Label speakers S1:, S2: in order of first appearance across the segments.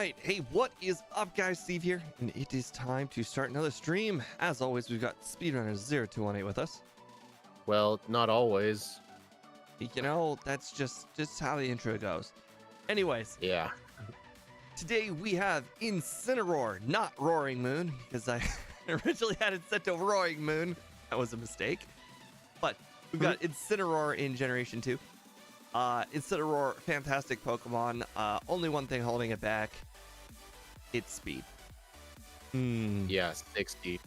S1: right. Hey, what is up, guys? Steve here, and it is time to start another stream. As always, we've got Speedrunner0218 with us.
S2: Well, not always.
S1: You know, that's just how the intro goes. Anyways,
S2: Yeah.
S1: today we have Incineroar, not Roaring Moon, because I originally had it set to Roaring Moon. That was a mistake. But we've got Incineroar in Generation 2. Incineroar, fantastic Pokemon. Only one thing holding it back. It's speed.
S2: Yeah, 60.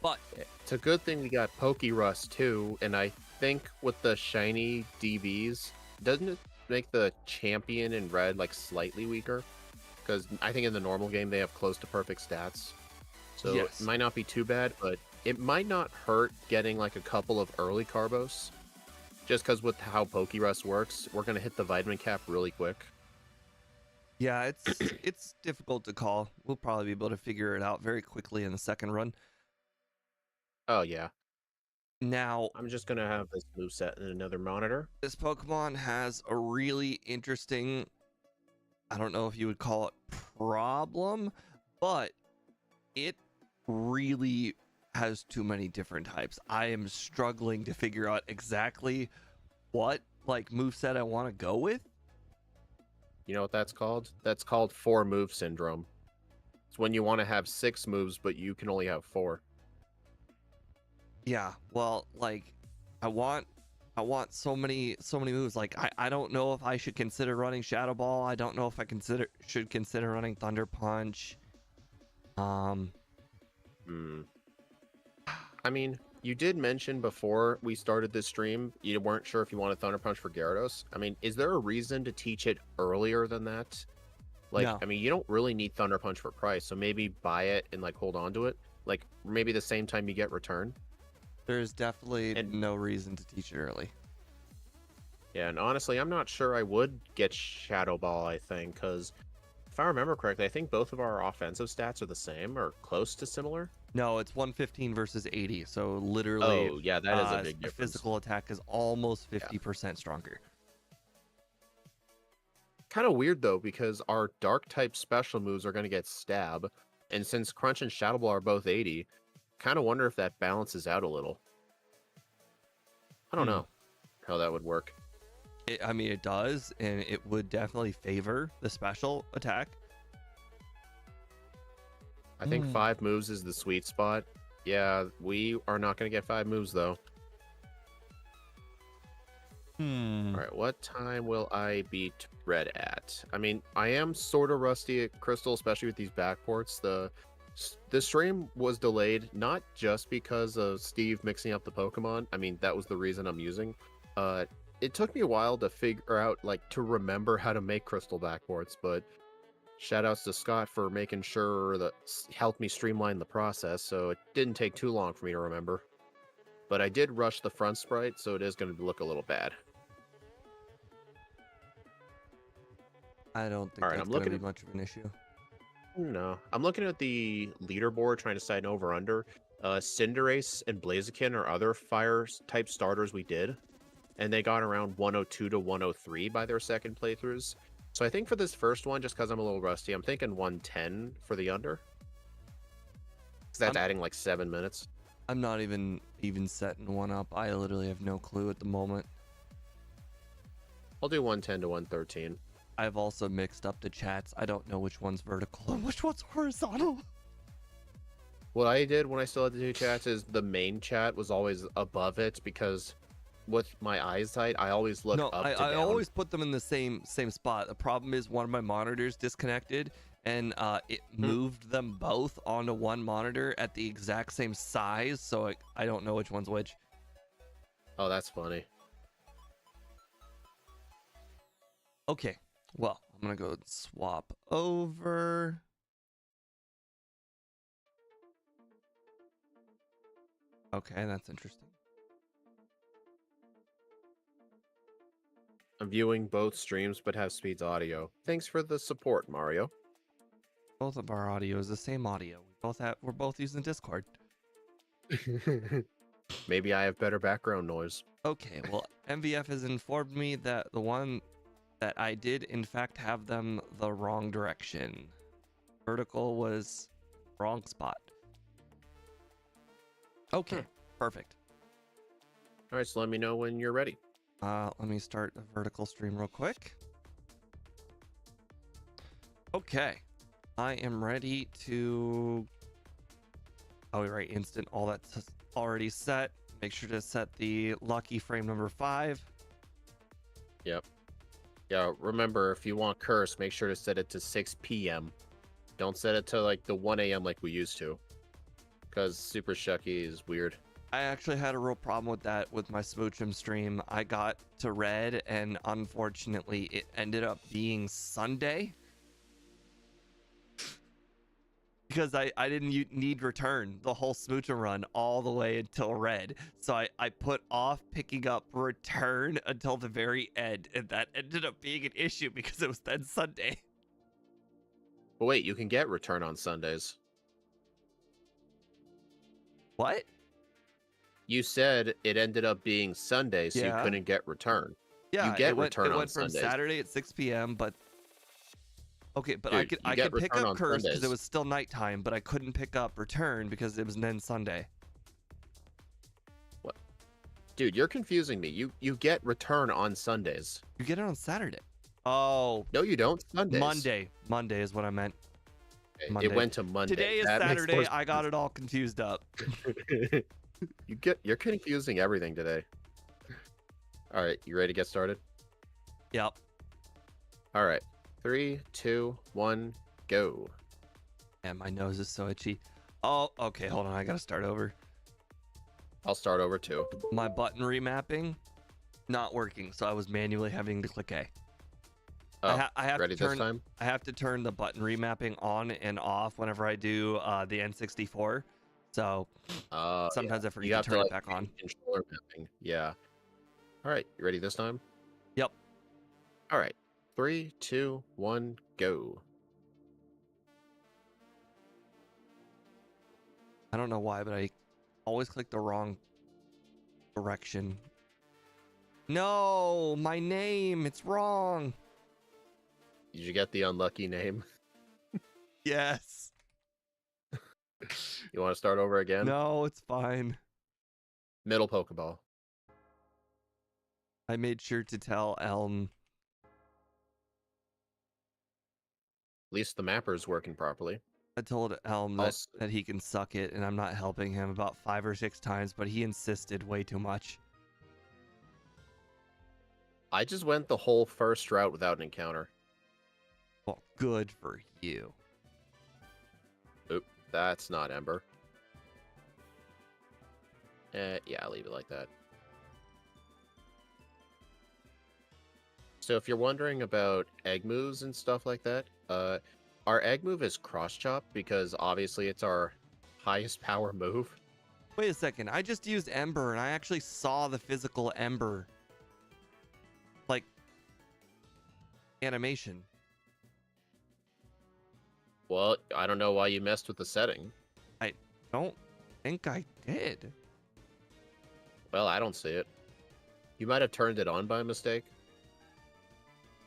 S1: But
S2: it's a good thing we got Pokerust too, and I think with the shiny DBs, doesn't it make the champion in red like slightly weaker? Because I think in the normal game they have close to perfect stats. So
S1: yes.
S2: It might not be too bad, but it might not hurt getting like a couple of early Carbos. Just because with how Pokerust works, we're going to hit the vitamin cap really quick.
S1: Yeah, it's difficult to call. We'll probably be able to figure it out very quickly in the second run.
S2: Oh, yeah.
S1: Now,
S2: I'm just going to have this moveset in another monitor.
S1: This Pokemon has a really interesting, I don't know if you would call it problem, but it really has too many different types. I am struggling to figure out exactly what like moveset I want to go with.
S2: You know what that's called? That's called 4-move syndrome. It's when you want to have 6 moves, but you can only have 4.
S1: Yeah, well, like I want so many moves. Like I don't know if I should consider running Shadow Ball. I don't know if I should consider running Thunder Punch.
S2: I mean, you did mention before we started this stream, you weren't sure if you wanted Thunder Punch for Gyarados. I mean, is there a reason to teach it earlier than that? Like,
S1: No.
S2: I mean, you don't really need Thunder Punch for price, so maybe buy it and like hold on to it. Like maybe the same time you get return.
S1: There's definitely no reason to teach it early.
S2: Yeah, and honestly, I'm not sure I would get Shadow Ball, I think, because if I remember correctly, I think both of our offensive stats are the same or close to similar.
S1: No, it's 115 versus 80. So literally,
S2: oh yeah, that is a big difference.
S1: Physical attack is almost 50% stronger.
S2: Kind of weird though, because our dark type special moves are going to get stab, and since Crunch and Shadow Ball are both 80, kind of wonder if that balances out a little. I don't know how that would work.
S1: I mean, it does, and it would definitely favor the special attack.
S2: I think 5 moves is the sweet spot. Yeah, we are not going to get 5 moves, though. All right, what time will I beat Red at? I mean, I am sort of rusty at Crystal, especially with these backports. The stream was delayed, not just because of Steve mixing up the Pokemon. I mean, that was the reason I'm using. It took me a while to figure out, like, to remember how to make Crystal backports, but shoutouts to Scott for making sure that helped me streamline the process, so it didn't take too long for me to remember. But I did rush the front sprite, so it is going to look a little bad.
S1: I don't think that's going to be much of an issue.
S2: No. I'm looking at the leaderboard, trying to decide an over-under. Cinderace and Blaziken are other fire-type starters we did, and they got around 102 to 103 by their second playthroughs. So I think for this first one, just because I'm a little rusty, I'm thinking 110 for the under. Because that's adding like 7 minutes.
S1: I'm not even setting one up. I literally have no clue at the moment.
S2: I'll do 110 to 113.
S1: I've also mixed up the chats. I don't know which one's vertical and which one's horizontal.
S2: What I did when I still had the 2 chats is the main chat was always above it, because with my eyesight, I always look up to down.
S1: I always put them in the same spot. The problem is one of my monitors disconnected, and it moved them both onto one monitor at the exact same size, so I don't know which one's which.
S2: Oh, that's funny.
S1: Okay, well, I'm gonna go swap over. Okay, that's interesting.
S2: I'm viewing both streams but have Speed's audio. Thanks for the support, Mario.
S1: Both of our audio is the same audio. We're both using Discord.
S2: Maybe I have better background noise.
S1: Okay, well, MVF has informed me that the one that I did in fact have them the wrong direction. Vertical was wrong spot. Okay, perfect.
S2: All right, so let me know when you're ready.
S1: Let me start the vertical stream real quick. Okay, I am ready to. Oh, right, instant. All that's already set. Make sure to set the lucky frame number 5.
S2: Yep. Yeah, remember, if you want curse, make sure to set it to 6 p.m. Don't set it to like the 1 a.m. like we used to, because Super Shucky is weird.
S1: I actually had a real problem with that with my Smoochum stream. I got to red, and unfortunately, it ended up being Sunday. Because I didn't need return the whole Smoochum run all the way until red. So I put off picking up return until the very end. And that ended up being an issue because it was then Sunday.
S2: But wait, you can get return on Sundays.
S1: What?
S2: You said it ended up being Sunday, so
S1: Yeah.
S2: you couldn't get return.
S1: Yeah,
S2: you get
S1: it went from
S2: Sundays.
S1: Saturday at 6 p.m. But okay, but
S2: Dude,
S1: I could pick up curse because it
S2: Sundays.
S1: was still nighttime, but I couldn't pick up return because it was then Sunday.
S2: What? Dude, you're confusing me. You get return on Sundays.
S1: You get it on Saturday. Oh,
S2: No, you don't. Sundays.
S1: Monday is what I meant.
S2: Okay,
S1: Monday.
S2: It went to Monday.
S1: Today is
S2: That makes
S1: Saturday.
S2: more
S1: I got
S2: sense.
S1: it all confused up.
S2: You're confusing everything today. All right, you ready to get started?
S1: Yep.
S2: All right, 3, 2, 1, go.
S1: And my nose is so itchy. Oh, okay. Hold on. I gotta start over.
S2: I'll start over too.
S1: My button remapping not working, so I was manually having to click A.
S2: Oh,
S1: I have
S2: ready
S1: to turn,
S2: this time?
S1: I have to turn the button remapping on and off whenever I do the N64. So sometimes I forget to turn it back on.
S2: Controller mapping. Yeah. All right, you ready this time?
S1: Yep.
S2: All right, 3, 2, 1, go.
S1: I don't know why, but I always click the wrong direction. No, my name, it's wrong.
S2: Did you get the unlucky name?
S1: Yes.
S2: You want to start over again?
S1: No, it's fine.
S2: Middle Pokeball.
S1: I made sure to tell Elm.
S2: At least the mapper's working properly.
S1: I told Elm that he can suck it, and I'm not helping him about 5 or 6 times, but he insisted way too much.
S2: I just went the whole first route without an encounter.
S1: Well, good for you.
S2: Oop, that's not Ember. Yeah, I'll leave it like that. So if you're wondering about egg moves and stuff like that, our egg move is cross chop because obviously it's our highest power move.
S1: Wait a second, I just used Ember, and I actually saw the physical Ember, like, animation.
S2: Well, I don't know why you messed with the setting.
S1: I don't think I did.
S2: Well, I don't see it. You might have turned it on by mistake.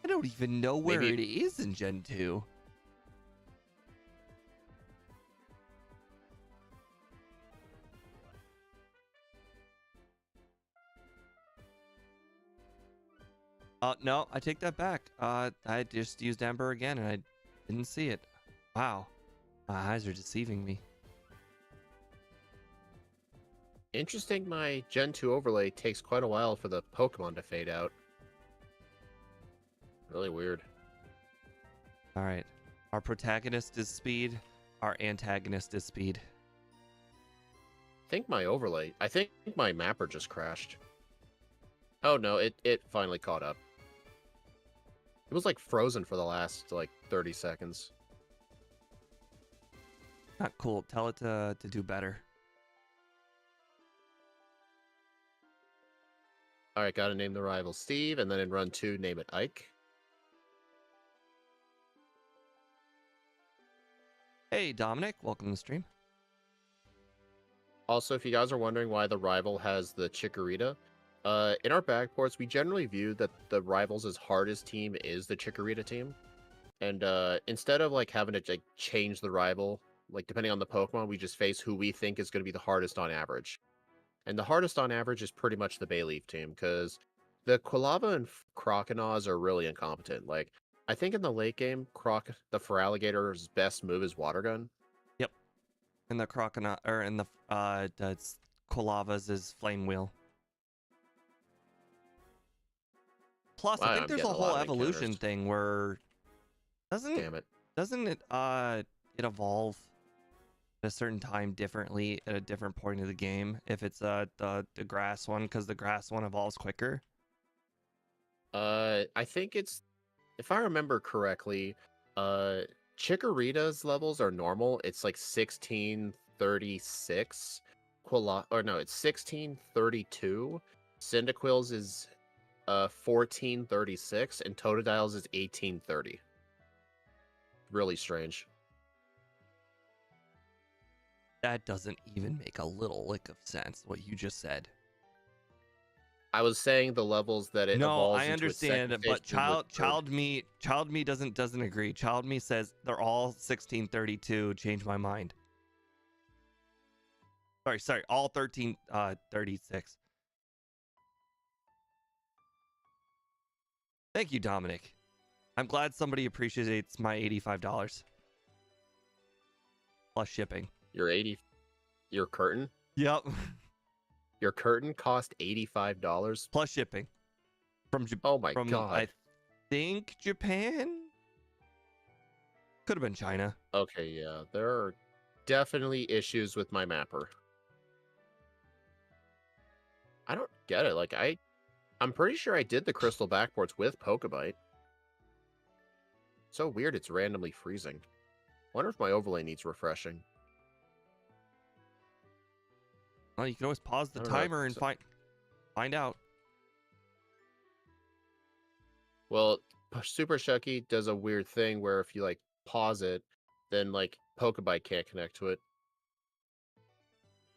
S1: I don't even know where it is in Gen 2. No, I take that back. I just used Ember again, and I didn't see it. Wow. My eyes are deceiving me.
S2: Interesting, my Gen 2 overlay takes quite a while for the Pokemon to fade out. Really weird.
S1: Alright. Our protagonist is speed. Our antagonist is speed.
S2: I think my mapper just crashed. Oh no, it finally caught up. It was like frozen for the last like 30 seconds.
S1: Not cool. Tell it to do better.
S2: Alright, gotta name the rival Steve, and then in run 2, name it Ike.
S1: Hey, Dominic. Welcome to the stream.
S2: Also, if you guys are wondering why the rival has the Chikorita, In our backports, we generally view that the rivals as hardest team is the Chikorita team. And instead of like having to like change the rival, like depending on the Pokemon, we just face who we think is going to be the hardest on average. And the hardest on average is pretty much the Bayleaf team, because the Quilava and Croconaws are really incompetent. Like, I think in the late game, the Feraligator's best move is Water Gun.
S1: Yep. And the Croconaut, or in the that's Quilava's is Flame Wheel. Plus, I
S2: Wow,
S1: think
S2: I'm
S1: there's a
S2: getting a
S1: whole
S2: lot of
S1: evolution
S2: encounters.
S1: thing where
S2: Damn it.
S1: doesn't it it evolve at a certain time differently at a different point of the game if it's the grass one, because the grass one evolves quicker.
S2: I think it's, if I remember correctly, Chikorita's levels are normal. It's like 1636. Or no, it's 1632. Cyndaquil's is 1436, and Totodile's is 1830. Really strange.
S1: That doesn't even make a little lick of sense, what you just said.
S2: I was saying the levels that it
S1: No,
S2: evolves
S1: I
S2: into
S1: understand,
S2: its
S1: but
S2: second stage
S1: child me doesn't agree. Child me says they're all 1632. Change my mind. Sorry, all 1336. Thank you, Dominic. I'm glad somebody appreciates my $85 plus shipping.
S2: Your curtain?
S1: Yep.
S2: Your curtain cost $85
S1: plus shipping from
S2: Oh my
S1: from
S2: god.
S1: I think Japan. Could have been China.
S2: Okay, yeah, there are definitely issues with my mapper. I don't get it. Like I'm pretty sure I did the crystal backports with Pokebite. So weird it's randomly freezing. Wonder if my overlay needs refreshing.
S1: Well, you can always pause the
S2: I don't know,
S1: timer and find out.
S2: Well, Super Shucky does a weird thing where if you like pause it, then like Pokebite can't connect to it.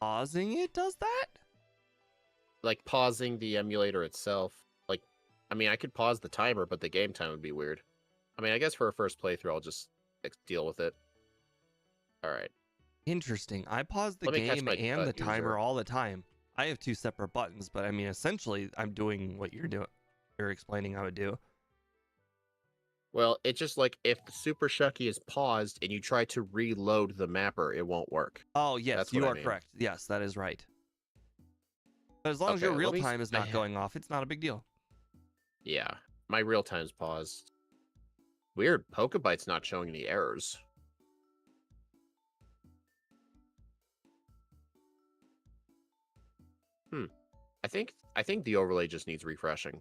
S1: Pausing it does that?
S2: Like pausing the emulator itself. Like, I mean, I could pause the timer, but the game time would be weird. I mean, I guess for a first playthrough, I'll just deal with it. All right.
S1: Interesting. I pause the
S2: Let me catch
S1: game
S2: my
S1: and the timer
S2: user.
S1: all the time. I have two separate buttons, but I mean, essentially, I'm doing what you're doing. You're explaining I would do.
S2: Well, it's just like if the Super Shucky is paused and you try to reload the mapper, it won't work.
S1: Oh, yes,
S2: That's
S1: you
S2: what I
S1: are
S2: mean.
S1: correct. Yes, that is right. But as long as
S2: Okay,
S1: your real
S2: let me
S1: time is not going off, it's not a big deal.
S2: Yeah, my real time's paused. Weird, Pokebite's not showing any errors. I think the overlay just needs refreshing.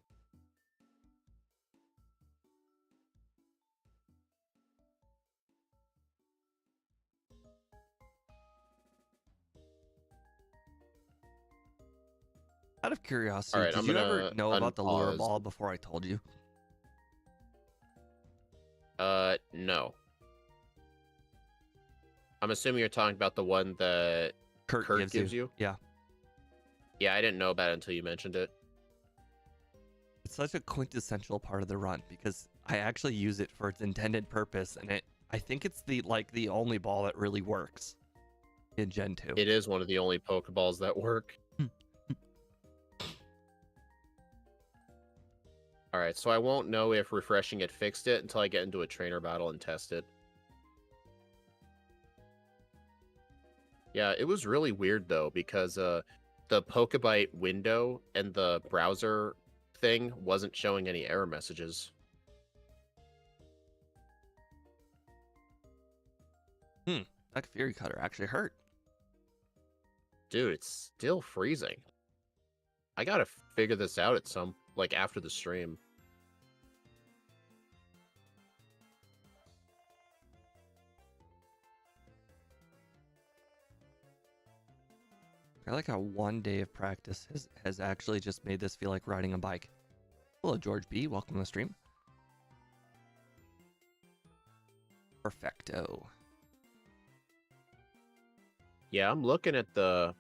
S1: Out of curiosity,
S2: All right,
S1: did you ever know about the lure ball before I told you?
S2: No. I'm assuming you're talking about the one that
S1: Kurt gives you. Yeah.
S2: Yeah, I didn't know about it until you mentioned it.
S1: It's such a quintessential part of the run because I actually use it for its intended purpose, and I think it's the only ball that really works in Gen 2.
S2: It is one of the only Pokeballs that work. All right, so I won't know if refreshing it fixed it until I get into a trainer battle and test it. Yeah, it was really weird though because the Pokebite window and the browser thing wasn't showing any error messages.
S1: That Fury Cutter actually hurt.
S2: Dude, it's still freezing. I gotta figure this out at some, like, after the stream.
S1: I like how one day of practice has actually just made this feel like riding a bike. Hello, George B. Welcome to the stream. Perfecto.
S2: Yeah, I'm looking at the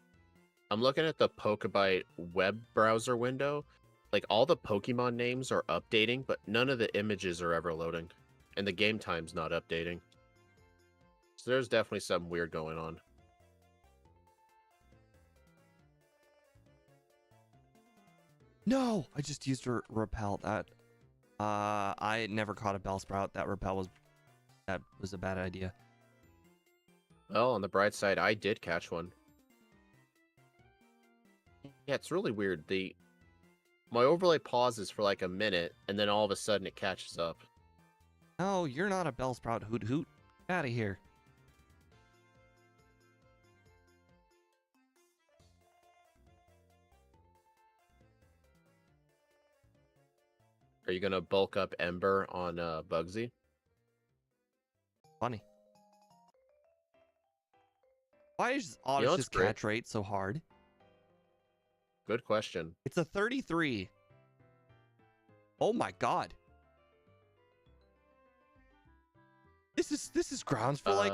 S2: I'm looking at the Pokebite web browser window. Like, all the Pokemon names are updating, but none of the images are ever loading. And the game time's not updating. So there's definitely something weird going on.
S1: No, I just used to repel that. I never caught a Bellsprout. That was a bad idea.
S2: Well, on the bright side, I did catch one. Yeah, it's really weird. My overlay pauses for like a minute, and then all of a sudden it catches up.
S1: No, you're not a Bellsprout, Hoot Hoot. Get out of here.
S2: Are you gonna bulk up Ember on Bugsy?
S1: Funny. Why is
S2: You know,
S1: Oddish's catch rate so hard?
S2: Good question.
S1: It's a 33. Oh my god. This is grounds for like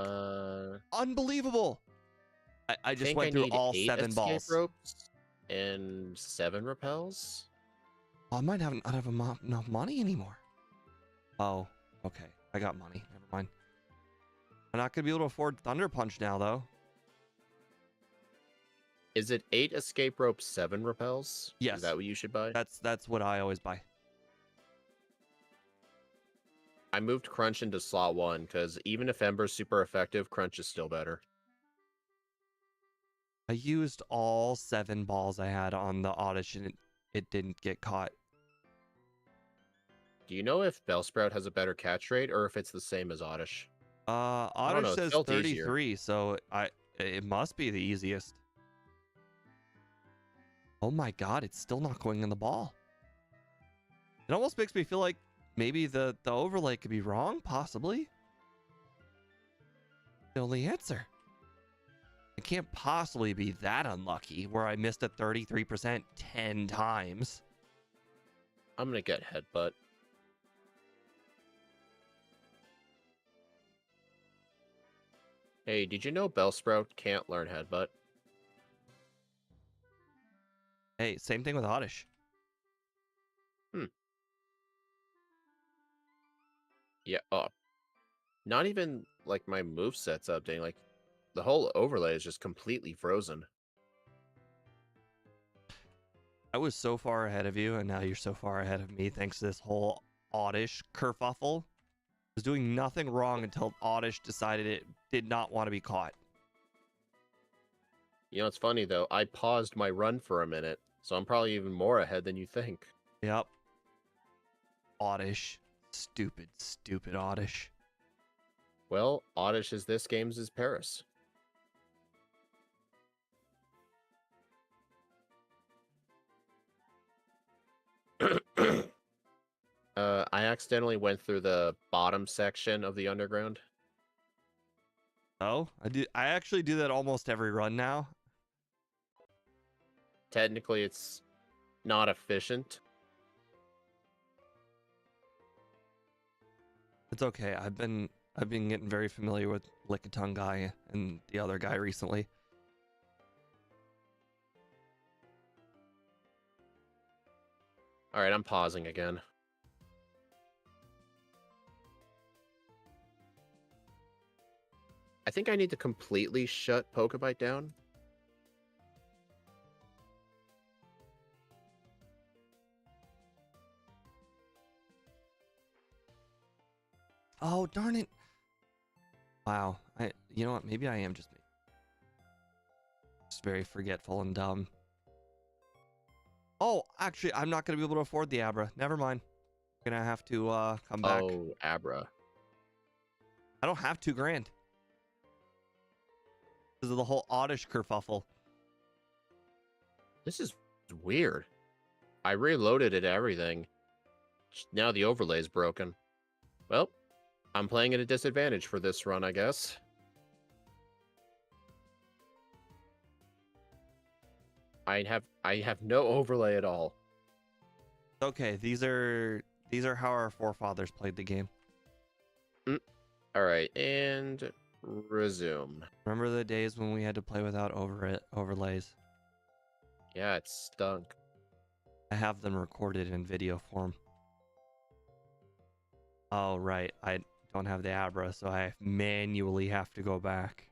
S1: unbelievable. I just went through all 7 balls.
S2: Ropes and 7 repels.
S1: Oh, I might not have enough money anymore. Oh, okay. I got money. Never mind. I'm not gonna be able to afford Thunder Punch now, though.
S2: Is it 8 escape ropes, 7 repels?
S1: Yes.
S2: Is that what you should buy?
S1: That's what I always buy.
S2: I moved Crunch into slot 1 because even if Ember's super effective, Crunch is still better.
S1: I used all 7 balls I had on the Oddish and it didn't get caught.
S2: Do you know if Bellsprout has a better catch rate or if it's the same as Oddish?
S1: Oddish says 33, so it must be the easiest. Oh my god, it's still not going in the ball. It almost makes me feel like maybe the overlay could be wrong, possibly. The only answer. It can't possibly be that unlucky where I missed a 33% 10 times.
S2: I'm gonna get Headbutt. Hey, did you know Bellsprout can't learn Headbutt?
S1: Hey, same thing with Oddish.
S2: Yeah, not even like my moveset's updating. Like the whole overlay is just completely frozen.
S1: I was so far ahead of you, and now you're so far ahead of me thanks to this whole Oddish kerfuffle. I was doing nothing wrong until Oddish decided it did not want to be caught.
S2: You know, it's funny though. I paused my run for a minute, so I'm probably even more ahead than you think.
S1: Yep. Oddish. Stupid, stupid Oddish.
S2: Well, Oddish is this game's is Paris. I accidentally went through the bottom section of the underground.
S1: Oh, I actually do that almost every run now.
S2: Technically, it's not efficient.
S1: It's okay. I've been getting very familiar with Lickitung guy and the other guy recently.
S2: All right, I'm pausing again. I think I need to completely shut Pokebite down.
S1: Oh, darn it. Wow. You know what? Maybe I am just very forgetful and dumb. Oh, actually, I'm not going to be able to afford the Abra. Never mind. I'm going to have to come back.
S2: Oh, Abra.
S1: I don't have $2,000. Because of the whole Oddish kerfuffle.
S2: This is weird. I reloaded it, everything. Now the overlay's broken. Well, I'm playing at a disadvantage for this run, I guess. I have no overlay at all.
S1: Okay, these are how our forefathers played the game.
S2: All right, and resume.
S1: Remember the days when we had to play without overlays?
S2: Yeah, it stunk.
S1: I have them recorded in video form. Oh, right. I don't have the Abra, so I manually have to go back.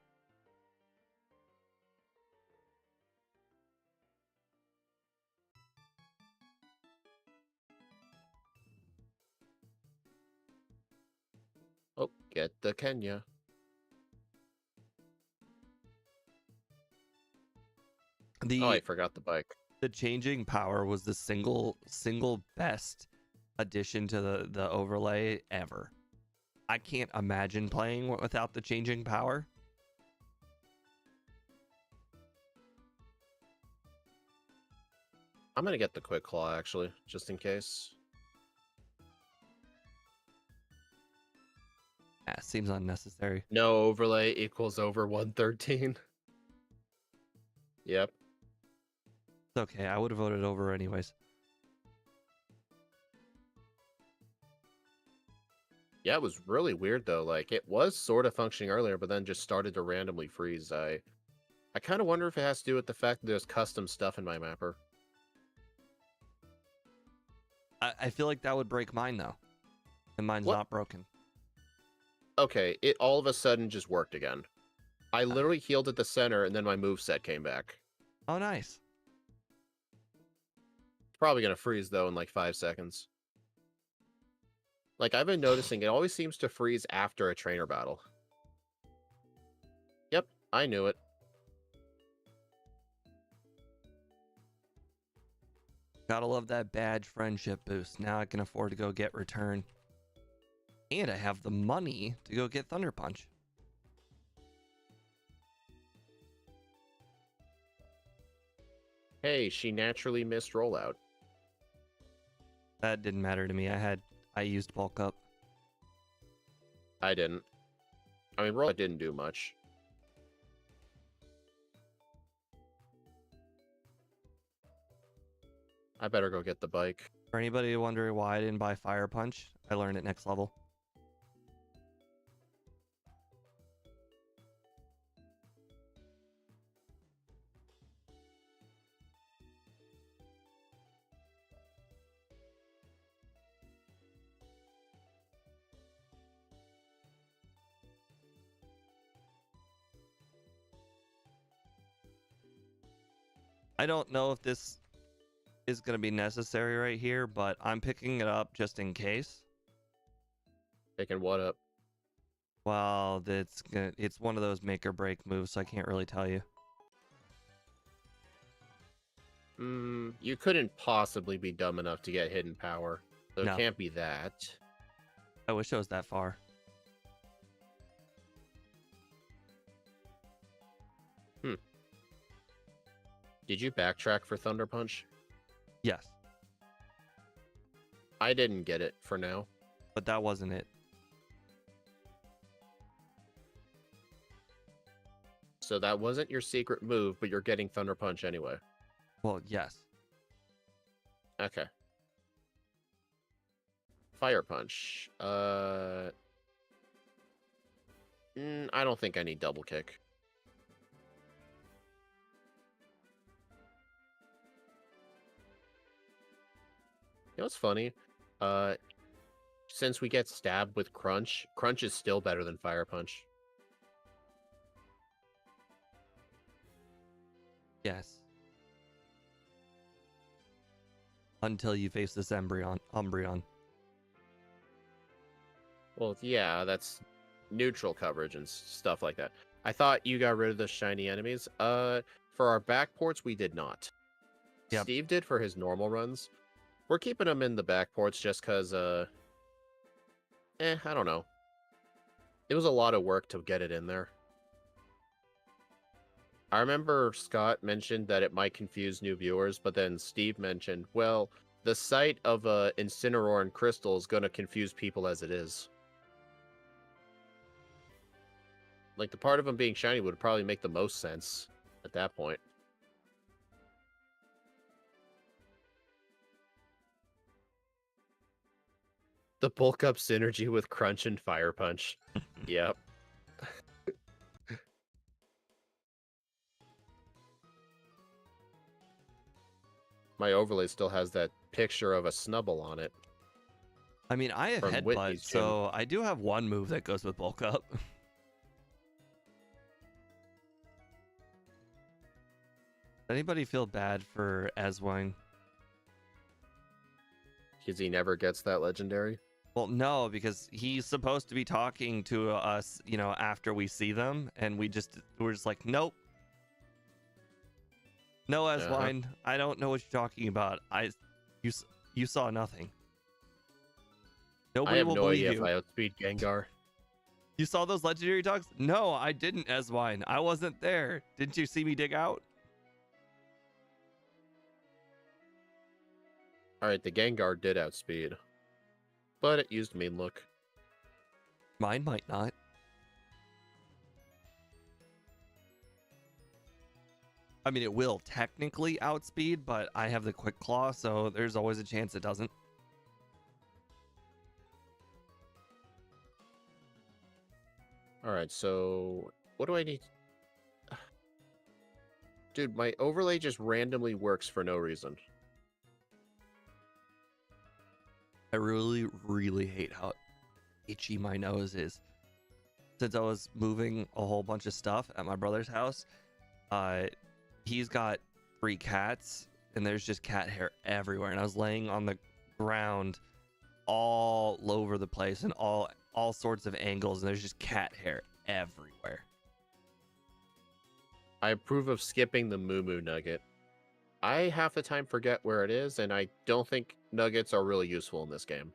S2: Oh, get the Kenya. Oh, I forgot the bike.
S1: The changing power was the single best addition to the overlay ever. I can't imagine playing without the changing power.
S2: I'm gonna get the Quick Claw, actually, just in case.
S1: Yeah, seems unnecessary.
S2: No overlay equals over 113. Yep.
S1: It's okay. I would have voted over anyways.
S2: Yeah, it was really weird though. Like it was sort of functioning earlier, but then just started to randomly freeze. I kind of wonder if it has to do with the fact that there's custom stuff in my mapper.
S1: I feel like that would break mine though, and mine's
S2: What?
S1: not broken.
S2: Okay, it all of a sudden just worked again. I literally healed at the center, and then my moveset came back.
S1: Oh, nice.
S2: Probably gonna freeze though in like 5 seconds. Like I've been noticing, it always seems to freeze after a trainer battle. Yep, I knew it.
S1: Gotta love that badge friendship boost. Now I can afford to go get return. And I have the money to go get Thunder Punch.
S2: Hey, she naturally missed rollout.
S1: That didn't matter to me. I used bulk up.
S2: I didn't. I mean, rollout didn't do much. I better go get the bike.
S1: For anybody wondering why I didn't buy Fire Punch, I learned it next level. I don't know if this is going to be necessary right here, but I'm picking it up just in case.
S2: Picking what up?
S1: Well, it's one of those make or break moves, so I can't really tell you.
S2: You couldn't possibly be dumb enough to get hidden power. So
S1: No.
S2: it can't be that.
S1: I wish it was that far.
S2: Did you backtrack for Thunder Punch?
S1: Yes,
S2: I didn't get it for now.
S1: but that wasn't it.
S2: So that wasn't your secret move, but you're getting Thunder Punch anyway.
S1: Well, yes.
S2: Okay. Fire Punch. I don't think I need double kick. You know what's funny? Since we get stabbed with Crunch, Crunch is still better than Fire Punch.
S1: Yes. Until you face this Umbreon.
S2: Well, yeah, that's neutral coverage and stuff like that. I thought you got rid of the shiny enemies. For our backports, we did not.
S1: Yep.
S2: Steve did for his normal runs. We're keeping them in the backports just because, I don't know. It was a lot of work to get it in there. I remember Scott mentioned that it might confuse new viewers, but then Steve mentioned, well, the sight of Incineroar and Crystal is going to confuse people as it is. Like, the part of them being shiny would probably make the most sense at that point. The bulk up synergy with Crunch and Fire Punch. Yep. My overlay still has that picture of a Snubble on it.
S1: I mean, I have
S2: From
S1: headbutt,
S2: Whitney's gym.
S1: so I do have one move that goes with bulk up. Anybody feel bad for Aswine?
S2: Because he never gets that legendary.
S1: Well, no, because he's supposed to be talking to us, you know, after we see them, and we're just like, nope. No, Aswine, I don't know what you're talking about. You saw nothing. Nobody
S2: I have
S1: will
S2: no
S1: believe
S2: idea
S1: you.
S2: if I outspeed Gengar.
S1: You saw those legendary dogs? No, I didn't, Aswine. I wasn't there. Didn't you see me dig out?
S2: Alright, the Gengar did outspeed. But it used Mean Look.
S1: Mine might not. I mean, it will technically outspeed, but I have the Quick Claw, so there's always a chance it doesn't.
S2: Alright, so what do I need? Dude, my overlay just randomly works for no reason.
S1: I really, really hate how itchy my nose is. Since I was moving a whole bunch of stuff at my brother's house, he's got 3 cats, and there's just cat hair everywhere. And I was laying on the ground all over the place in all sorts of angles, and there's just cat hair everywhere.
S2: I approve of skipping the Moo Moo Nugget. I half the time forget where it is, and I don't think nuggets are really useful in this game.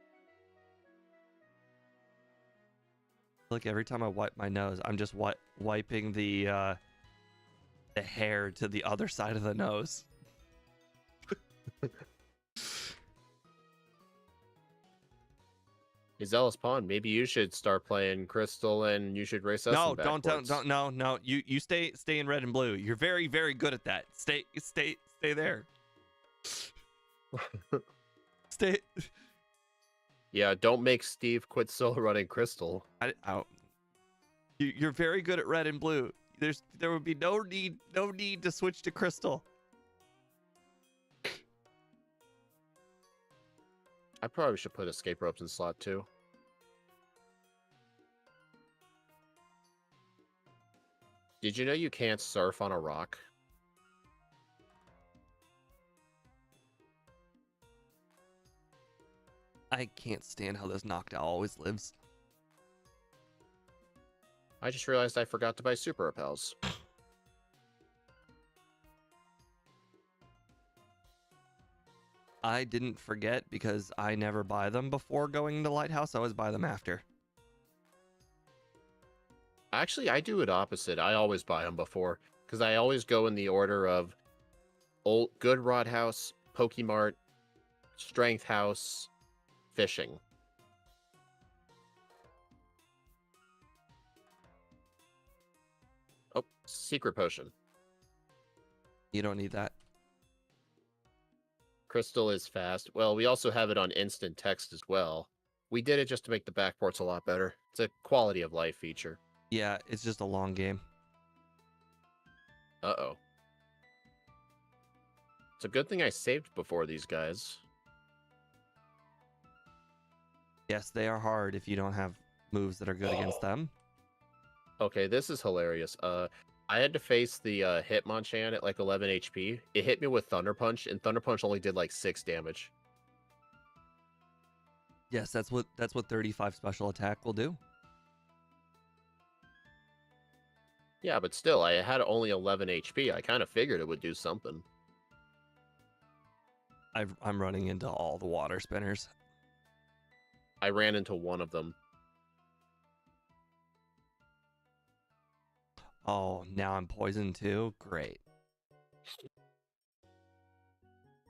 S1: Like every time I wipe my nose, I'm just wiping the hair to the other side of the nose.
S2: Hey, Zealous Pawn, maybe you should start playing Crystal, and you should race us.
S1: No,
S2: some
S1: don't, no. You stay in red and blue. You're very, very good at that. Stay there. Stay.
S2: Yeah, don't make Steve quit solo running Crystal.
S1: You're very good at red and blue. There would be no need to switch to Crystal.
S2: I probably should put escape ropes in slot 2. Did you know you can't surf on a rock?
S1: I can't stand how this Noctowl always lives.
S2: I just realized I forgot to buy Super Repels.
S1: I didn't forget because I never buy them before going to Lighthouse. I always buy them after.
S2: Actually, I do it opposite. I always buy them before, because I always go in the order of Good Rod House, Pokemart, Strength House, Fishing. Oh, Secret Potion.
S1: You don't need that.
S2: Crystal is fast. Well, we also have it on instant text as well. We did it just to make the backports a lot better. It's a quality of life feature.
S1: Yeah, it's just a long game.
S2: Uh-oh. It's a good thing I saved before these guys.
S1: Yes, they are hard if you don't have moves that are good against them.
S2: Okay, this is hilarious. I had to face the Hitmonchan at like 11 HP. It hit me with Thunder Punch, and Thunder Punch only did like 6 damage.
S1: Yes, that's what 35 special attack will do.
S2: Yeah, but still, I had only 11 HP. I kind of figured it would do something.
S1: I'm running into all the water spinners.
S2: I ran into one of them.
S1: Oh, now I'm poisoned too? Great.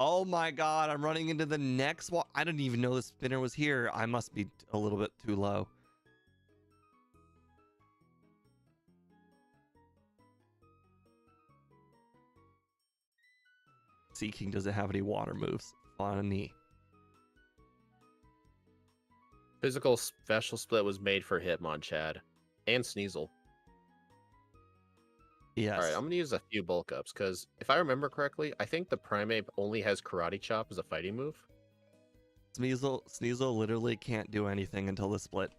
S1: Oh my god, I'm running into the next one. I didn't even know the spinner was here. I must be a little bit too low. Sea King doesn't have any water moves. Funny.
S2: Physical Special Split was made for Hitmonchan and Sneasel. All right, I'm
S1: Yes.
S2: gonna use a few bulk ups because if I remember correctly, I think the Primeape only has Karate Chop as a fighting move.
S1: Sneasel literally can't do anything until the split.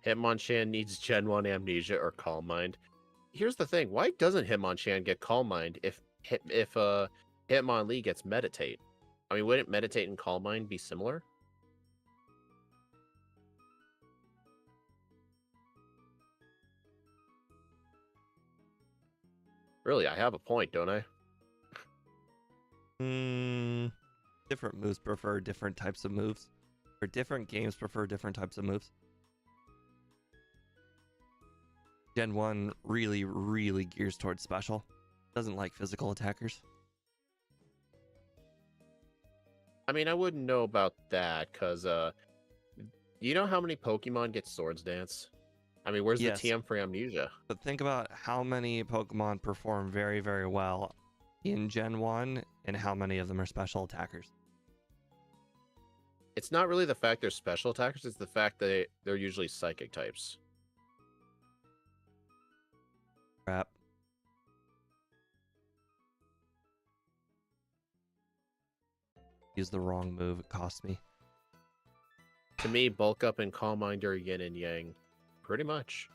S2: Hitmonchan needs Gen 1 Amnesia or Calm Mind. Here's the thing: why doesn't Hitmonchan get Calm Mind if Hitmonlee gets Meditate? I mean, wouldn't Meditate and Calm Mind be similar? Really, I have a point, don't I?
S1: Different moves prefer different types of moves, or different games prefer different types of moves. Gen 1 really gears towards special. Doesn't like physical attackers.
S2: I mean, I wouldn't know about that because you know how many Pokemon get Swords Dance? I mean, where's the
S1: Yes,
S2: TM for Amnesia?
S1: but think about how many Pokemon perform very well in Gen 1 and how many of them are special attackers.
S2: It's not really the fact they're special attackers, it's the fact that they're usually psychic types.
S1: Crap. Use the wrong move, it cost me.
S2: To me, Bulk Up and Calm Mind are yin and yang. Pretty much.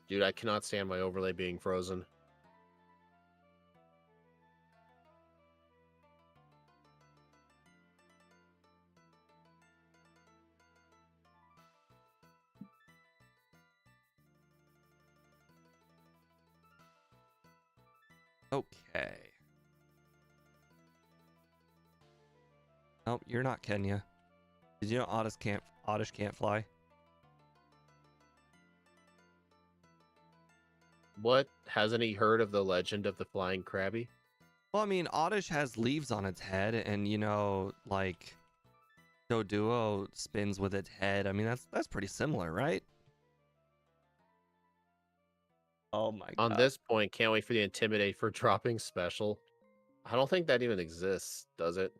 S2: Dude, I cannot stand my overlay being frozen.
S1: Okay. Nope, you're not Kenya. Did you know Oddish can't fly?
S2: What? Hasn't he heard of the legend of the Flying Krabby?
S1: Well, I mean, Oddish has leaves on its head, and you know, like Doduo spins with its head. I mean, that's pretty similar, right? Oh my
S2: On
S1: god.
S2: this point, can't wait for the Intimidate for dropping special. I don't think that even exists, does it?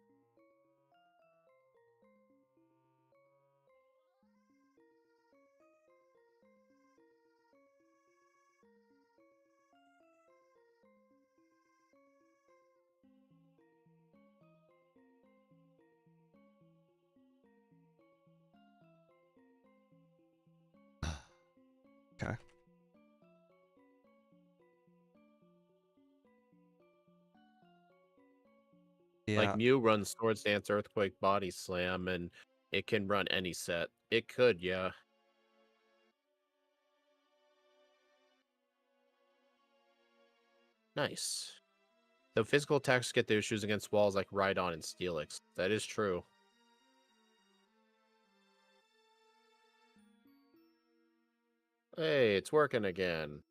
S1: Okay.
S2: Like
S1: Yeah.
S2: Mew runs Swords Dance, Earthquake, Body Slam, and it can run any set. It could, yeah. Nice. The physical attacks get their issues against walls like Rhydon and Steelix. That is true. Hey, it's working again.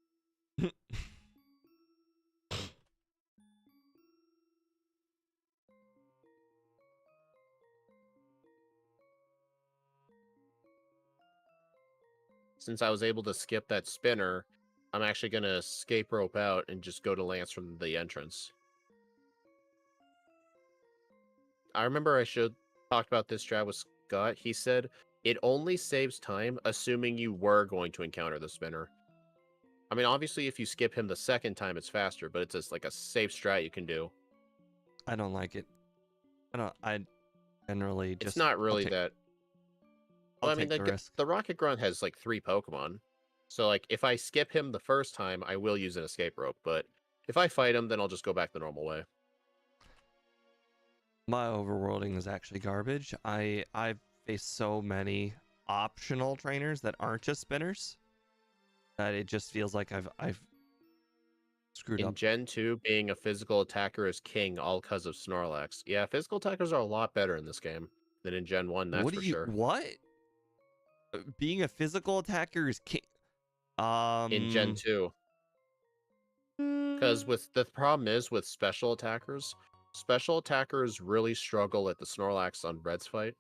S2: Since I was able to skip that spinner, I'm actually going to escape rope out and just go to Lance from the entrance. I remember I should talk about this strat with Scott. He said it only saves time assuming you were going to encounter the spinner. I mean, obviously, if you skip him the second time, it's faster, but it's just like a safe strat you can do.
S1: I don't like it. I generally
S2: It's
S1: just
S2: not really that.
S1: I'll
S2: Well, I mean,
S1: take the risk.
S2: the Rocket Grunt has like 3 Pokemon. So, like, if I skip him the first time, I will use an escape rope. But if I fight him, then I'll just go back the normal way.
S1: My overworlding is actually garbage. I've faced so many optional trainers that aren't just spinners that it just feels like I've screwed
S2: In
S1: up.
S2: Gen 2, being a physical attacker is king, all because of Snorlax. Yeah, physical attackers are a lot better in this game than in Gen 1, that's for sure.
S1: What? Being a physical attacker is king.
S2: In Gen 2. Because with the problem is with special attackers really struggle at the Snorlax on Red's fight.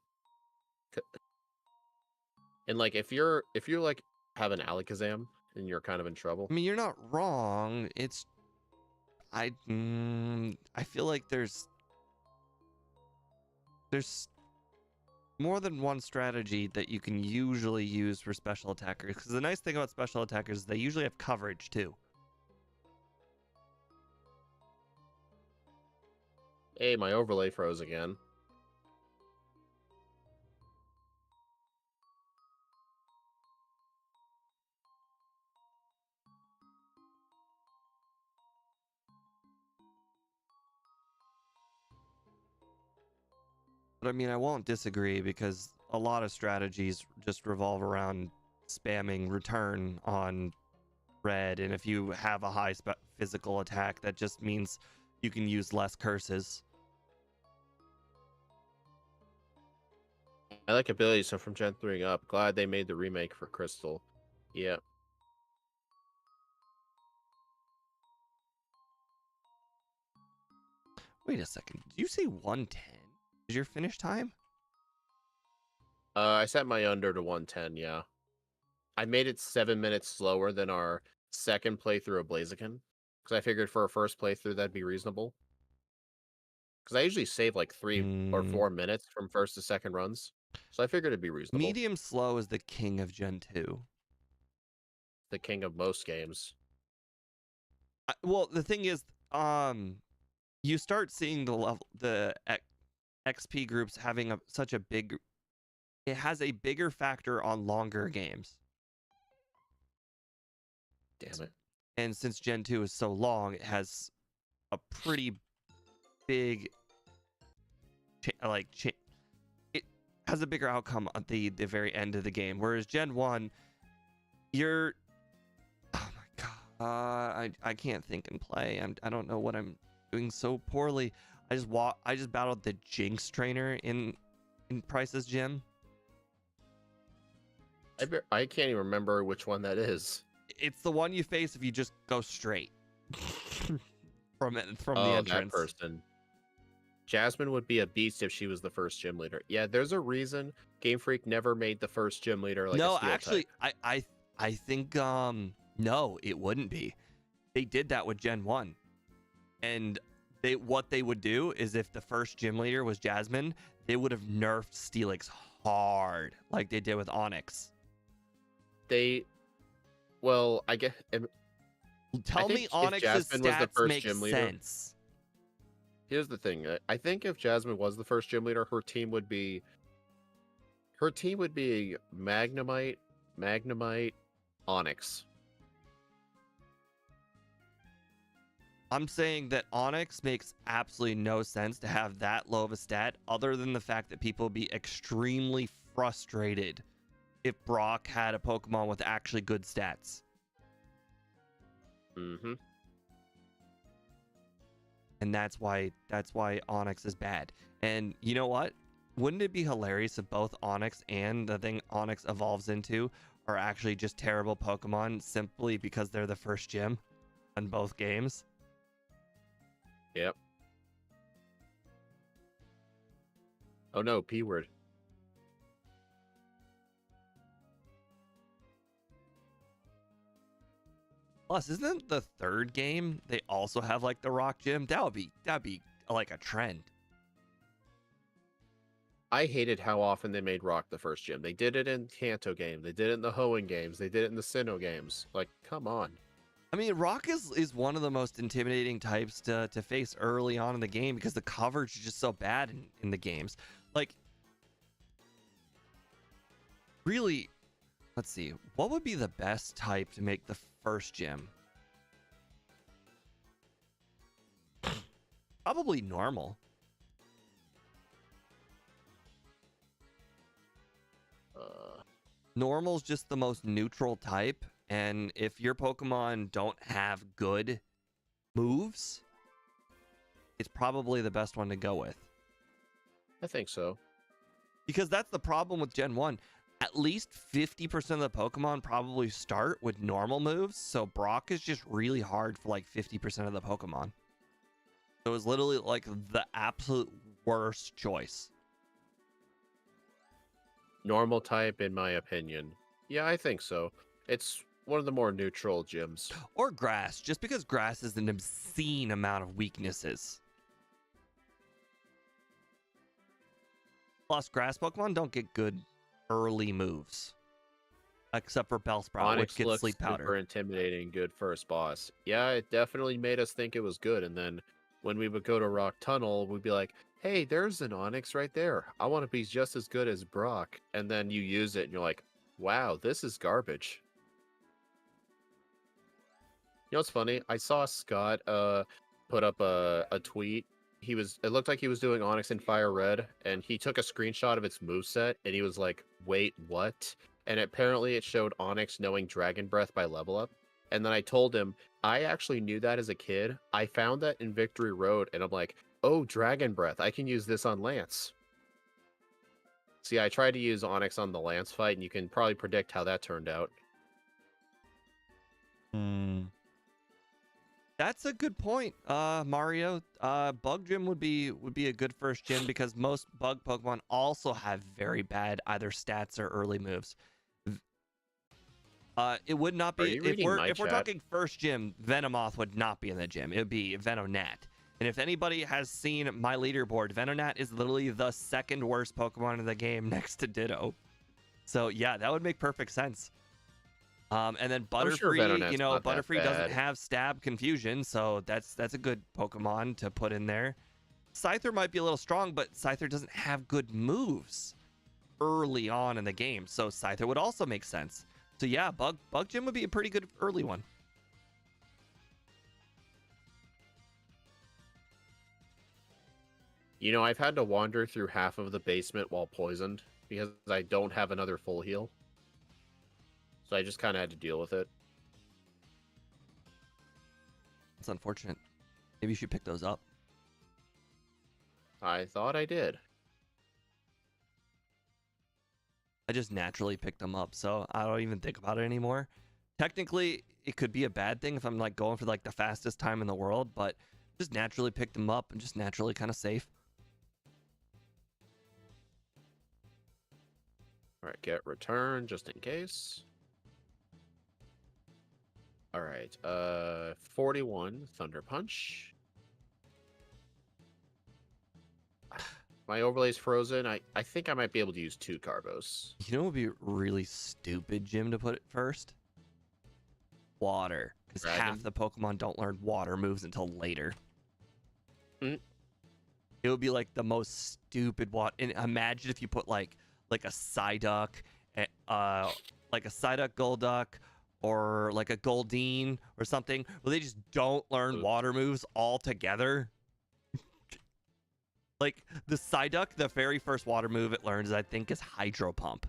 S2: And like if you like have an Alakazam, then you're kind of in trouble.
S1: I mean, you're not wrong. It's I feel like there's more than one strategy that you can usually use for special attackers. Because the nice thing about special attackers is they usually have coverage too.
S2: Hey, my overlay froze again.
S1: But I mean, I won't disagree because a lot of strategies just revolve around spamming return on red. And if you have a high physical attack, that just means you can use less curses.
S2: I like abilities, so from Gen 3 up. Glad they made the remake for Crystal. Yeah.
S1: Wait a second. Did you say 110? Is your finish time?
S2: I set my under to 110, yeah. I made it 7 minutes slower than our second playthrough of Blaziken. Because I figured for a first playthrough, that'd be reasonable. Because I usually save like 3 or 4 minutes from first to second runs. So I figured it'd be reasonable.
S1: Medium slow is the king of Gen 2.
S2: The king of most games.
S1: Well, the thing is, you start seeing the XP groups having such a big. It has a bigger factor on longer games.
S2: Damn it.
S1: And since Gen 2 is so long, it has a pretty big it has a bigger outcome at the very end of the game. Whereas Gen 1, you're oh my god, I can't think and play. I don't know what I'm doing so poorly. I just battled the Jinx trainer in Price's gym.
S2: I can't even remember which one that is.
S1: It's the one you face if you just go straight from the entrance.
S2: That person. Jasmine would be a beast if she was the first gym leader. Yeah, there's a reason Game Freak never made the first gym leader like
S1: no,
S2: a steel
S1: actually,
S2: type.
S1: I think no, it wouldn't be. They did that with Gen 1. And what they would do is if the first gym leader was Jasmine, they would have nerfed Steelix hard like they did with Onyx.
S2: Well, I guess.
S1: Tell me Onyx's stats make sense.
S2: Here's the thing. I think if Jasmine was the first gym leader, her team would be Magnemite, Onyx.
S1: I'm saying that Onyx makes absolutely no sense to have that low of a stat, other than the fact that people would be extremely frustrated if Brock had a Pokemon with actually good stats.
S2: Mm-hmm.
S1: And that's why Onyx is bad. And you know what? Wouldn't it be hilarious if both Onyx and the thing Onyx evolves into are actually just terrible Pokemon simply because they're the first gym in both games?
S2: Yep. Oh no, P word.
S1: Plus, isn't the third game they also have like the rock gym? That'd be like a trend.
S2: I hated how often they made rock the first gym. They did it in Kanto game. They did it in the Hoenn games. They did it in the Sinnoh games. Like, come on.
S1: I mean, rock is one of the most intimidating types to face early on in the game because the coverage is just so bad in the games. Like, really, let's see. What would be the best type to make the first gym? Probably normal. Normal's just the most neutral type, and if your Pokemon don't have good moves, it's probably the best one to go with.
S2: I think so.
S1: Because that's the problem with Gen 1. At least 50% of the Pokemon probably start with normal moves, so Brock is just really hard for like 50% of the Pokemon. So it's literally like the absolute worst choice.
S2: Normal type, in my opinion. Yeah, I think so. It's one of the more neutral gyms.
S1: Or grass, just because grass is an obscene amount of weaknesses. Plus, grass Pokemon don't get good early moves. Except for Bellsprout, which
S2: Onyx
S1: gets
S2: looks
S1: Sleep Powder.
S2: super intimidating, good first boss. Yeah, it definitely made us think it was good. And then when we would go to Rock Tunnel, we'd be like, hey, there's an Onyx right there. I want to be just as good as Brock. And then you use it and you're like, wow, this is garbage. You know what's funny? I saw Scott put up a tweet. It looked like he was doing Onyx in Fire Red, and he took a screenshot of its moveset, and he was like, wait, what? And apparently it showed Onyx knowing Dragon Breath by level up. And then I told him, I actually knew that as a kid. I found that in Victory Road, and I'm like, oh, Dragon Breath. I can use this on Lance. See, I tried to use Onyx on the Lance fight, and you can probably predict how that turned out.
S1: That's a good point, Mario. Bug Gym would be a good first gym because most bug Pokemon also have very bad either stats or early moves. It would not be if we're talking first gym. Venomoth would not be in the gym. It would be Venonat. And if anybody has seen my leaderboard, Venonat is literally the second worst Pokemon in the game next to Ditto. So yeah, that would make perfect sense. And then Butterfree,
S2: sure
S1: Butterfree doesn't have stab confusion, so that's a good Pokemon to put in there. Scyther might be a little strong, but Scyther doesn't have good moves early on in the game, so Scyther would also make sense. So yeah, Bug Gym would be a pretty good early one.
S2: You know, I've had to wander through half of the basement while poisoned because I don't have another full heal. So I just kind of had to deal with it.
S1: It's unfortunate. Maybe you should pick those up.
S2: I thought I did.
S1: I just naturally picked them up, so I don't even think about it anymore. Technically, it could be a bad thing if I'm like going for like the fastest time in the world, but just naturally picked them up and just naturally kind of safe.
S2: All right, get return just in case. All right, 41 Thunder Punch. My overlay's frozen. I think I might be able to use 2 Carbos.
S1: You know what would be a really stupid gym to put it first? Water. Because half the Pokemon don't learn water moves until later. It would be like the most stupid water. And imagine if you put like a Psyduck, like a Psyduck Golduck, or like a Goldeen or something, where they just don't learn water moves altogether. Like the Psyduck, the very first water move it learns, I think, is Hydro Pump.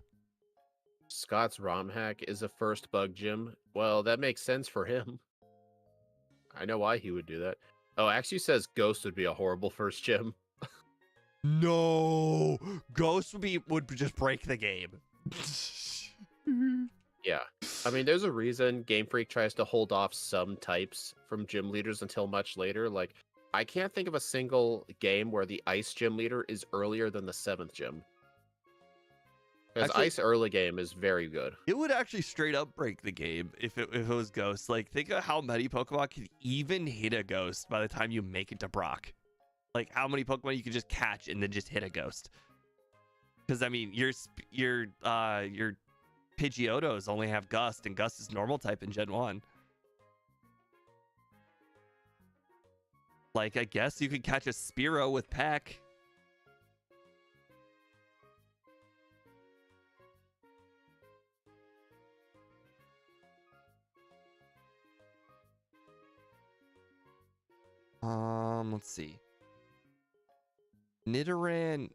S2: Scott's ROM hack is a first bug gym. Well, that makes sense for him. I know why he would do that. Oh, actually says Ghost would be a horrible first gym.
S1: No, Ghost would just break the game.
S2: Yeah, I mean, there's a reason Game Freak tries to hold off some types from gym leaders until much later. Like, I can't think of a single game where the Ice gym leader is earlier than the 7th gym. Because Ice early game is very good.
S1: It would actually straight up break the game if it was Ghost. Like, think of how many Pokemon can even hit a Ghost by the time you make it to Brock. Like, how many Pokemon you can just catch and then just hit a Ghost. Because, I mean, your Pidgeotos only have Gust, and Gust is normal type in Gen 1. Like, I guess you could catch a Spearow with Peck. Let's see. Nidoran.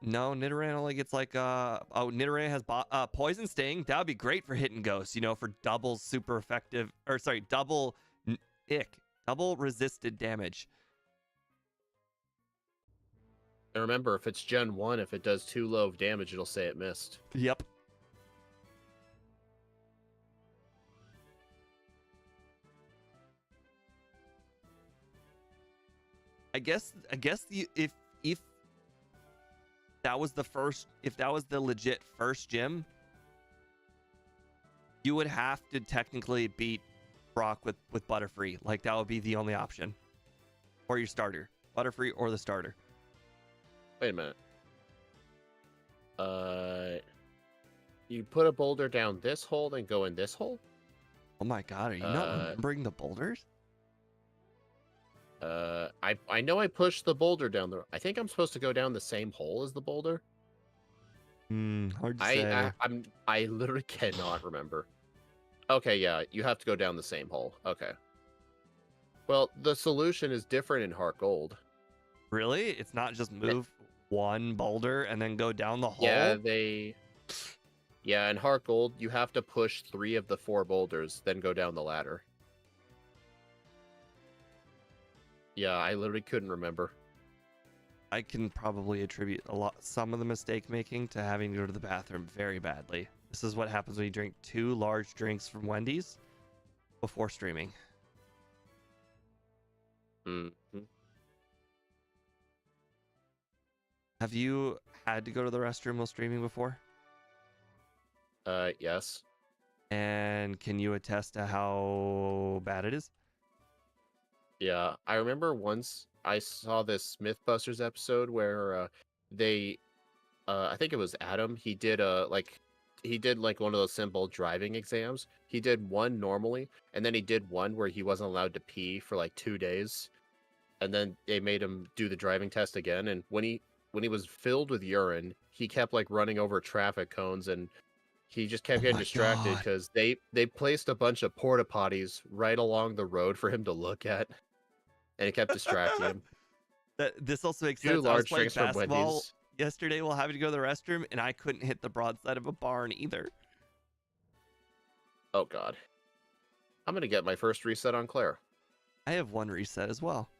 S1: No, Nidoran only gets like Nidoran has Poison Sting. That would be great for hitting ghosts, for double super effective, or sorry, double resisted damage.
S2: And remember, if it's Gen 1, if it does too low of damage, it'll say it missed.
S1: Yep. I guess if that was the legit first gym, you would have to technically beat Brock with Butterfree. Like, that would be the only option. Or your starter. Butterfree or the starter.
S2: Wait a minute. Uh, you put a boulder down this hole and go in this hole?
S1: Oh my god, are you not remembering the boulders?
S2: I know I pushed the boulder down the. I think I'm supposed to go down the same hole as the boulder.
S1: Hard to say.
S2: I literally cannot remember. Okay, yeah, you have to go down the same hole. Okay. Well, the solution is different in Heart Gold.
S1: Really? It's not just move one boulder and then go down the hole?
S2: Yeah, in Heart Gold, you have to push 3 of the 4 boulders, then go down the ladder. Yeah, I literally couldn't remember.
S1: I can probably attribute some of the mistake making to having to go to the bathroom very badly. This is what happens when you drink 2 large drinks from Wendy's before streaming.
S2: Mm-hmm.
S1: Have you had to go to the restroom while streaming before?
S2: Yes.
S1: And can you attest to how bad it is?
S2: Yeah, I remember once I saw this Mythbusters episode where I think it was Adam. He did like one of those simple driving exams. He did one normally, and then he did one where he wasn't allowed to pee for like 2 days, and then they made him do the driving test again. And when he was filled with urine, he kept like running over traffic cones, and he just kept getting distracted because they placed a bunch of porta potties right along the road for him to look at, and it kept distracting him.
S1: This also makes
S2: 2
S1: sense. I was
S2: large
S1: playing
S2: drinks from
S1: basketball
S2: Wendy's.
S1: yesterday while having to go to the restroom, and I couldn't hit the broadside of a barn either.
S2: Oh god. I'm gonna get my first reset on Claire.
S1: I have one reset as well.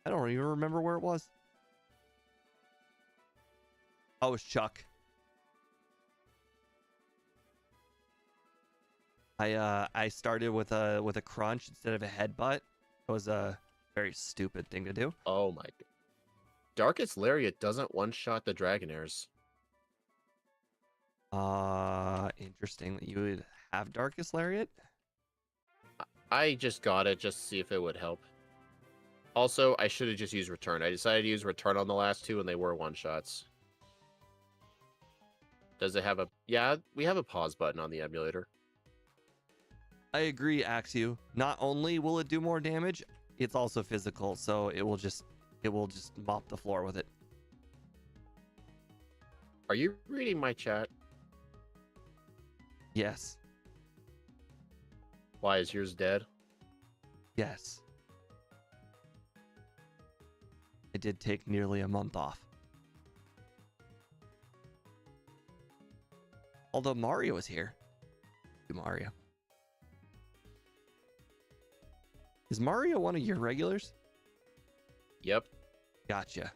S1: I don't even remember where it was. Oh, it was Chuck. I started with a crunch instead of a headbutt. It was a very stupid thing to do.
S2: Oh my god. Darkest Lariat doesn't one-shot the Dragonairs.
S1: Interesting that you would have Darkest Lariat.
S2: I just got it just to see if it would help. Also, I should have just used Return. I decided to use Return on the last 2, and they were one-shots. Does it have a... Yeah, we have a pause button on the emulator.
S1: I agree, Axu. Not only will it do more damage, it's also physical, so it will just mop the floor with it.
S2: Are you reading my chat?
S1: Yes.
S2: Why, is yours dead?
S1: Yes. I did take nearly a month off. Although Mario is here. Mario. Is Mario one of your regulars?
S2: Yep.
S1: Gotcha.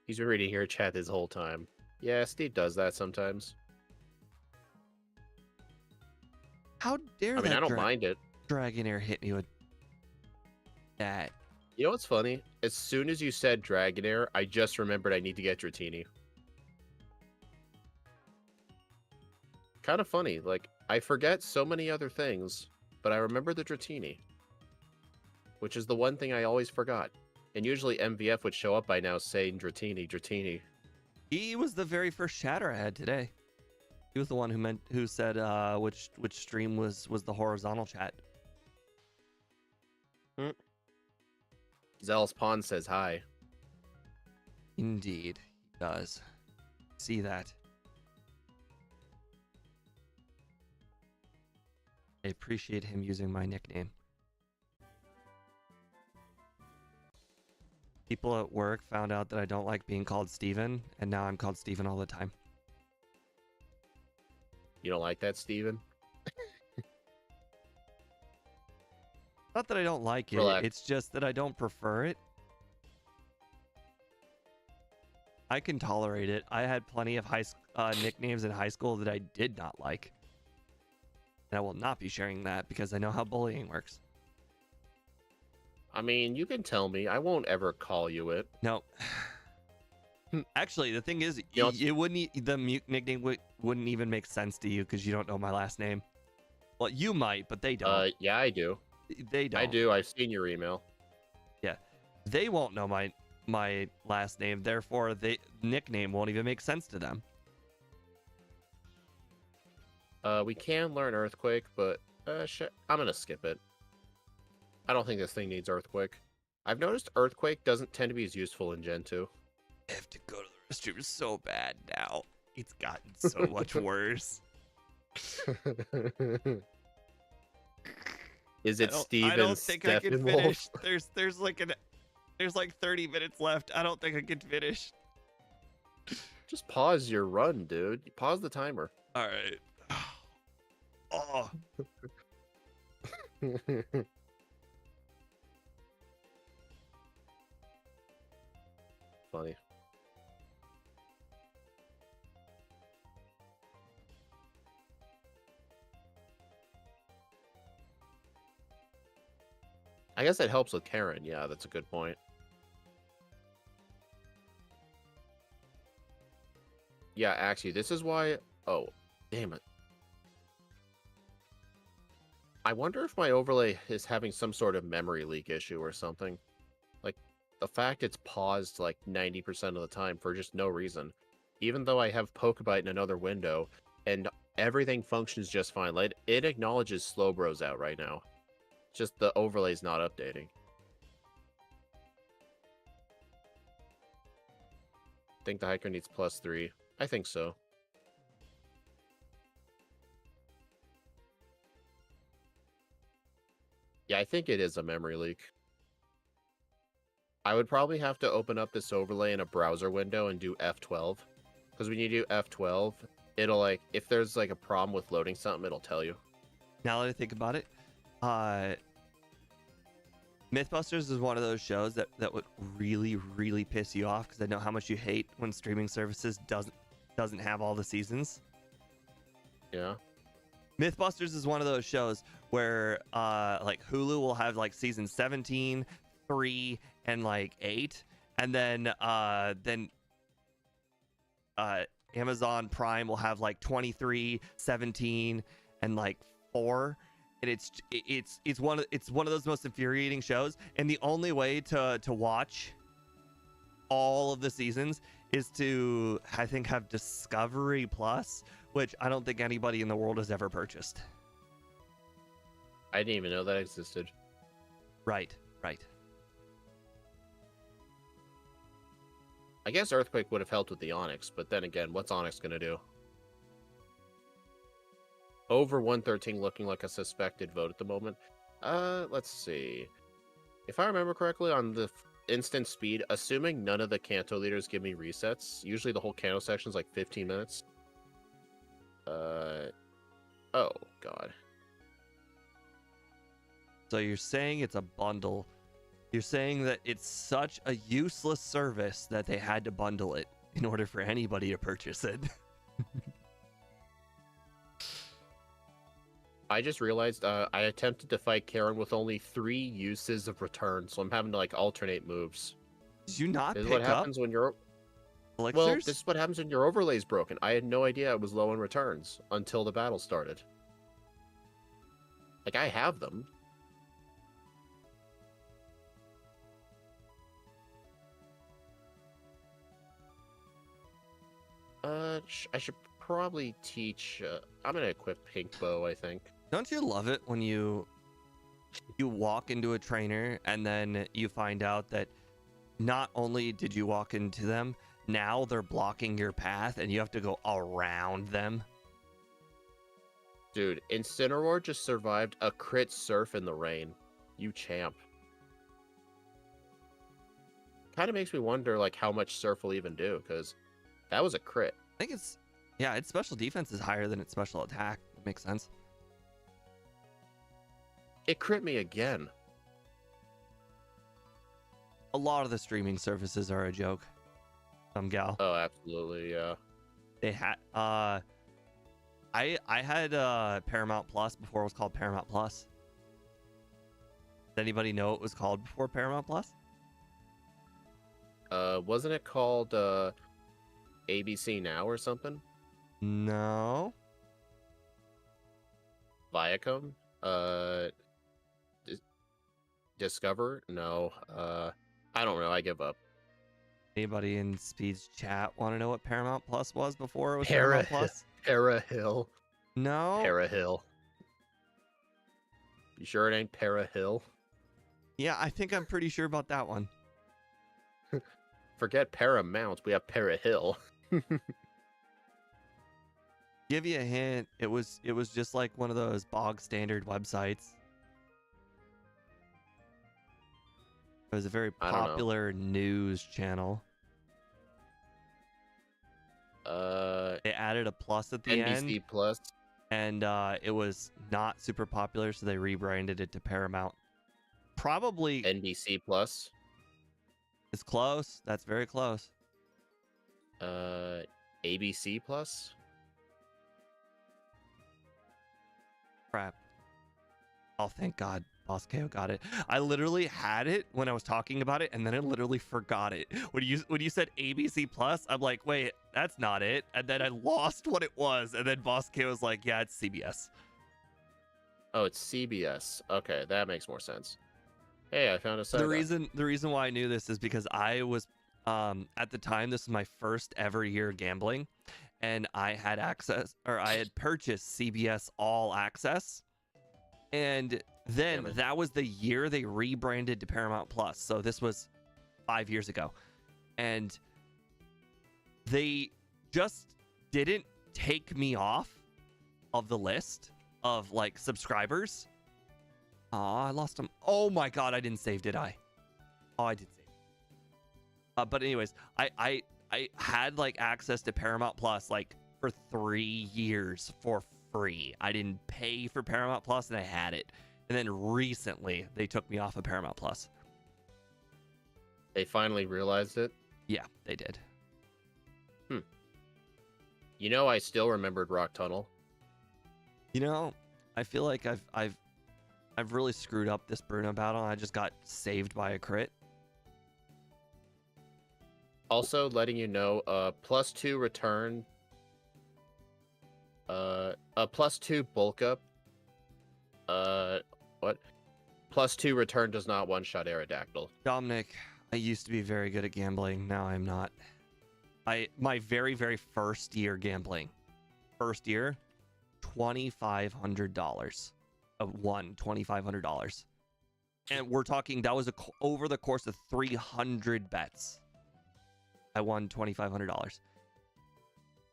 S2: He's been reading your chat this whole time. Yeah, Steve does that sometimes.
S1: How dare
S2: I mean,
S1: that
S2: I don't mind it.
S1: Dragonair hit me with that?
S2: You know what's funny? As soon as you said Dragonair, I just remembered I need to get Dratini. Kind of funny. Like, I forget so many other things, but I remember the Dratini. Which is the one thing I always forgot. And usually MVF would show up by now saying Dratini, Dratini.
S1: He was the very first chatter I had today. He was the one who said which stream was the horizontal chat.
S2: Zealous Pawn says hi.
S1: Indeed, he does. See that. I appreciate him using my nickname. People at work found out that I don't like being called Steven, and now I'm called Steven all the time.
S2: You don't like that, Steven?
S1: Not that I don't like it,
S2: Relax.
S1: it's just that I don't prefer it. I can tolerate it. I had plenty of nicknames in high school that I did not like. And I will not be sharing that because I know how bullying works.
S2: I mean, you can tell me. I won't ever call you it.
S1: No. Actually, the thing is, it wouldn't. The nickname wouldn't even make sense to you because you don't know my last name. Well, you might, but they don't.
S2: Yeah, I do.
S1: They don't.
S2: I do. I've seen your email.
S1: Yeah, they won't know my my last name. Therefore, the nickname won't even make sense to them.
S2: We can learn Earthquake, but I'm gonna skip it. I don't think this thing needs Earthquake. I've noticed Earthquake doesn't tend to be as useful in Gen 2.
S1: I have to go to the restroom so bad now. It's gotten so much worse.
S2: Is it Steven
S1: I don't think I can
S2: Steppenwolf?
S1: finish. There's like 30 minutes left. I don't think I can finish.
S2: Just pause your run, dude. Pause the timer.
S1: All right. Oh.
S2: Funny. I guess it helps with Karen. Yeah, that's a good point. Yeah, actually, this is why... Oh, damn it. I wonder if my overlay is having some sort of memory leak issue or something. Like, the fact it's paused like 90% of the time for just no reason. Even though I have Pokebite in another window, and everything functions just fine. Like, it acknowledges Slowbro's out right now. Just the overlay's not updating. Think the hiker needs +3. I think so. Yeah, I think it is a memory leak. I would probably have to open up this overlay in a browser window and do F12. Because when you do F12, it'll like, if there's like a problem with loading something, it'll tell you.
S1: Now that I think about it, Mythbusters is one of those shows that would really, really piss you off because I know how much you hate when streaming services doesn't have all the seasons.
S2: Yeah.
S1: Mythbusters is one of those shows where like Hulu will have like season 17, 3, and like 8, and then Amazon Prime will have like 23, 17, and like 4. And it's one of those most infuriating shows. And the only way to watch all of the seasons is to, I think, have Discovery Plus, which I don't think anybody in the world has ever purchased.
S2: I didn't even know that existed.
S1: Right.
S2: I guess Earthquake would have helped with the Onyx, but then again, what's Onyx going to do? Over 113 looking like a suspected vote at the moment. Let's see. If I remember correctly, on the instant speed, assuming none of the Kanto leaders give me resets, usually the whole Kanto section is like 15 minutes. Oh, God.
S1: So you're saying it's a bundle. You're saying that it's such a useless service that they had to bundle it in order for anybody to purchase it.
S2: I just realized I attempted to fight Karen with only 3 uses of return, so I'm having to like alternate moves.
S1: Did you not
S2: This is
S1: pick
S2: what
S1: up
S2: happens when your
S1: elixirs?
S2: Well, this is what happens when your overlay's broken. I had no idea I was low in returns until the battle started. Like, I have them. I should probably teach... I'm gonna equip Pink Bow, I think.
S1: Don't you love it when you walk into a trainer and then you find out that not only did you walk into them, now they're blocking your path and you have to go around them?
S2: Dude, Incineroar just survived a crit surf in the rain. You champ. Kind of makes me wonder, like, how much surf will even do, because that was a crit.
S1: I think its special defense is higher than its special attack. That makes sense.
S2: It crit me again.
S1: A lot of the streaming services are a joke. Some gal.
S2: Oh, absolutely, yeah.
S1: They had I had Paramount Plus before it was called Paramount Plus. Does anybody know what it was called before Paramount Plus?
S2: Wasn't it called ABC Now or something?
S1: No.
S2: Viacom? Discover? No. I don't know. I give up.
S1: Anybody in Speed's chat want to know what Paramount Plus was before it was
S2: Para
S1: Paramount Plus?
S2: Hill.
S1: No.
S2: Para Hill. You sure it ain't Para Hill?
S1: Yeah, I think I'm pretty sure about that one.
S2: Forget Paramount. We have Para Hill.
S1: Give you a hint. It was just like one of those bog standard websites. It was a very
S2: I don't know.
S1: popular news channel. They added a plus at the end.
S2: NBC Plus.
S1: And it was not super popular, so they rebranded it to Paramount. Probably
S2: NBC Plus.
S1: it's close. That's very close.
S2: ABC Plus.
S1: Crap. Oh, thank God. Boss KO got it. I literally had it when I was talking about it, and then I literally forgot it. When you said ABC Plus, I'm like, wait, that's not it. And then I lost what it was, and then Boss KO was like, yeah, it's CBS.
S2: Oh, it's CBS. Okay, that makes more sense. Hey, I found a site.
S1: The reason why I knew this is because I was at the time, this was my first ever year gambling, and I had access, or I had purchased CBS All Access, and then that was the year they rebranded to Paramount Plus. So this was 5 years ago, and they just didn't take me off of the list of like subscribers. Oh, I lost them. Oh my God, I didn't save, did I? Oh, I did save. But anyways, I had like access to Paramount Plus like for 3 years for free. I didn't pay for Paramount Plus, and I had it. And then recently, they took me off of Paramount Plus.
S2: They finally realized it?
S1: Yeah, they did.
S2: You know, I still remembered Rock Tunnel.
S1: You know, I feel like I've really screwed up this Bruno battle. I just got saved by a crit.
S2: Also, letting you know, +2 return. A +2 bulk up. What? +2 return does not one-shot Aerodactyl.
S1: Dominic, I used to be very good at gambling. Now I'm not. My very, very first year gambling. First year, $2,500. Won $2,500. And we're talking, that was over the course of 300 bets. I won $2,500.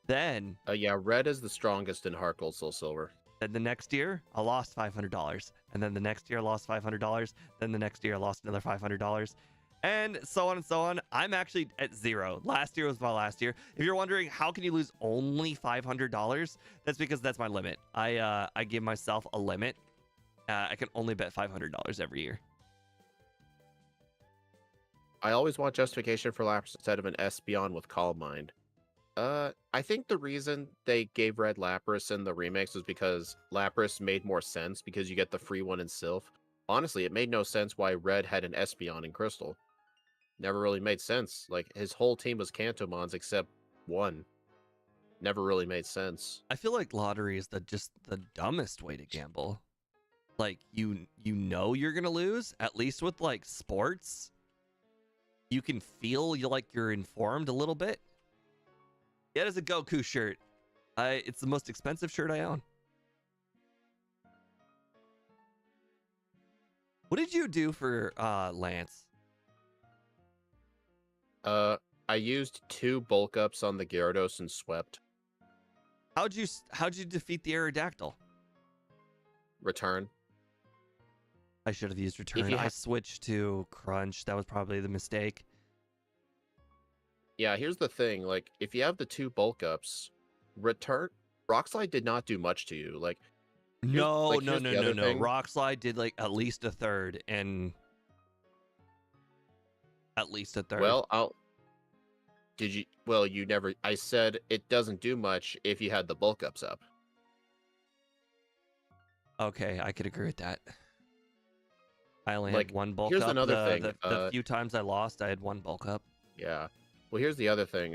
S1: Then...
S2: yeah, red is the strongest in Heart Gold, Soul Silver.
S1: Then the next year, I lost $500. And then the next year, I lost $500. Then the next year, I lost another $500. And so on and so on. I'm actually at 0. Last year was my last year. If you're wondering, how can you lose only $500? That's because that's my limit. I give myself a limit. I can only bet $500 every year.
S2: I always want justification for Lapras instead of an Espeon with Calm Mind. I think the reason they gave Red Lapras in the remakes was because Lapras made more sense because you get the free one in Sylph. Honestly, it made no sense why Red had an Espeon in Crystal. Never really made sense. Like, his whole team was Kantomons except one. Never really made sense.
S1: I feel like lottery is just the dumbest way to gamble. Like, you know you're gonna lose, at least with like sports. You can feel you're informed a little bit. It is a Goku shirt. It's the most expensive shirt I own. What did you do for Lance?
S2: I used 2 bulk ups on the Gyarados and swept.
S1: How'd you defeat the Aerodactyl?
S2: Return.
S1: I should have used return. I switched to crunch. That was probably the mistake.
S2: Yeah, here's the thing. Like, if you have the 2 bulk ups, return. Rock Slide did not do much to you. Like,
S1: no. Rock Slide did like at least a third, and at least a third.
S2: Well, you never. I said it doesn't do much if you had the bulk ups up.
S1: Okay, I could agree with that. I only
S2: Like,
S1: had one bulk
S2: here's
S1: up.
S2: another thing.
S1: The few times I lost, I had one bulk up.
S2: Yeah. Well, here's the other thing.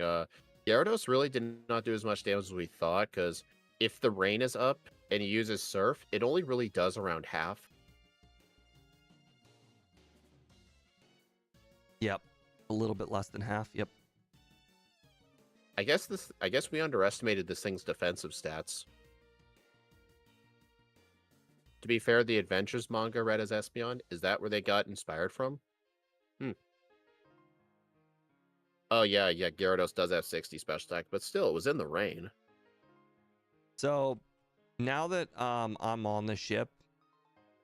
S2: Gyarados really did not do as much damage as we thought, because if the rain is up and he uses Surf, it only really does around half.
S1: Yep. A little bit less than half. Yep.
S2: I guess we underestimated this thing's defensive stats. To be fair, the Adventures manga read as Espeon, is that where they got inspired from? Hmm. Oh yeah, Gyarados does have 60 special attack, but still, it was in the rain.
S1: So now that I'm on the ship,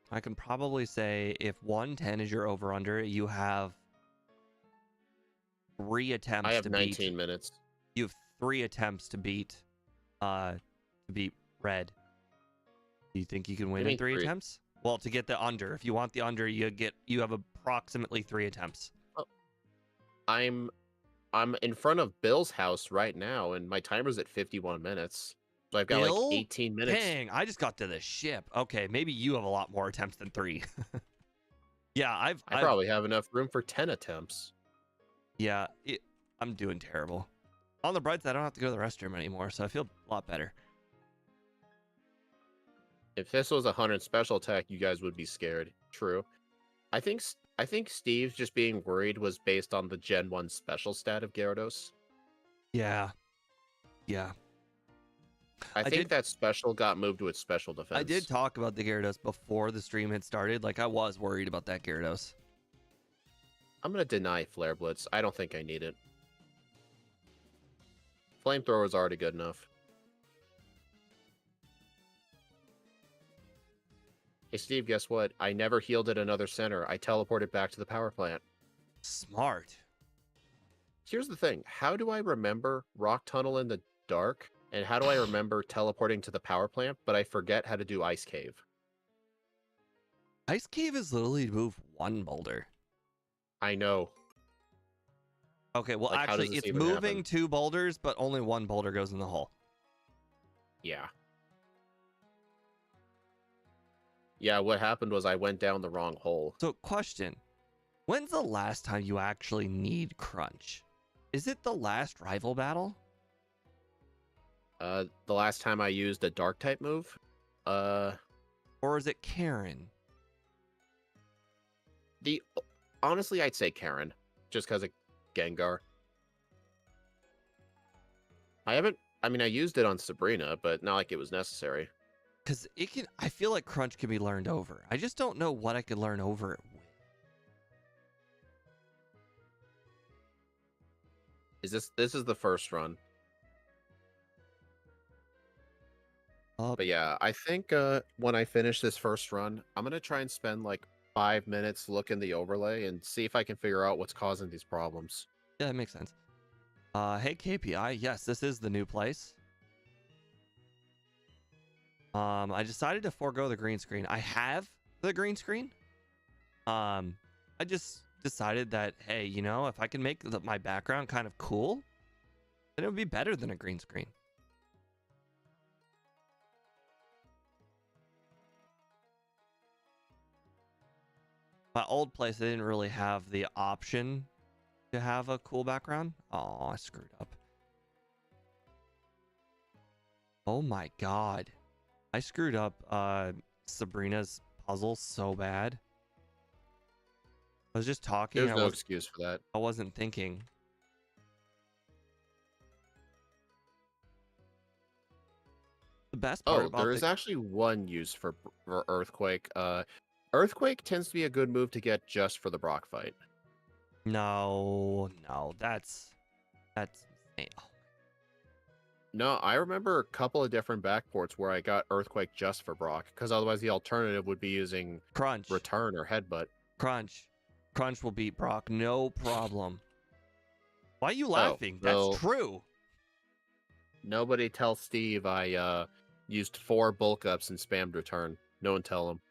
S1: I can probably say if 110 is your over under, you have 3 attempts
S2: I have
S1: to
S2: 19
S1: beat.
S2: minutes.
S1: You have 3 attempts to beat red. Do you think you can win in 3 attempts? Well, to get the under, if you want the under, you have approximately 3 attempts.
S2: Oh, I'm in front of Bill's house right now, and my timer's at 51 minutes. So I've got like 18 minutes.
S1: Dang, I just got to the ship. Okay, maybe you have a lot more attempts than 3. Yeah, I
S2: probably have enough room for 10 attempts.
S1: Yeah, I'm doing terrible. On the bright side, I don't have to go to the restroom anymore, so I feel a lot better.
S2: If this was 100 special attack, you guys would be scared. True. I think Steve's just being worried was based on the Gen 1 special stat of Gyarados.
S1: Yeah.
S2: I think that special got moved to its special defense.
S1: I did talk about the Gyarados before the stream had started. Like, I was worried about that Gyarados.
S2: I'm going to deny Flare Blitz. I don't think I need it. Flamethrower is already good enough. Hey, Steve, guess what? I never healed at another center. I teleported back to the power plant.
S1: Smart.
S2: Here's the thing. How do I remember Rock Tunnel in the dark? And how do I remember teleporting to the power plant, but I forget how to do Ice Cave?
S1: Ice Cave is literally to move 1 boulder.
S2: I know.
S1: Okay, well,
S2: like,
S1: actually, it's moving 2 boulders, but only 1 boulder goes in the hole.
S2: Yeah. Yeah, what happened was I went down the wrong hole.
S1: So, question. When's the last time you actually need Crunch? Is it the last rival battle?
S2: The last time I used a dark type move?
S1: Or is it Karen?
S2: Honestly, I'd say Karen. Just because of Gengar. I used it on Sabrina, but not like it was necessary.
S1: Because I feel like Crunch can be learned over. I just don't know what I could learn over it with.
S2: This is the first run. But yeah, I think when I finish this first run, I'm going to try and spend like 5 minutes looking the overlay and see if I can figure out what's causing these problems.
S1: Yeah, that makes sense. Hey, KPI. Yes, this is the new place. I decided to forego the green screen. I have the green screen. I just decided that, hey, if I can make my background kind of cool, then it would be better than a green screen. My old place, I didn't really have the option to have a cool background. Oh, I screwed up. Oh my god. I screwed up Sabrina's puzzle so bad. I was just talking.
S2: There's no excuse for that.
S1: I wasn't thinking. The best part about
S2: there is actually one use for Earthquake. Earthquake tends to be a good move to get just for the Brock fight.
S1: No, that's insane.
S2: No, I remember a couple of different backports where I got Earthquake just for Brock, because otherwise the alternative would be using
S1: Crunch,
S2: Return, or Headbutt.
S1: Crunch will beat Brock, no problem. Why are you laughing? That's true.
S2: Nobody tell Steve I used 4 bulk ups and spammed Return. No one tell him.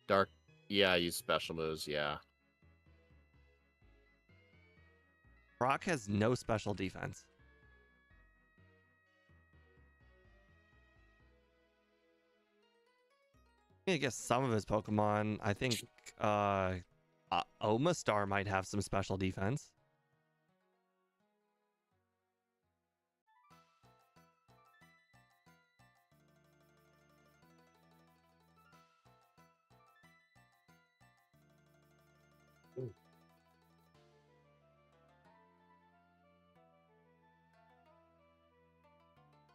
S2: Dark, yeah, I use special moves, yeah.
S1: Brock has no special defense. I guess some of his Pokemon, I think Omastar might have some special defense.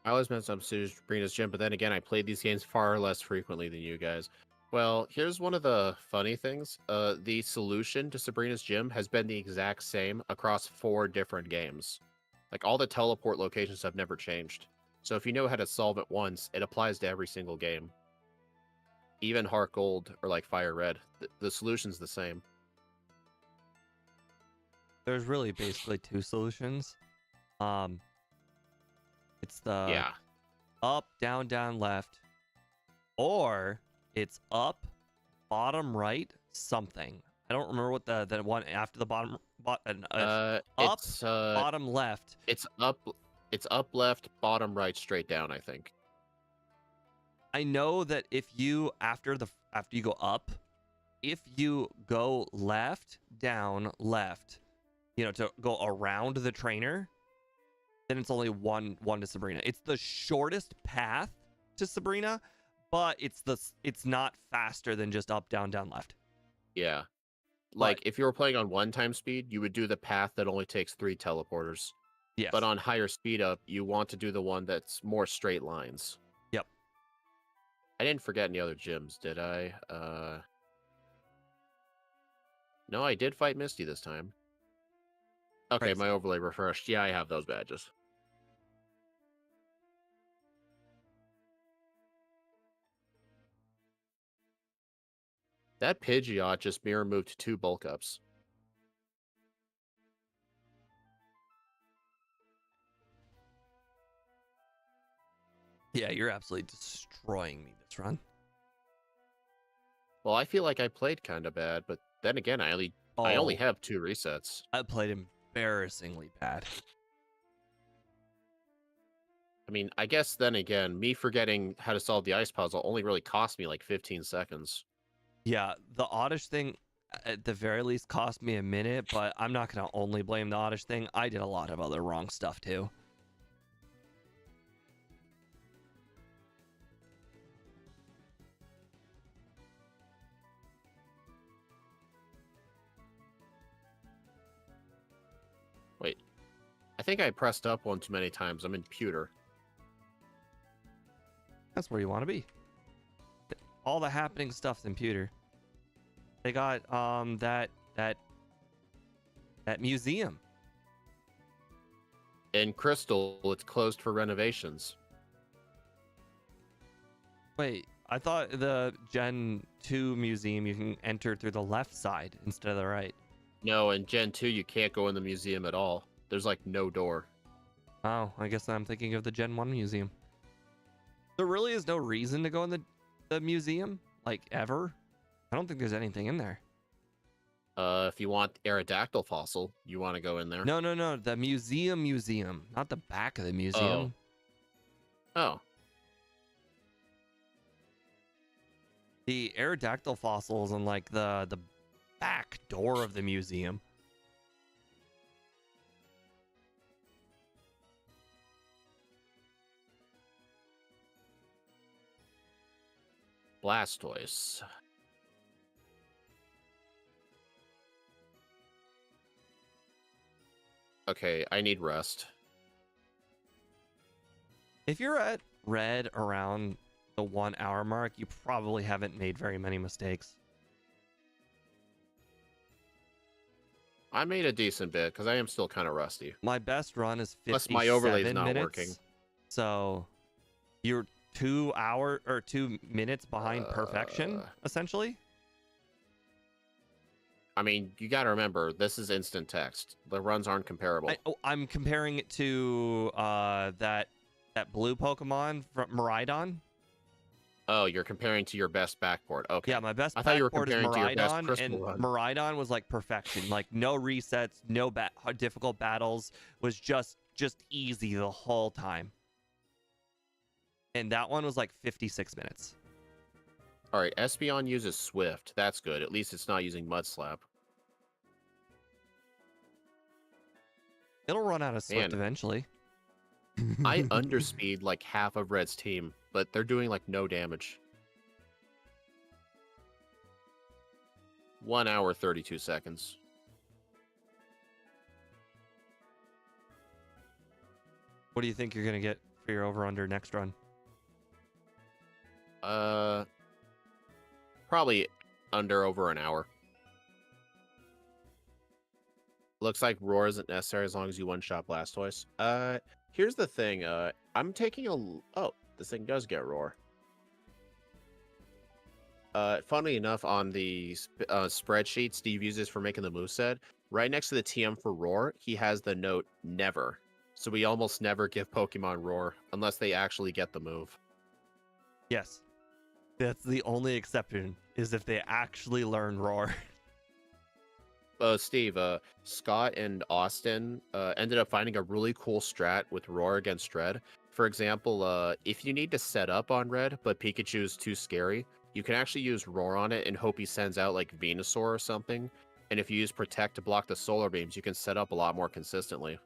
S2: I always mess up Sabrina's Gym, but then again, I played these games far less frequently than you guys. Well, here's one of the funny things. The solution to Sabrina's Gym has been the exact same across 4 different games. Like, all the teleport locations have never changed. So if you know how to solve it once, it applies to every single game. Even Heart Gold or like Fire Red, the solution's the same.
S1: There's really basically 2 solutions. It's the
S2: Yeah.
S1: up, down, down, left, or it's up, bottom, right, something. I don't remember what the one after the bottom. Up,
S2: It's
S1: bottom, left.
S2: it's up, left, bottom, right, straight down, I think.
S1: I know that if you after you go up, if you go left, down, left, to go around the trainer, then it's only one to Sabrina. It's the shortest path to Sabrina, but it's not faster than just up, down, down, left.
S2: Yeah. Like, if you were playing on 1 time speed, you would do the path that only takes 3 teleporters.
S1: Yes.
S2: But on higher speed up, you want to do the one that's more straight lines.
S1: Yep.
S2: I didn't forget any other gyms, did I? No, I did fight Misty this time. Okay,
S1: Crazy.
S2: my overlay refreshed. Yeah, I have those badges. That Pidgeot just mirror moved 2 bulk ups.
S1: Yeah, you're absolutely destroying me this run.
S2: Well, I feel like I played kind of bad, but then again, I only have 2 resets.
S1: I played embarrassingly bad.
S2: I mean, I guess then again, me forgetting how to solve the ice puzzle only really cost me like 15 seconds.
S1: Yeah, the Oddish thing at the very least cost me a minute, but I'm not going to only blame the Oddish thing. I did a lot of other wrong stuff too.
S2: Wait, I think I pressed up one too many times. I'm in pewter.
S1: That's where you want to be. All the happening stuff's in pewter. They got that museum.
S2: In Crystal, it's closed for renovations.
S1: Wait, I thought the Gen 2 museum you can enter through the left side instead of the right.
S2: No, in Gen 2, you can't go in the museum at all. There's like no door.
S1: Oh, I guess I'm thinking of the Gen 1 museum. There really is no reason to go in the museum, like, ever. I don't think there's anything in there.
S2: If you want Aerodactyl fossil, you want to go in there.
S1: No. The museum. Not the back of the museum.
S2: Oh.
S1: The Aerodactyl fossils in, like, the back door of the museum.
S2: Blastoise. Okay, I need rest.
S1: If you're at red around the 1 hour mark, you probably haven't made very many mistakes.
S2: I made a decent bit because I am still kind of rusty.
S1: My best run is 57
S2: Plus my overlay's not
S1: minutes,
S2: working.
S1: So you're 2 minutes behind perfection, essentially.
S2: I mean, you got to remember, this is instant text. The runs aren't comparable.
S1: I'm comparing it to that blue Pokemon from Miraidon.
S2: Oh, you're comparing to your best backboard. Okay.
S1: Yeah, my best
S2: I thought you were
S1: backboard is
S2: comparing to your best
S1: Miraidon,
S2: crystal
S1: and
S2: run.
S1: Miraidon was like perfection. Like no resets, no difficult battles. Was just easy the whole time. And that one was like 56 minutes.
S2: All right, Espeon uses Swift. That's good. At least it's not using Mud Slap.
S1: It'll run out of Swift eventually.
S2: I underspeed like half of Red's team, but they're doing like no damage. 1 hour, 32 seconds.
S1: What do you think you're going to get for your over/under next run?
S2: Probably over an hour. Looks like roar isn't necessary as long as you one-shot Blastoise. Here's the thing. I'm taking oh, this thing does get roar. Funny enough, on the spreadsheet Steve uses for making the moveset, right next to the TM for roar, he has the note never. So we almost never give Pokemon roar unless they actually get the move.
S1: Yes. That's the only exception, is if they actually learn roar.
S2: Steve, Scott and Austin ended up finding a really cool strat with roar against red. For example, if you need to set up on red, but Pikachu's too scary, you can actually use roar on it and hope he sends out like Venusaur or something. And if you use protect to block the solar beams, you can set up a lot more consistently.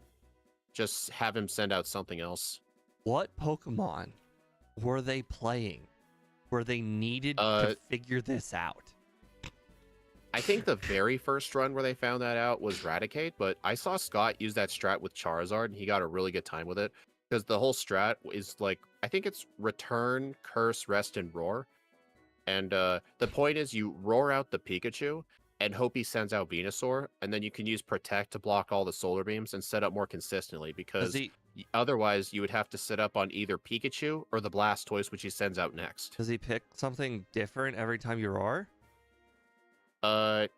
S2: Just have him send out something else.
S1: What Pokemon were they playing where they needed to figure this out?
S2: I think the very first run where they found that out was Raticate, but I saw Scott use that strat with Charizard, and he got a really good time with it. Because the whole strat is like, I think it's Return, Curse, Rest, and Roar. And the point is you roar out the Pikachu and hope he sends out Venusaur, and then you can use Protect to block all the Solar Beams and set up more consistently, because otherwise you would have to set up on either Pikachu or the Blastoise, which he sends out next.
S1: Does he pick something different every time you roar?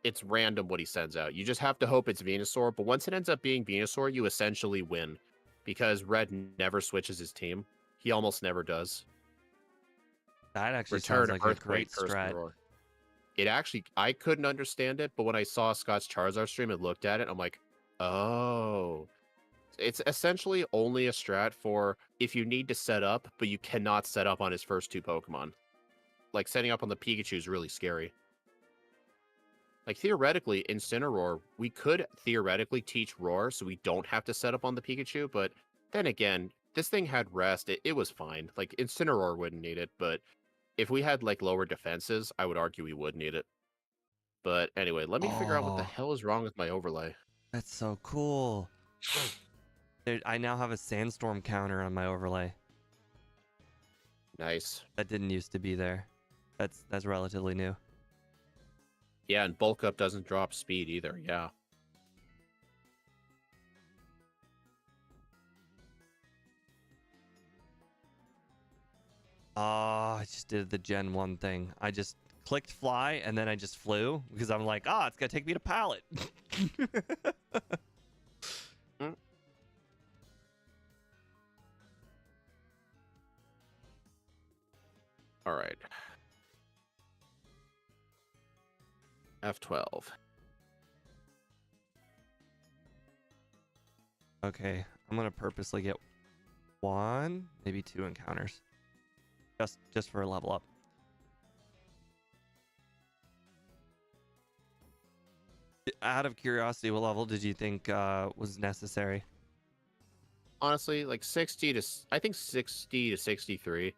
S2: It's random what he sends out. You just have to hope it's Venusaur, but once it ends up being Venusaur, you essentially win, because Red never switches his team. He almost never does.
S1: That actually sounds like a great strat.
S2: It actually, I couldn't understand it, but when I saw Scott's Charizard stream and looked at it, I'm like, oh. It's essentially only a strat for if you need to set up, but you cannot set up on his first two Pokemon. Like, setting up on the Pikachu is really scary. Like, theoretically, Incineroar, we could theoretically teach Roar so we don't have to set up on the Pikachu, but then again, this thing had Rest. It was fine. Like, Incineroar wouldn't need it, but if we had, like, lower defenses, I would argue we would need it. But anyway, let me figure out what the hell is wrong with my overlay.
S1: That's so cool. I now have a Sandstorm counter on my overlay.
S2: Nice.
S1: That didn't used to be there. That's relatively new.
S2: Yeah, and bulk up doesn't drop speed either. Yeah.
S1: Oh, I just did the Gen 1 thing. I just clicked fly and then I just flew because I'm like, it's gonna take me to pallet.
S2: All right. F12.
S1: Okay, I'm gonna purposely get 1, maybe 2 encounters, just for a level up. Out of curiosity, what level did you think was necessary?
S2: Honestly, like 60 to 63.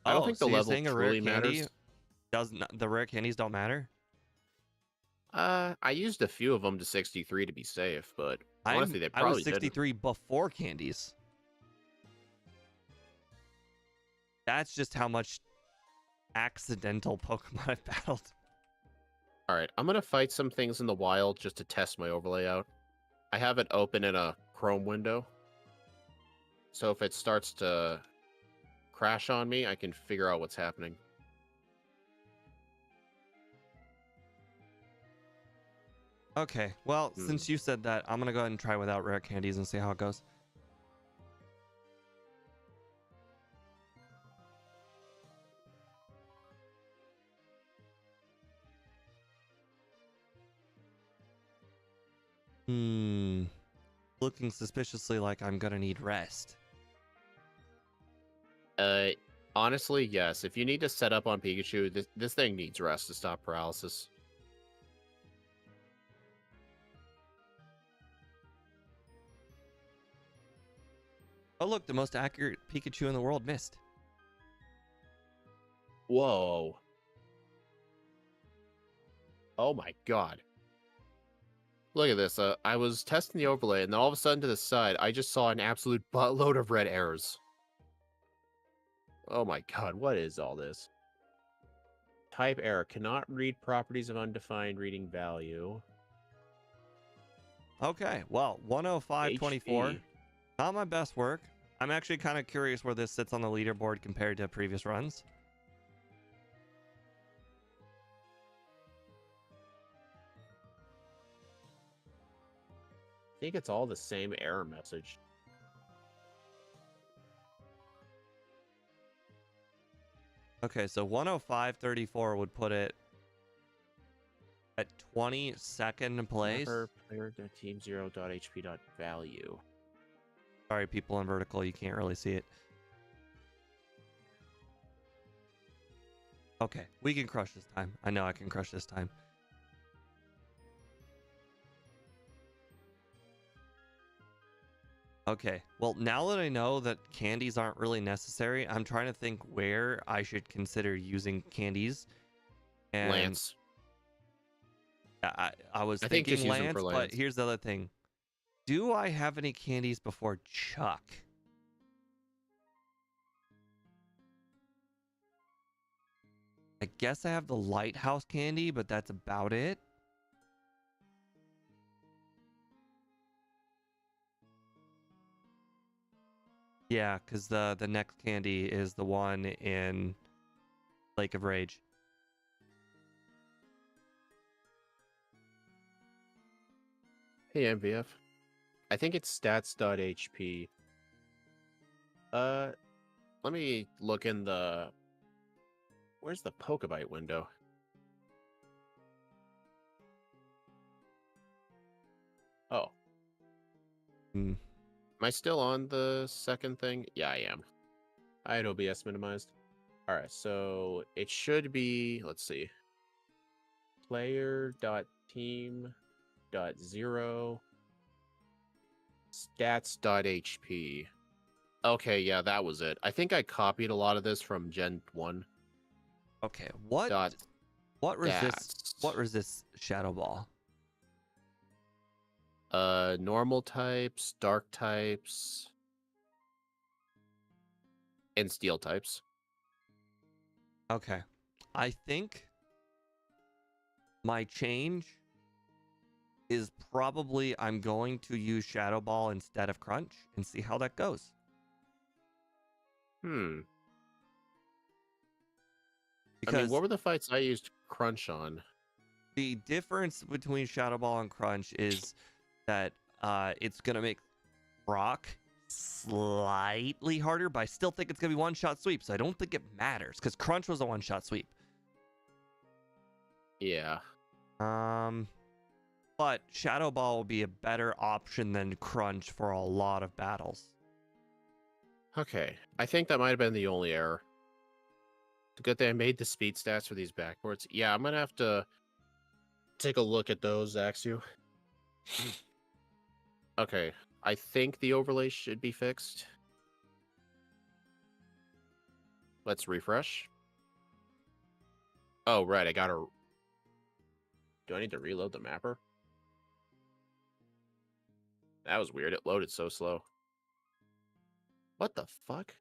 S2: I don't think the level truly matters.
S1: The rare candies don't matter?
S2: I used a few of them to 63 to be safe, but honestly, they probably
S1: I was 63 before candies. That's just how much accidental Pokemon I've battled.
S2: All right, I'm going to fight some things in the wild just to test my overlay out. I have it open in a Chrome window. So if it starts to crash on me, I can figure out what's happening.
S1: Okay, well, since you said that, I'm going to go ahead and try without rare candies and see how it goes. Looking suspiciously like I'm going to need rest.
S2: Honestly, yes. If you need to set up on Pikachu, this thing needs rest to stop paralysis.
S1: Oh, look, the most accurate Pikachu in the world missed.
S2: Whoa. Oh my god. Look at this. I was testing the overlay, and then all of a sudden to the side, I just saw an absolute buttload of red errors. Oh my god, what is all this? Type error. Cannot read properties of undefined reading value.
S1: Okay, well, 105.24.
S2: HP.
S1: Not my best work. I'm actually kind of curious where this sits on the leaderboard compared to previous runs.
S2: I think it's all the same error message.
S1: Okay, so 105.34 would put it at 22nd place.
S2: Player.team0.hp.value.
S1: Sorry, people in vertical, you can't really see it. Okay, we can crush this time. I know I can crush this time. Okay, well, now that I know that candies aren't really necessary, I'm trying to think where I should consider using candies. And
S2: Lance.
S1: I was
S2: I think
S1: thinking
S2: just use them for
S1: Lance, but
S2: Lance.
S1: here's the other thing. Do I have any candies before Chuck? I guess I have the lighthouse candy, but that's about it. Yeah, because the next candy is the one in Lake of Rage.
S2: Hey, MVF. I think it's stats.hp. Let me look in the... Where's the Pokebite window? Oh.
S1: Hmm.
S2: Am I still on the second thing? Yeah, I am. I had OBS minimized. All right, so it should be, let's see. Player.team.0 stats.hp. Okay, yeah, that was it. I think I copied a lot of this from Gen 1.
S1: Okay,
S2: Dot
S1: what resists
S2: stats.
S1: Shadow Ball?
S2: Normal types, dark types, and steel types.
S1: Okay, I think my change is probably I'm going to use Shadow Ball instead of Crunch and see how that goes.
S2: I
S1: Because
S2: mean, what were the fights I used Crunch on?
S1: the difference between Shadow Ball and Crunch is that it's going to make Brock slightly harder, but I still think it's going to be one-shot sweep, so I don't think it matters, because Crunch was a one-shot sweep.
S2: Yeah.
S1: But Shadow Ball will be a better option than Crunch for a lot of battles.
S2: Okay. I think that might have been the only error. It's good that I made the speed stats for these backboards. Yeah, I'm going to have to take a look at those, Axu. Okay. I think the overlay should be fixed. Let's refresh. Oh, right. I got to... Do I need to reload the mapper? That was weird. It loaded so slow. What the fuck?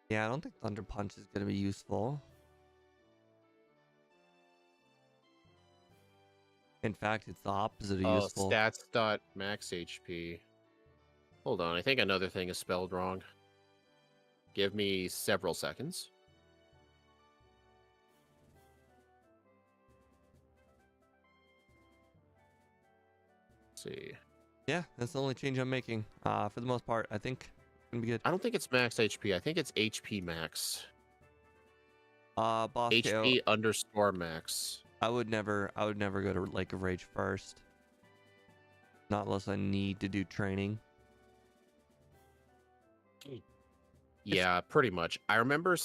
S1: Yeah, I don't think Thunder Punch is going to be useful. In fact, it's the opposite of useful.
S2: Stats.max HP. Hold on, I think another thing is spelled wrong. Give me several seconds. Let's see.
S1: Yeah, that's the only change I'm making. For the most part, I think it's gonna be good.
S2: I don't think it's max HP. I think it's HP max.
S1: Boss
S2: HP
S1: KO,
S2: underscore max.
S1: I would never go to Lake of Rage first. Not unless I need to do training.
S2: Yeah, pretty much. I remember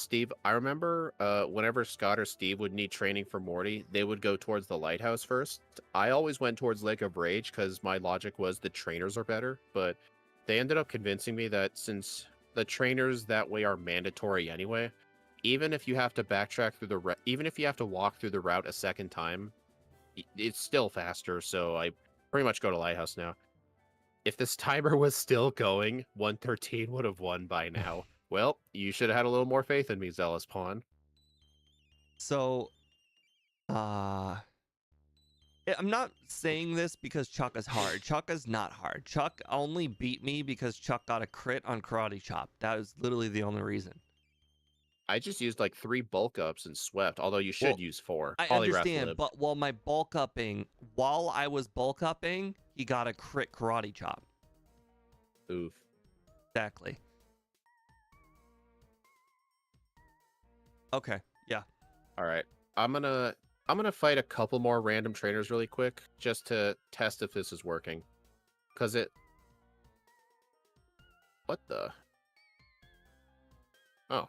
S2: whenever Scott or Steve would need training for Morty, they would go towards the lighthouse first. I always went towards Lake of Rage because my logic was the trainers are better, but they ended up convincing me that since the trainers that way are mandatory anyway, even if you have to backtrack through even if you have to walk through the route a second time, it's still faster, so I pretty much go to Lighthouse now. If this timer was still going, 113 would have won by now. Well, you should have had a little more faith in me, Zealous Pawn.
S1: So, I'm not saying this because Chuck is hard. Chuck is not hard. Chuck only beat me because Chuck got a crit on Karate Chop. That was literally the only reason.
S2: I just used like 3 bulk ups and swept, although you should use 4.
S1: I understand, but while I was bulk upping, he got a crit Karate Chop.
S2: Oof.
S1: Exactly. Okay, yeah.
S2: All right. I'm gonna fight a couple more random trainers really quick just to test if this is working. What the? Oh.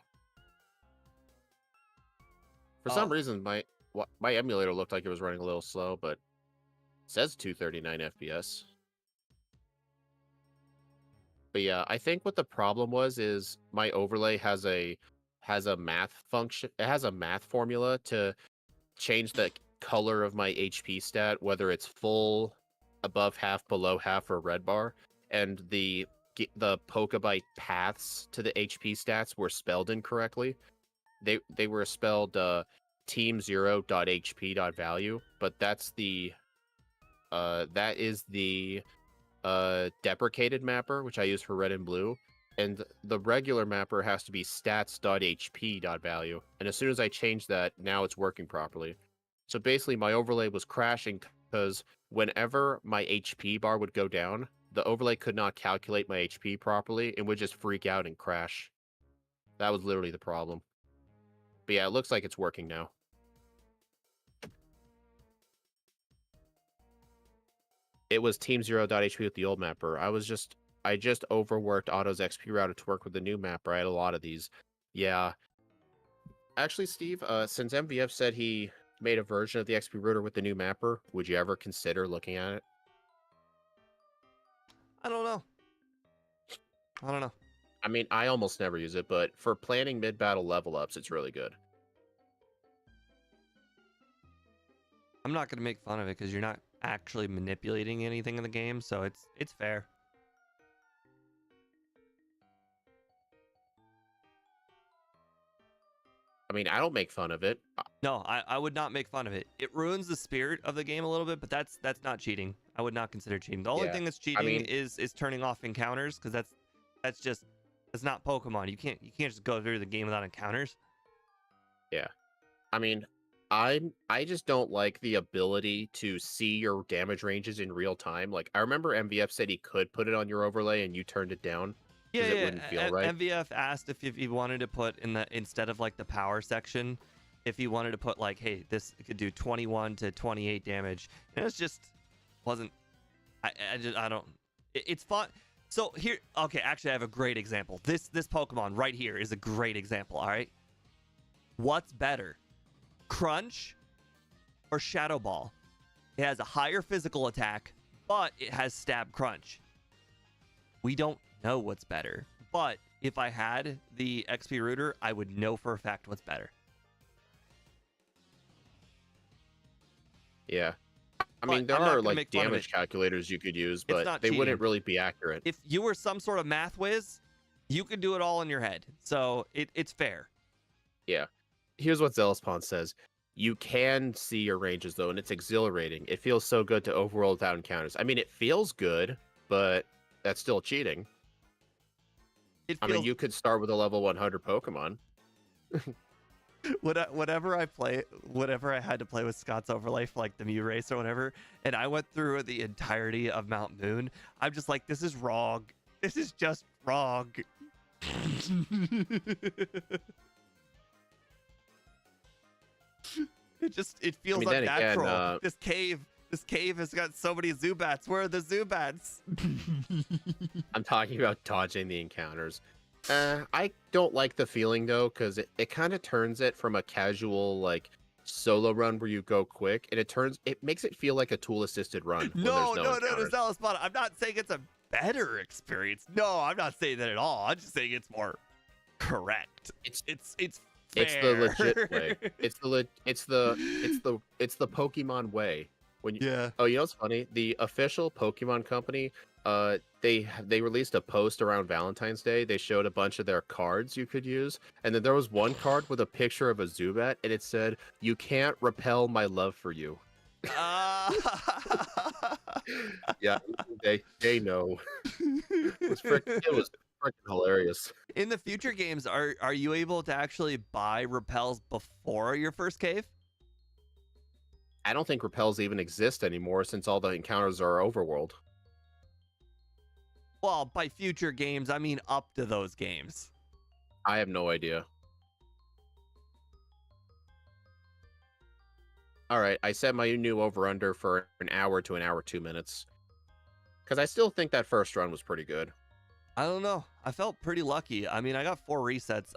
S2: For some reason, my emulator looked like it was running a little slow, but it says 239 FPS. But yeah, I think what the problem is my overlay has a math function. It has a math formula to change the color of my HP stat, whether it's full, above half, below half, or red bar, and the Pokebite paths to the HP stats were spelled incorrectly. They were spelled team0.hp.value, but that is the deprecated mapper, which I use for red and blue, and the regular mapper has to be stats.hp.value. And as soon as I change that, now it's working properly. So basically, my overlay was crashing because whenever my HP bar would go down, the overlay could not calculate my HP properly and would just freak out and crash. That was literally the problem. But yeah, it looks like it's working now. It was team0.hp with the old mapper. I just overworked Otto's XP router to work with the new mapper. I had a lot of these. Yeah. Actually, Steve, since MVF said he made a version of the XP router with the new mapper, would you ever consider looking at it?
S1: I don't know.
S2: I mean, I almost never use it, but for planning mid-battle level ups, it's really good.
S1: I'm not going to make fun of it because you're not actually manipulating anything in the game, so it's fair.
S2: I mean, I don't make fun of it.
S1: No, I would not make fun of it. It ruins the spirit of the game a little bit, but that's not cheating. I would not consider cheating. The only thing that's cheating is turning off encounters, because that's not Pokemon. You can't just go through the game without encounters.
S2: Yeah. I mean, I just don't like the ability to see your damage ranges in real time. Like, I remember MVF said he could put it on your overlay and you turned it down.
S1: Yeah,
S2: it wouldn't feel right.
S1: MVF asked if he wanted to put instead of like the power section, if he wanted to put like, hey, this could do 21 to 28 damage. And it's just wasn't. I don't. It's fun. So here, okay, actually, I have a great example. This Pokemon right here is a great example. All right, what's better, Crunch or Shadow Ball? It has a higher physical attack, but it has Stab Crunch. We don't know what's better, but if I had the XP router, I would know for a fact what's better.
S2: Yeah. I mean, there are like damage calculators you could use, but they wouldn't really be accurate.
S1: If you were some sort of math whiz, you could do it all in your head. So it's fair.
S2: Yeah. Here's what Zealous says. You can see your ranges, though, and it's exhilarating. It feels so good to overroll without encounters. I mean, it feels good, but that's still cheating. I mean, you could start with a level 100 Pokemon.
S1: Whenever I had to play with Scott's overlay for like the Mew race or whatever, and I went through the entirety of Mount Moon, I'm just like, this is wrong. This is just wrong. It feels unnatural. This cave has got so many Zubats. Where are the Zubats?
S2: I'm talking about dodging the encounters. I don't like the feeling though, because it kind of turns it from a casual like solo run where you go quick, and it makes it feel like a tool assisted run.
S1: No, Zealous Spot. I'm not saying it's a better experience. No, I'm not saying that at all. I'm just saying it's more correct. It's fair.
S2: It's the legit way. It's the Pokemon way. When you
S1: Yeah.
S2: Oh, you know what's funny? The official Pokemon company, they released a post around Valentine's Day. They showed a bunch of their cards you could use, and then there was one card with a picture of a Zubat, and it said, "You can't repel my love for you."
S1: Uh,
S2: Yeah, they know. It was freaking hilarious.
S1: in the future games, are you able to actually buy repels before your first cave?
S2: I don't think repels even exist anymore since all the encounters are overworld.
S1: Well, by future games, I mean up to those games.
S2: I have no idea. All right, I set my new over/under for an hour to an hour 2 minutes because I still think that first run was pretty good.
S1: I don't know. I felt pretty lucky. I mean, I got 4 resets.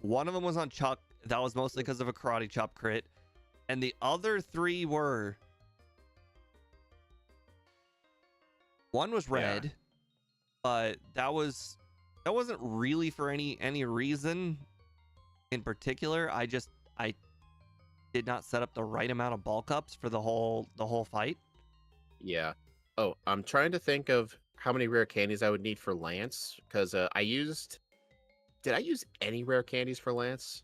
S1: One of them was on Chuck. That was mostly because of a karate chop crit, and the other 3 were. One was red, but that wasn't really for any reason in particular. I did not set up the right amount of bulk ups for the whole fight.
S2: Yeah. Oh, I'm trying to think of how many rare candies I would need for Lance because Did I use any rare candies for Lance?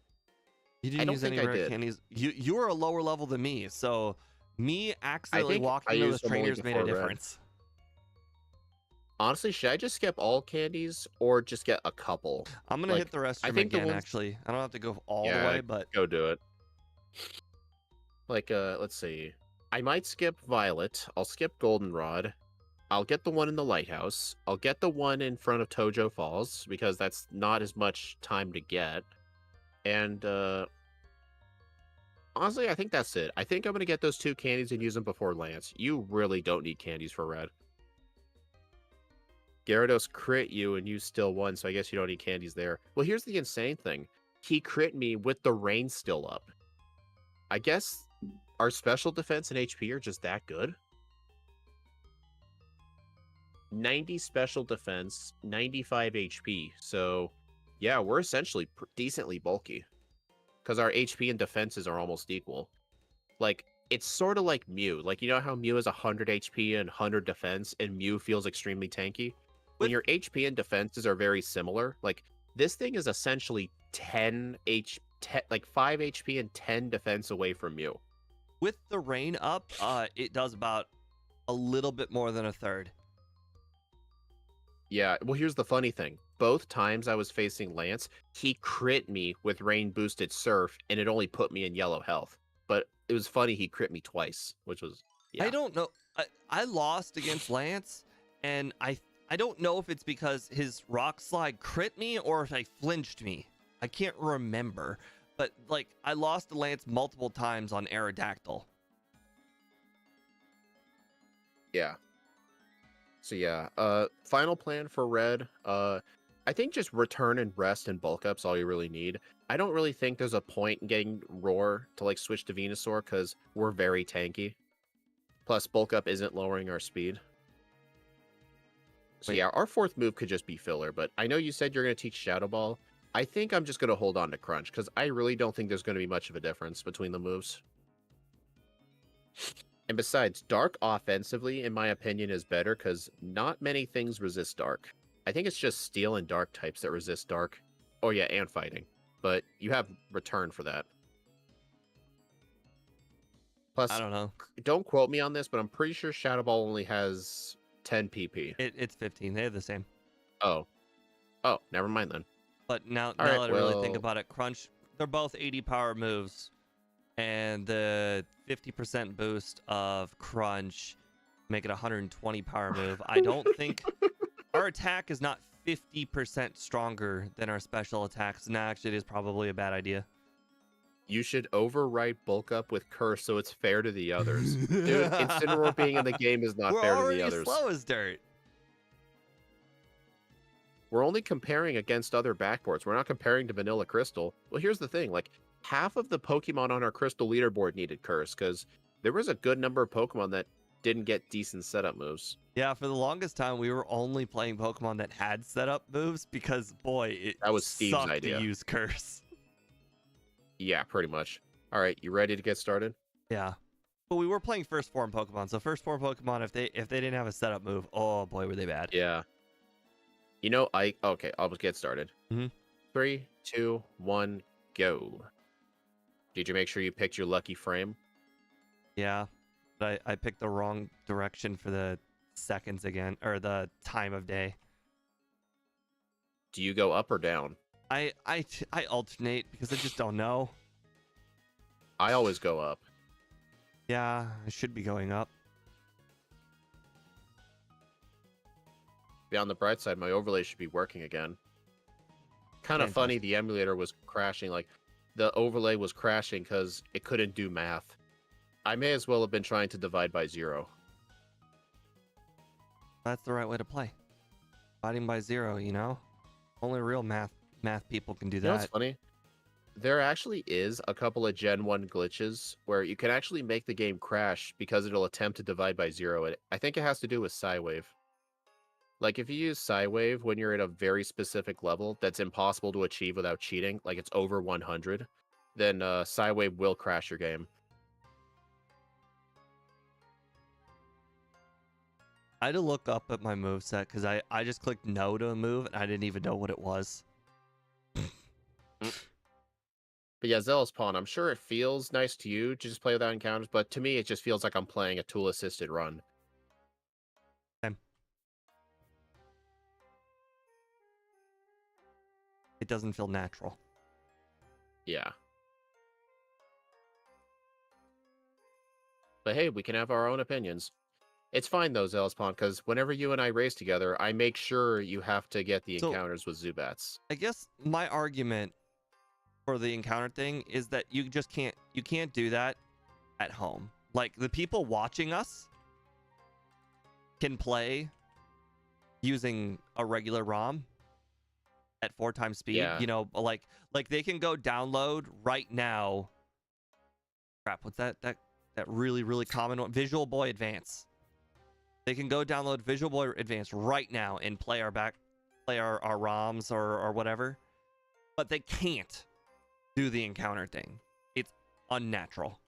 S1: You didn't
S2: don't
S1: use
S2: think
S1: any
S2: I
S1: rare
S2: did.
S1: candies. You were a lower level than me, so me accidentally
S2: think I
S1: walking into
S2: used
S1: those
S2: them only
S1: trainers made a
S2: before red.
S1: difference.
S2: Honestly, should I just skip all candies or just get a couple?
S1: I'm gonna hit the
S2: I
S1: restroom
S2: think the
S1: again.
S2: ones.
S1: Actually, I don't have to go all the
S2: Yeah,
S1: way, but
S2: go do it. Let's see. I might skip Violet. I'll skip Goldenrod. I'll get the one in the lighthouse. I'll get the one in front of Tojo Falls because that's not as much time to get. And honestly, I think that's it. I think I'm gonna get those 2 candies and use them before Lance. You really don't need candies for red. Gyarados crit you and you still won, so I guess you don't need candies there. Well, here's the insane thing. He crit me with the rain still up. I guess our special defense and HP are just that good. 90 special defense, 95 HP. So, yeah, we're essentially decently bulky. Because our HP and defenses are almost equal. Like, it's sort of like Mew. Like, you know how Mew has 100 HP and 100 defense, and Mew feels extremely tanky? When your HP and defenses are very similar, like, this thing is essentially 5 HP and 10 defense away from Mew.
S1: with the rain up, it does about a little bit more than a third.
S2: Yeah, well, here's the funny thing. Both times I was facing Lance, he crit me with rain boosted surf, and it only put me in yellow health. But it was funny he crit me twice, which was
S1: I don't know. I lost against Lance, and I don't know if it's because his rock slide crit me or if I flinched me. I can't remember. But like I lost to Lance multiple times on Aerodactyl.
S2: Yeah. So yeah, final plan for red. I think just return and rest and bulk up's all you really need. I don't really think there's a point in getting Roar to like switch to Venusaur because we're very tanky. Plus, bulk up isn't lowering our speed. So
S1: Wait.
S2: yeah, our 4th move could just be filler. But I know you said you're going to teach Shadow Ball. I think I'm just going to hold on to Crunch because I really don't think there's going to be much of a difference between the moves. And besides, Dark offensively, in my opinion, is better because not many things resist Dark. I think it's just Steel and Dark types that resist Dark. Oh yeah, and Fighting. But you have Return for that. Plus,
S1: I don't know.
S2: don't quote me on this, but I'm pretty sure Shadow Ball only has 10 PP.
S1: It's 15. They have the same.
S2: Oh, never mind then.
S1: But now
S2: All right,
S1: that I really think
S2: well-
S1: about it, Crunch, they're both 80 power moves. And the 50% boost of Crunch make it a 120 power move. I don't think our attack is not 50% stronger than our special attacks. And actually, it is probably a bad idea.
S2: You should overwrite bulk up with Curse so it's fair to the others. Dude, Incineroar being in the game is not
S1: We're
S2: fair to
S1: already
S2: the others.
S1: slow as dirt.
S2: We're only comparing against other backboards. We're not comparing to Vanilla Crystal. Well, here's the thing. Like, half of the Pokemon on our Crystal leaderboard needed Curse, because there was a good number of Pokemon that didn't get decent setup moves.
S1: Yeah, for the longest time, we were only playing Pokemon that had setup moves because, boy,
S2: That was Steve's
S1: sucked
S2: idea.
S1: to use Curse.
S2: Yeah, pretty much. All right, you ready to get started?
S1: Yeah. But we were playing first form Pokemon, so first form Pokemon, if they didn't have a setup move, oh boy, were they bad.
S2: Yeah. Okay, I'll get started.
S1: Mhm.
S2: 3, 2, 1, go. Did you make sure you picked your lucky frame?
S1: Yeah, but I picked the wrong direction for the seconds again, or the time of day.
S2: Do you go up or down?
S1: I alternate because I just don't know.
S2: I always go up.
S1: Yeah, I should be going up.
S2: Be on the bright side, my overlay should be working again. Kind of funny, the emulator was crashing. Like, the overlay was crashing because it couldn't do math. I may as well have been trying to divide by 0.
S1: That's the right way to play. Dividing by 0, you know? Only real math people can do that.
S2: You know what's funny? There actually is a couple of Gen 1 glitches where you can actually make the game crash because it'll attempt to divide by 0. I think it has to do with Psywave. Like, if you use Psywave when you're at a very specific level that's impossible to achieve without cheating, like it's over 100, then Psywave will crash your game.
S1: I had to look up at my moveset because I just clicked no to a move and I didn't even know what it was.
S2: But yeah, Zealous Pawn, I'm sure it feels nice to you to just play without encounters, but to me, it just feels like I'm playing a tool-assisted run.
S1: It doesn't feel natural.
S2: Yeah. But hey, we can have our own opinions. It's fine though, Zealous Pawn, because whenever you and I race together, I make sure you have to get the encounters with Zubats.
S1: I guess my argument for the encounter thing is that you can't do that at home. Like, the people watching us can play using a regular ROM at 4 times speed.
S2: Yeah.
S1: You know, like they can go download right now. Crap, what's that really, really common one? Visual Boy Advance. They can go download Visual Boy Advance right now and play our ROMs or whatever. But they can't do the encounter thing. It's unnatural.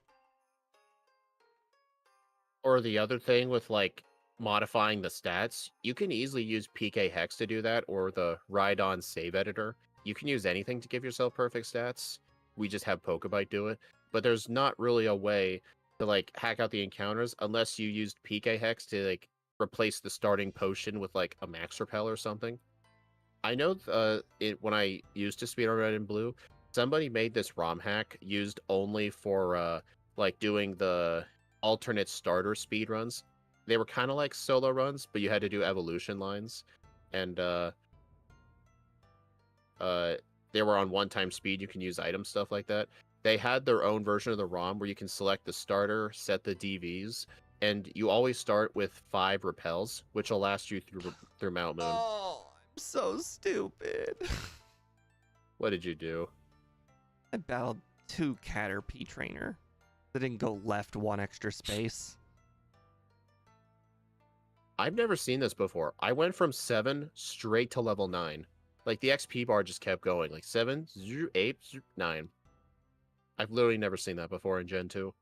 S2: Or the other thing with, like, modifying the stats, you can easily use PK Hex to do that, or the Rhydon save editor. You can use anything to give yourself perfect stats. We just have Pokebite do it. But there's not really a way to, like, hack out the encounters unless you used PK Hex to, like, replace the starting potion with, like, a Max Repel or something. I know when I used to speedrun Red and Blue, somebody made this ROM hack used only for like doing the alternate starter speed runs. They were kind of like solo runs, but you had to do evolution lines, and they were on 1-time speed. You can use items, stuff like that. They had their own version of the ROM where you can select the starter, set the DVs, and you always start with 5 repels, which will last you through Mount Moon.
S1: Oh, I'm so stupid.
S2: What did you do?
S1: I battled 2 Caterpie Trainer. They didn't go left 1 extra space.
S2: I've never seen this before. I went from 7 straight to level 9. Like, the XP bar just kept going. Like, 7, 8, 9. I've literally never seen that before in Gen 2.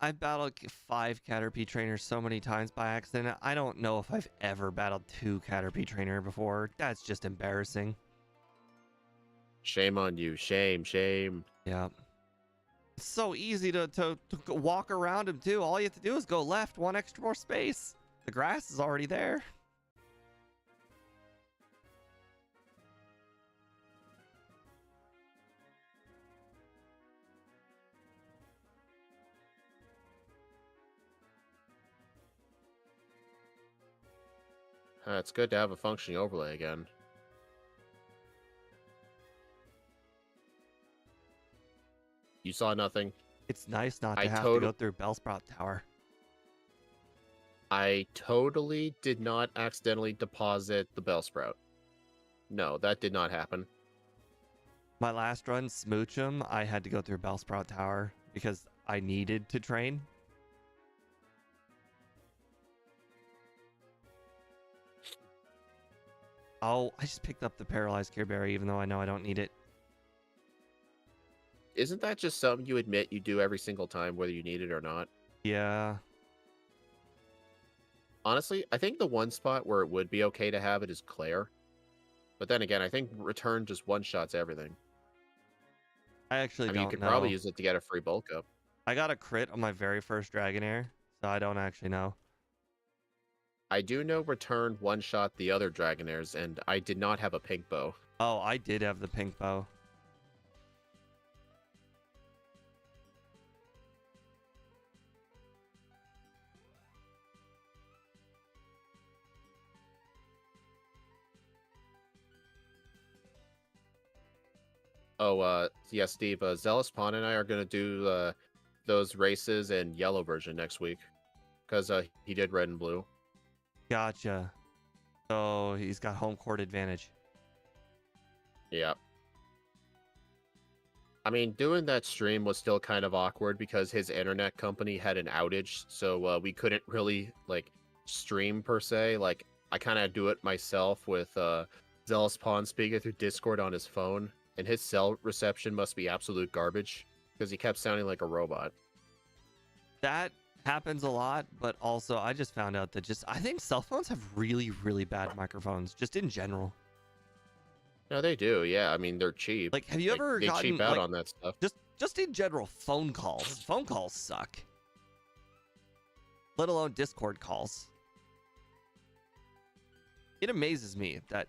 S1: I battled 5 Caterpie Trainers so many times by accident. I don't know if I've ever battled 2 Caterpie Trainer before. That's just embarrassing.
S2: Shame on you. Shame, shame.
S1: Yeah. It's so easy to walk around him, too. All you have to do is go left 1 extra more space. The grass is already there.
S2: It's good to have a functioning overlay again. You saw nothing.
S1: It's nice not to have to go through Bellsprout Tower.
S2: I totally did not accidentally deposit the Bellsprout. No, that did not happen.
S1: My last run, Smoochum, I had to go through Bellsprout Tower because I needed to train. Oh, I just picked up the Paralyzed Care Berry even though I know I don't need it.
S2: Isn't that just something you admit you do every single time, whether you need it or not?
S1: Yeah.
S2: Honestly, I think the one spot where it would be okay to have it is Claire. But then again, I think return just one-shots everything.
S1: I actually
S2: I mean, you
S1: don't
S2: could probably
S1: know.
S2: use it to get a free bulk up.
S1: I got a crit on my very first Dragonair, so I don't actually know.
S2: I do know return one-shot the other Dragonairs, and I did not have a pink bow.
S1: Oh, I did have the pink bow.
S2: Oh, yeah, Steve, Zealous Pawn and I are going to do those races in yellow version next week. Because he did red and blue.
S1: Gotcha. So he's got home court advantage.
S2: Yeah. I mean, doing that stream was still kind of awkward because his internet company had an outage, so we couldn't really, like, stream per se. Like, I kind of do it myself with Zealous Pawn speaking through Discord on his phone, and his cell reception must be absolute garbage because he kept sounding like a robot.
S1: That happens a lot, but also I just found out that I think cell phones have really, really bad microphones, just in general.
S2: No, they do. Yeah, I mean, they're cheap.
S1: Like, have you
S2: Like,
S1: ever
S2: they
S1: gotten
S2: cheap out
S1: like
S2: on that stuff.
S1: just in general phone calls? Phone calls suck. Let alone Discord calls. It amazes me that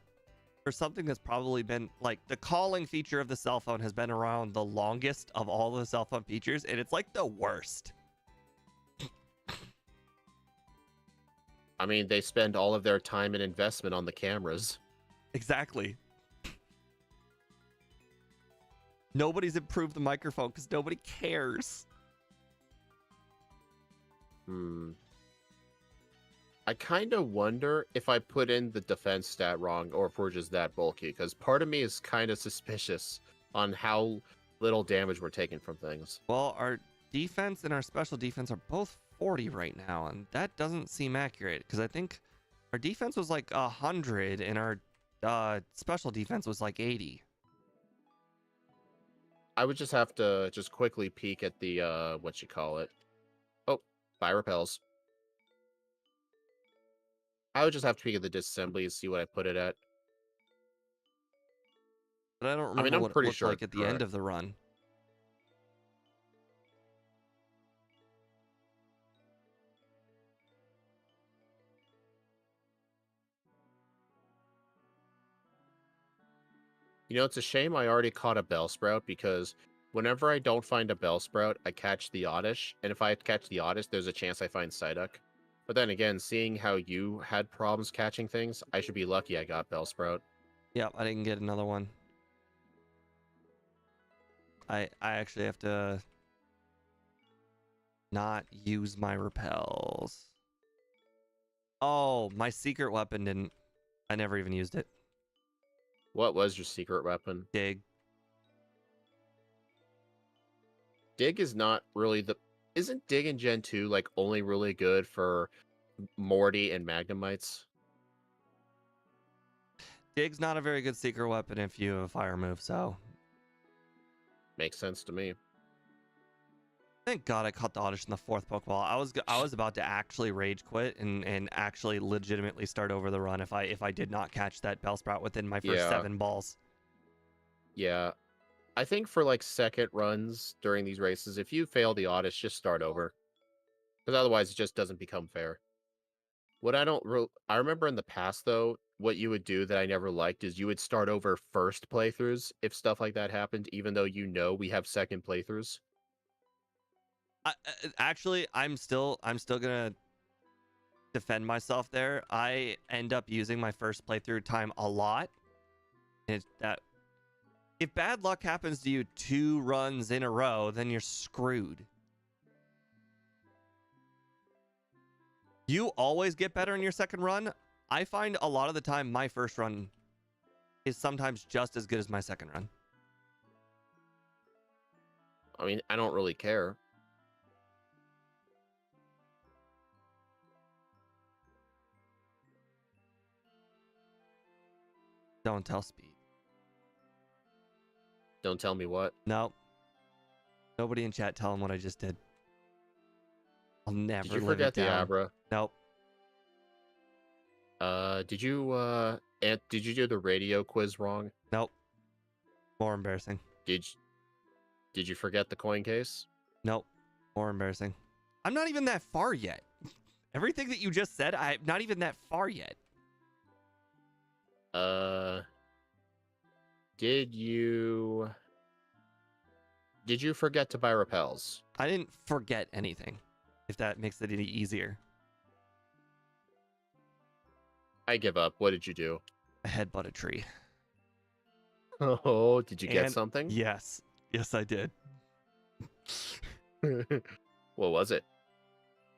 S1: for something that's probably been like the calling feature of the cell phone has been around the longest of all the cell phone features, and it's like the worst.
S2: I mean, they spend all of their time and investment on the cameras.
S1: Exactly. Nobody's improved the microphone because nobody cares.
S2: I kind of wonder if I put in the defense stat wrong or if we're just that bulky, because part of me is kind of suspicious on how little damage we're taking from things.
S1: Well, our defense and our special defense are both 40 right now, and that doesn't seem accurate because I think our defense was like 100 and our special defense was like 80.
S2: I would just have to just quickly peek at the, what you call it. Oh, fire repels. I would just have to peek at the disassembly and see what I put it at.
S1: But I don't
S2: I mean,
S1: remember
S2: I'm
S1: what it
S2: pretty
S1: looked
S2: sure
S1: like
S2: it's
S1: at the end
S2: correct.
S1: of the run.
S2: You know, it's a shame I already caught a Bellsprout because whenever I don't find a Bellsprout, I catch the Oddish, and if I catch the Oddish, there's a chance I find Psyduck. But then again, seeing how you had problems catching things, I should be lucky I got Bellsprout.
S1: Yep, I didn't get another one. I actually have to not use my repels. Oh, my secret weapon didn't. I never even used it.
S2: What was your secret weapon?
S1: Dig.
S2: Dig is not really the... Isn't Dig in Gen 2, like, only really good for Morty and Magnemites?
S1: Dig's not a very good secret weapon if you have a fire move, so...
S2: Makes sense to me.
S1: Thank God I caught the Oddish in the fourth Pokeball. I was about to actually rage quit and actually legitimately start over the run if I did not catch that Bellsprout within my first 7 balls.
S2: Yeah. I think for like second runs during these races, if you fail the Oddish, just start over. Because otherwise it just doesn't become fair. What I remember in the past though, what you would do that I never liked is you would start over first playthroughs if stuff like that happened, even though you know we have second playthroughs.
S1: Actually, I'm still gonna defend myself there. I end up using my first playthrough time a lot. And that if bad luck happens to you 2 runs in a row, then you're screwed. You always get better in your second run. I find a lot of the time my first run is sometimes just as good as my second run.
S2: I mean, I don't really care.
S1: Don't tell Speed.
S2: Don't tell me what.
S1: No. Nobody in chat tell him what I just did. I'll never
S2: Did you
S1: live it
S2: forget the
S1: down.
S2: Abra?
S1: Nope.
S2: Did you did you do the radio quiz wrong?
S1: Nope. More embarrassing.
S2: Did you forget the coin case?
S1: Nope. More embarrassing. I'm not even that far yet. Everything that you just said, I'm not even that far yet.
S2: Did you forget to buy repels?
S1: I didn't forget anything, if that makes it any easier.
S2: I give up. What did you do?
S1: I headbutt a tree.
S2: Oh, did you get
S1: And
S2: something?
S1: Yes. Yes, I did.
S2: What was it?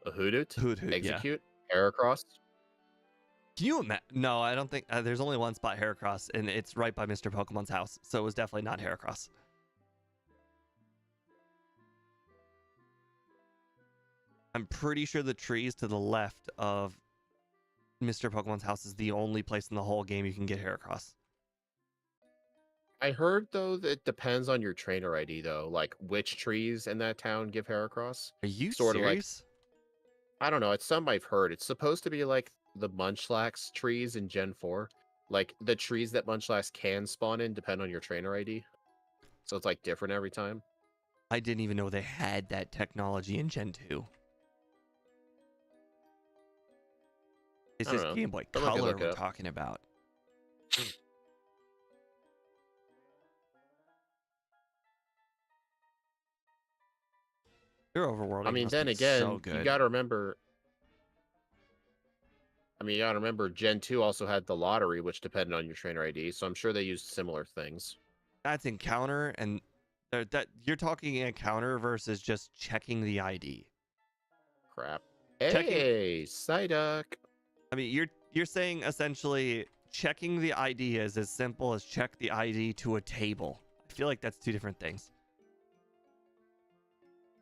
S2: A hoot?
S1: Hoot, yeah.
S2: Execute? Heracross?
S1: Can you imagine? No, I don't think there's only one spot Heracross, and it's right by Mr. Pokemon's house, so it was definitely not Heracross. I'm pretty sure the trees to the left of Mr. Pokemon's house is the only place in the whole game you can get Heracross.
S2: I heard though that it depends on your trainer ID though, like which trees in that town give Heracross.
S1: Are you
S2: Sort of like-
S1: serious?
S2: I don't know. It's some I've heard. It's supposed to be like the Munchlax trees in Gen 4. Like the trees that Munchlax can spawn in depend on your trainer ID. So it's like different every time.
S1: I didn't even know they had that technology in Gen 2. It's
S2: I don't
S1: just
S2: know.
S1: Game Boy
S2: Someone could
S1: Color
S2: look it
S1: we're
S2: up.
S1: talking about. Your overworlding
S2: I mean,
S1: must
S2: then
S1: be
S2: again,
S1: so good.
S2: you gotta remember. I mean, you gotta remember Gen 2 also had the lottery, which depended on your trainer ID. So I'm sure they used similar things.
S1: That's encounter, and that you're talking encounter versus just checking the ID.
S2: Crap.
S1: Checking-
S2: Hey, Psyduck.
S1: I mean, you're saying essentially checking the ID is as simple as check the ID to a table. I feel like that's two different things.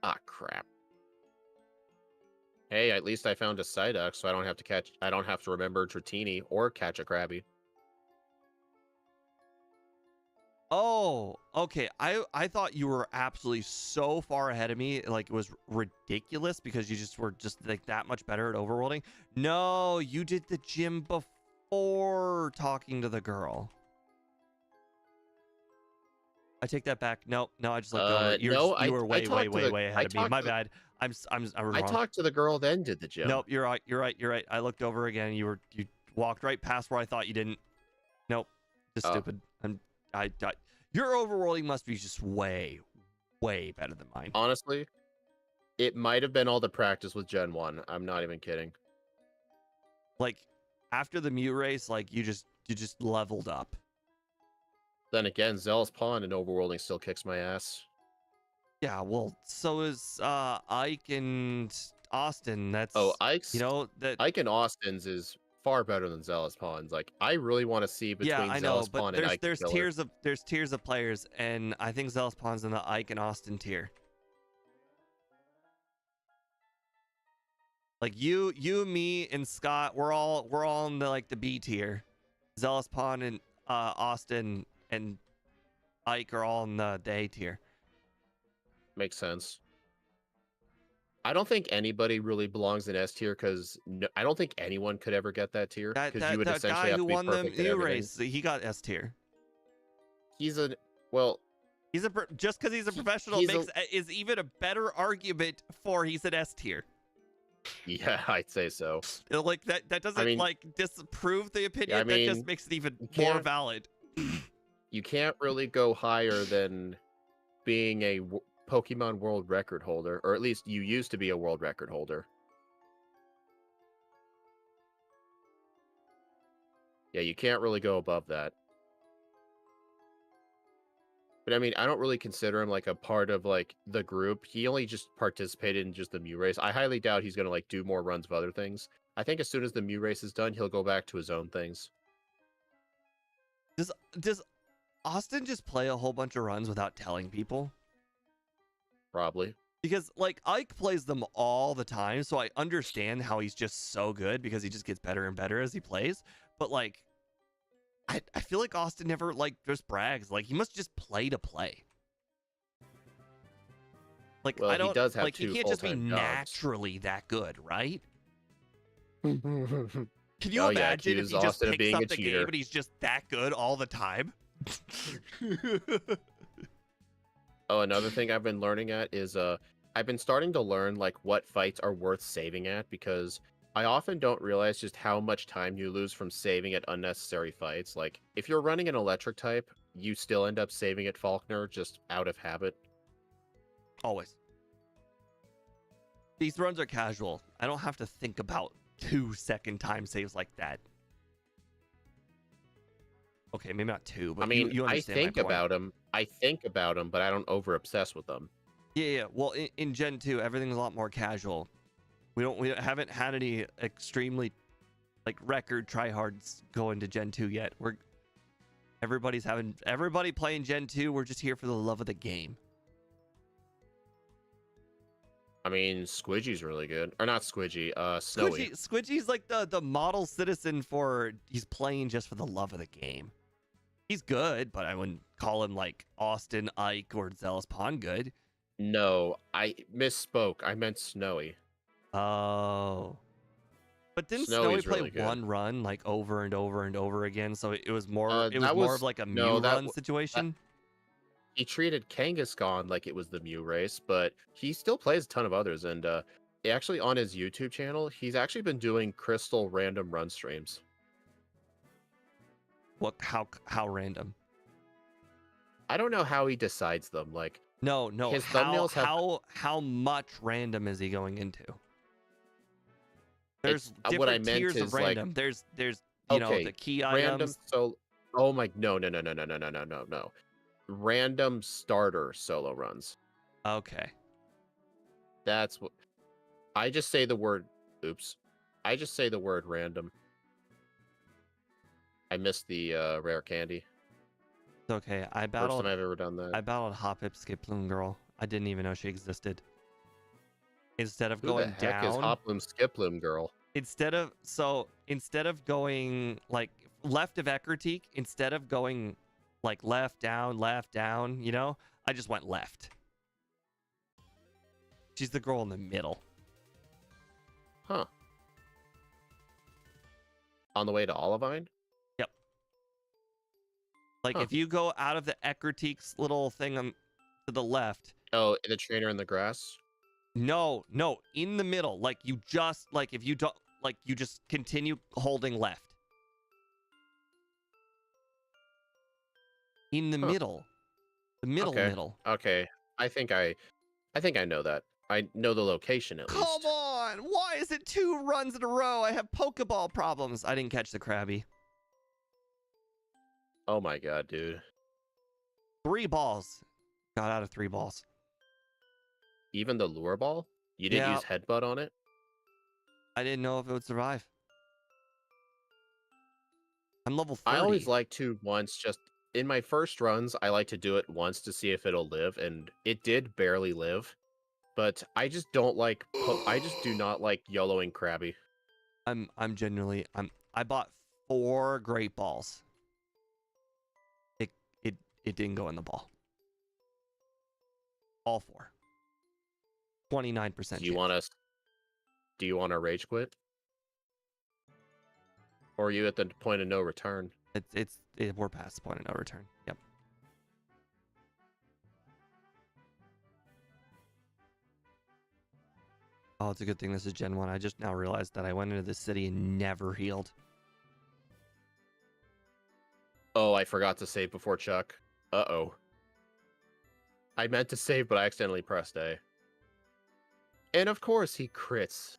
S2: Ah, crap. Hey, at least I found a Psyduck, so I don't have to remember Dratini or catch a Krabby.
S1: Oh, okay. I thought you were absolutely so far ahead of me, like it was ridiculous because you just were just like that much better at overworlding. No, you did the gym before talking to the girl. I take that back. No, I just looked over. You were way ahead of me. My bad. I'm wrong.
S2: I talked to the girl, then did the gym.
S1: Nope, you're right. I looked over again. You walked right past where I thought you didn't. Nope, just stupid. Your overworlding must be just way better than mine.
S2: Honestly, it might have been all the practice with Gen 1. I'm not even kidding.
S1: Like after the Mew race, like you just leveled up.
S2: Then again, Zealous Pawn and overworlding still kicks my ass.
S1: Yeah, well, so is Ike and Austin. That's
S2: Ike's.
S1: that
S2: Ike and Austin's is far better than Zealous Pawn's. Like I really want to see between Zealous Pawn and Ike.
S1: There's tiers of players, and I think Zealous Pawn's in the Ike and Austin tier. Like you, me, and Scott, we're all in the the B tier. Zealous Pawn and Austin and Ike are all in the A tier.
S2: Makes sense. I don't think anybody really belongs in S tier because I don't think anyone could ever get that tier. Because you would essentially
S1: guy
S2: have
S1: who
S2: to be
S1: won the
S2: perfect at
S1: Mew
S2: everything.
S1: race, he got S tier.
S2: He's just because
S1: he's a professional is even a better argument for he's an S tier.
S2: Yeah, I'd say so.
S1: Like that doesn't disprove the opinion. That just makes it even more valid.
S2: You can't really go higher than being a Pokemon world record holder, or at least you used to be a world record holder. Yeah, you can't really go above that. But I mean, I don't really consider him like a part of like the group. He only just participated in just the Mew race. I highly doubt he's gonna like do more runs of other things. I think as soon as the Mew race is done, he'll go back to his own things.
S1: Does Austin just play a whole bunch of runs without telling people?
S2: Probably.
S1: Because like Ike plays them all the time, so I understand how he's just so good because he just gets better and better as he plays. But like I feel like Austin never like just brags. Like he must just play to play. Like,
S2: Well,
S1: I
S2: he
S1: don't
S2: does have
S1: like he
S2: two
S1: can't just be
S2: full-time jobs.
S1: naturally that good, right?
S2: Oh
S1: Can you
S2: yeah,
S1: imagine if
S2: accuse
S1: he just
S2: Austin of
S1: picks
S2: being a
S1: up the game
S2: cheater.
S1: and he's just that good all the time?
S2: Oh, another thing I've been learning at is I've been starting to learn like what fights are worth saving at, because I often don't realize just how much time you lose from saving at unnecessary fights. Like if you're running an electric type, you still end up saving at Faulkner just out of habit.
S1: Always. These runs are casual. I don't have to think about 2-second time saves like that. Okay, maybe not two, but
S2: I mean,
S1: you
S2: I
S1: understand
S2: think
S1: my point.
S2: about them. I think about them, but I don't over obsess with them.
S1: Yeah. Well, in Gen 2, everything's a lot more casual. We haven't had any extremely like record tryhards go into Gen 2 yet. Everybody playing Gen 2. We're just here for the love of the game.
S2: I mean, Squidgy's really good. Or not Squidgy, Snowy.
S1: Squidgy's like the model citizen for he's playing just for the love of the game. He's good, but I wouldn't call him like Austin, Ike, or Zealous Pond good.
S2: No, I misspoke. I meant Snowy.
S1: Oh. But didn't Snowy
S2: Snowy's
S1: play
S2: really good.
S1: one run like over and over and over again? So it was more
S2: That
S1: more
S2: was
S1: of like a
S2: no,
S1: Mew run situation.
S2: He treated Kangaskhan like it was the Mew race, but he still plays a ton of others. And actually on his YouTube channel, he's actually been doing Crystal random run streams.
S1: What? How random?
S2: I don't know how he decides them. Like
S1: No.
S2: his thumbnails have
S1: How much random is he going into? There's
S2: it's, what I
S1: different
S2: meant
S1: tiers of
S2: is like
S1: random. There's you know
S2: okay,
S1: the key
S2: random.
S1: items.
S2: So oh my no. Random starter solo runs.
S1: Okay.
S2: That's what I just say the word. Oops, I just say the word random. I missed the rare candy.
S1: It's okay. I
S2: First
S1: battled
S2: time I've ever done that.
S1: I battled Hoppip Skiploom Girl. I didn't even know she existed. Instead of
S2: Who the
S1: going
S2: heck is
S1: down,
S2: Hoploom Skiploom girl?
S1: instead of going like left of Eckerteak, instead of going like left down, you know, I just went left. She's the girl in the middle.
S2: Huh. On the way to Olivine?
S1: Yep. Like
S2: Huh.
S1: if you go out of the Eckerteak's little thing to the left.
S2: Oh, the trainer in the grass?
S1: No, in the middle. Like you just like if you don't like you just continue holding left. In the middle. The middle.
S2: Okay. I think I know that. I know the location at
S1: Come
S2: least.
S1: on! Why is it 2 runs in a row? I have Pokeball problems. I didn't catch the Krabby.
S2: Oh my god, dude.
S1: 3 balls. Got out of 3 balls.
S2: Even the lure ball? You didn't use headbutt on it?
S1: I didn't know if it would survive. I'm level 30.
S2: I always like to once just in my first runs, I like to do it once to see if it'll live, and it did barely live. But I just don't like I just do not like YOLOing Krabby.
S1: I'm genuinely I bought 4 great balls. It didn't go in the ball. All 4. 29%.
S2: Do you want to rage quit? Or are you at the point of no return?
S1: We're past the point of no return. Yep. Oh, it's a good thing this is Gen 1. I just now realized that I went into this city and never healed.
S2: Oh, I forgot to save before Chuck. Uh-oh. I meant to save, but I accidentally pressed A. And of course he crits.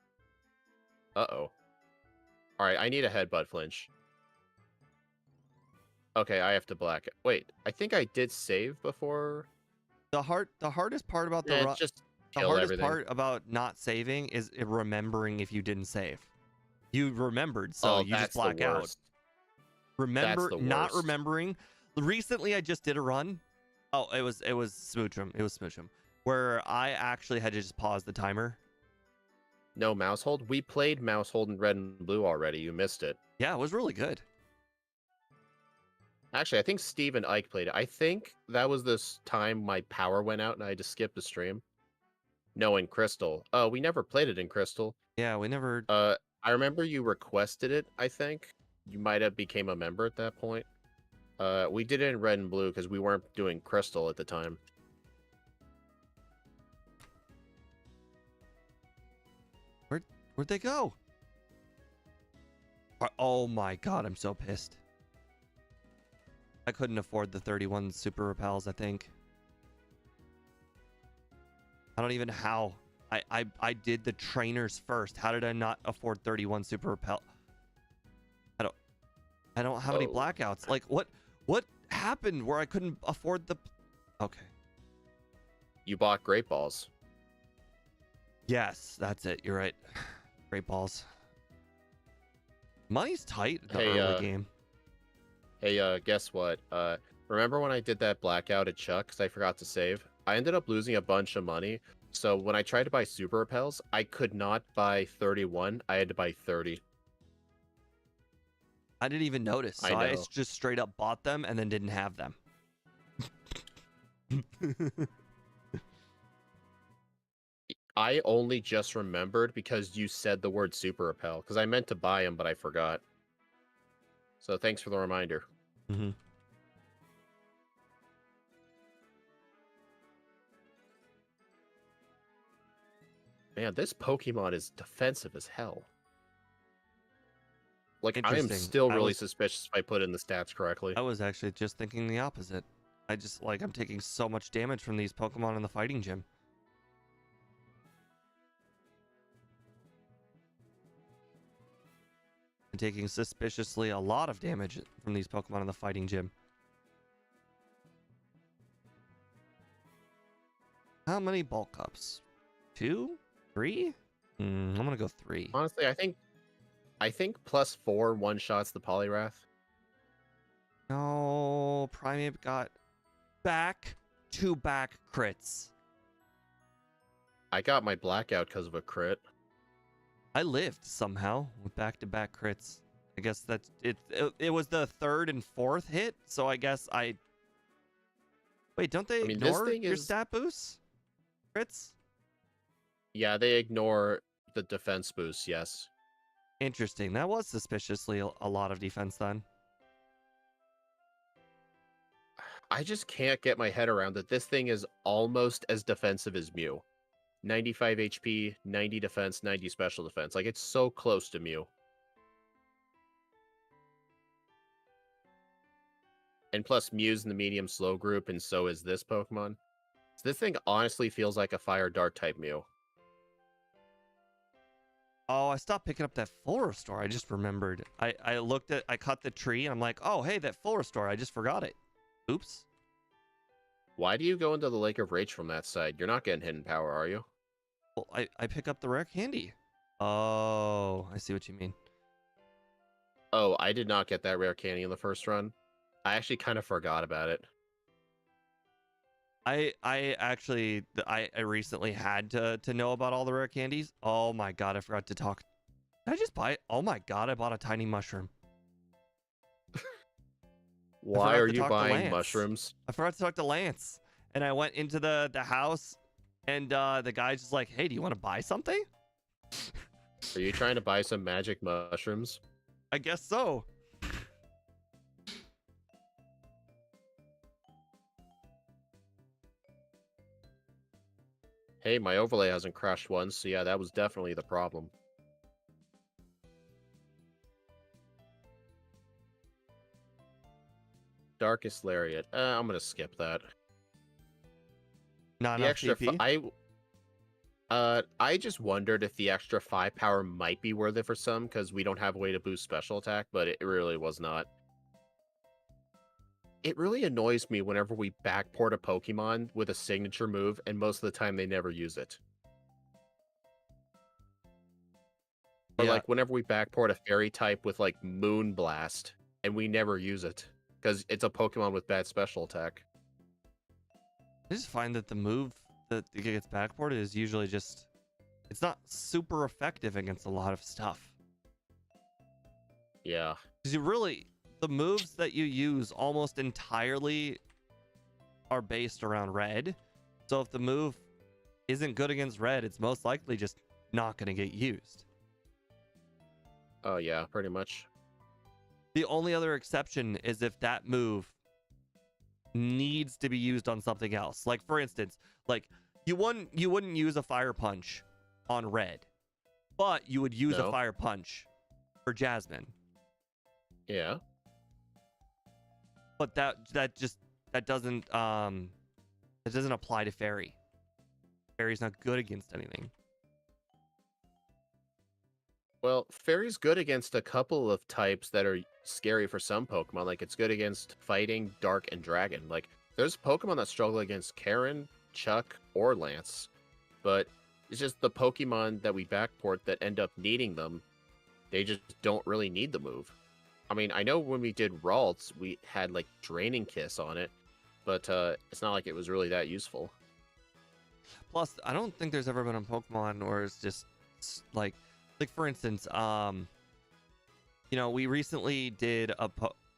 S2: Uh-oh. Alright, I need a headbutt flinch. Okay, I have to black it. Wait, I think I did save before.
S1: The hardest part about
S2: Just
S1: the
S2: kill
S1: hardest
S2: everything.
S1: part about not saving is remembering if you didn't save. You remembered, so you just black
S2: the
S1: out.
S2: worst.
S1: Remember
S2: That's the
S1: not
S2: worst.
S1: remembering. Recently, I just did a run. Oh, it was Smoochum. It was Smoochum, where I actually had to just pause the timer.
S2: No Mousehold? We played Mousehold in Red and Blue already. You missed it.
S1: Yeah, it was really good.
S2: Actually, I think Steve and Ike played it. I think that was this time my power went out and I had to skip the stream. No, in Crystal. We never played it in Crystal.
S1: Yeah, we never.
S2: I remember you requested it, I think. You might have became a member at that point. We did it in Red and Blue because we weren't doing Crystal at the time.
S1: Where'd they go? Oh my god, I'm so pissed. I couldn't afford the 31 super repels, I think. I don't even know how. I did the trainers first. How did I not afford 31 super repel? I don't have any blackouts. Like what happened where I couldn't afford the Okay.
S2: You bought Great Balls.
S1: Yes, that's it. You're right. Great balls. Money's tight in the
S2: Hey,
S1: early game.
S2: Hey, guess what? Remember when I did that blackout at Chuck because I forgot to save? I ended up losing a bunch of money. So when I tried to buy super repels, I could not buy 31. I had to buy 30.
S1: I didn't even notice. So
S2: I
S1: I
S2: know.
S1: just straight up bought them and then didn't have them.
S2: I only just remembered because you said the word super repel because I meant to buy them, but I forgot. So thanks for the reminder.
S1: Mm-hmm.
S2: Man, this Pokemon is defensive as hell. Like, I am
S1: Interesting.
S2: still really suspicious if I put in the stats correctly.
S1: I was actually just thinking the opposite. I'm taking so much damage from these Pokemon in the fighting gym. I'm taking suspiciously a lot of damage from these Pokemon in the fighting gym. How many bulk ups? 2? 3? I'm gonna go 3.
S2: Honestly, I think +4 one-shots the Poliwrath.
S1: No, Primeape got back-to-back crits.
S2: I got my blackout because of a crit.
S1: I lived somehow with back-to-back crits. I guess that's it. It was the third and fourth hit, so I guess I. Wait, don't they ignore your stat boosts? Crits?
S2: Yeah, they ignore the defense boost. Yes.
S1: Interesting. That was suspiciously a lot of defense then.
S2: I just can't get my head around that this thing is almost as defensive as Mew. 95 HP, 90 defense, 90 special defense. Like, it's so close to Mew. And plus, Mew's in the medium slow group, and so is this Pokemon. So this thing honestly feels like a fire dart type Mew.
S1: Oh, I stopped picking up that full restore. I just remembered. I cut the tree, and I'm like, oh, hey, that full restore. I just forgot it. Oops.
S2: Why do you go into the Lake of Rage from that side? You're not getting hidden power, are you?
S1: Well, I pick up the rare candy. Oh, I see what you mean.
S2: Oh, I did not get that rare candy in the first run. I actually kind of forgot about it.
S1: I recently had to know about all the rare candies. Oh my god, I forgot to talk. Did I just buy it? Oh my god, I bought a tiny mushroom.
S2: Why are you buying mushrooms?
S1: I forgot to talk to Lance. And I went into the house, and the guy's just like, hey, do you want to buy something?
S2: Are you trying to buy some magic mushrooms?
S1: I guess so.
S2: Hey, my overlay hasn't crashed once, so yeah, that was definitely the problem. Darkest Lariat. I'm gonna skip that.
S1: Not
S2: the
S1: enough
S2: extra
S1: TP?
S2: I just wondered if the extra 5 power might be worth it for some, because we don't have a way to boost special attack, but it really was not. It really annoys me whenever we backport a Pokemon with a signature move, and most of the time they never use it. Or like whenever we backport a fairy type with like Moon Blast, and we never use it, because it's a Pokemon with bad special attack.
S1: I just find that the move that gets backported is usually just... It's not super effective against a lot of stuff.
S2: Yeah.
S1: Because the moves that you use almost entirely are based around red. So if the move isn't good against red, it's most likely just not going to get used.
S2: Oh yeah, pretty much.
S1: The only other exception is if that move needs to be used on something else. Like for instance, like you wouldn't use a fire punch on red, but you would use a
S2: No.
S1: fire punch for Jasmine.
S2: Yeah.
S1: But that doesn't apply to Fairy. Fairy's not good against anything.
S2: Well, Fairy's good against a couple of types that are scary for some Pokemon. Like, it's good against Fighting, Dark, and Dragon. Like, there's Pokemon that struggle against Karen, Chuck, or Lance. But it's just the Pokemon that we backport that end up needing them, they just don't really need the move. I mean, I know when we did Ralts, we had, like, Draining Kiss on it. But it's not like it was really that useful.
S1: Plus, I don't think there's ever been a Pokemon where it's just like for instance, we recently did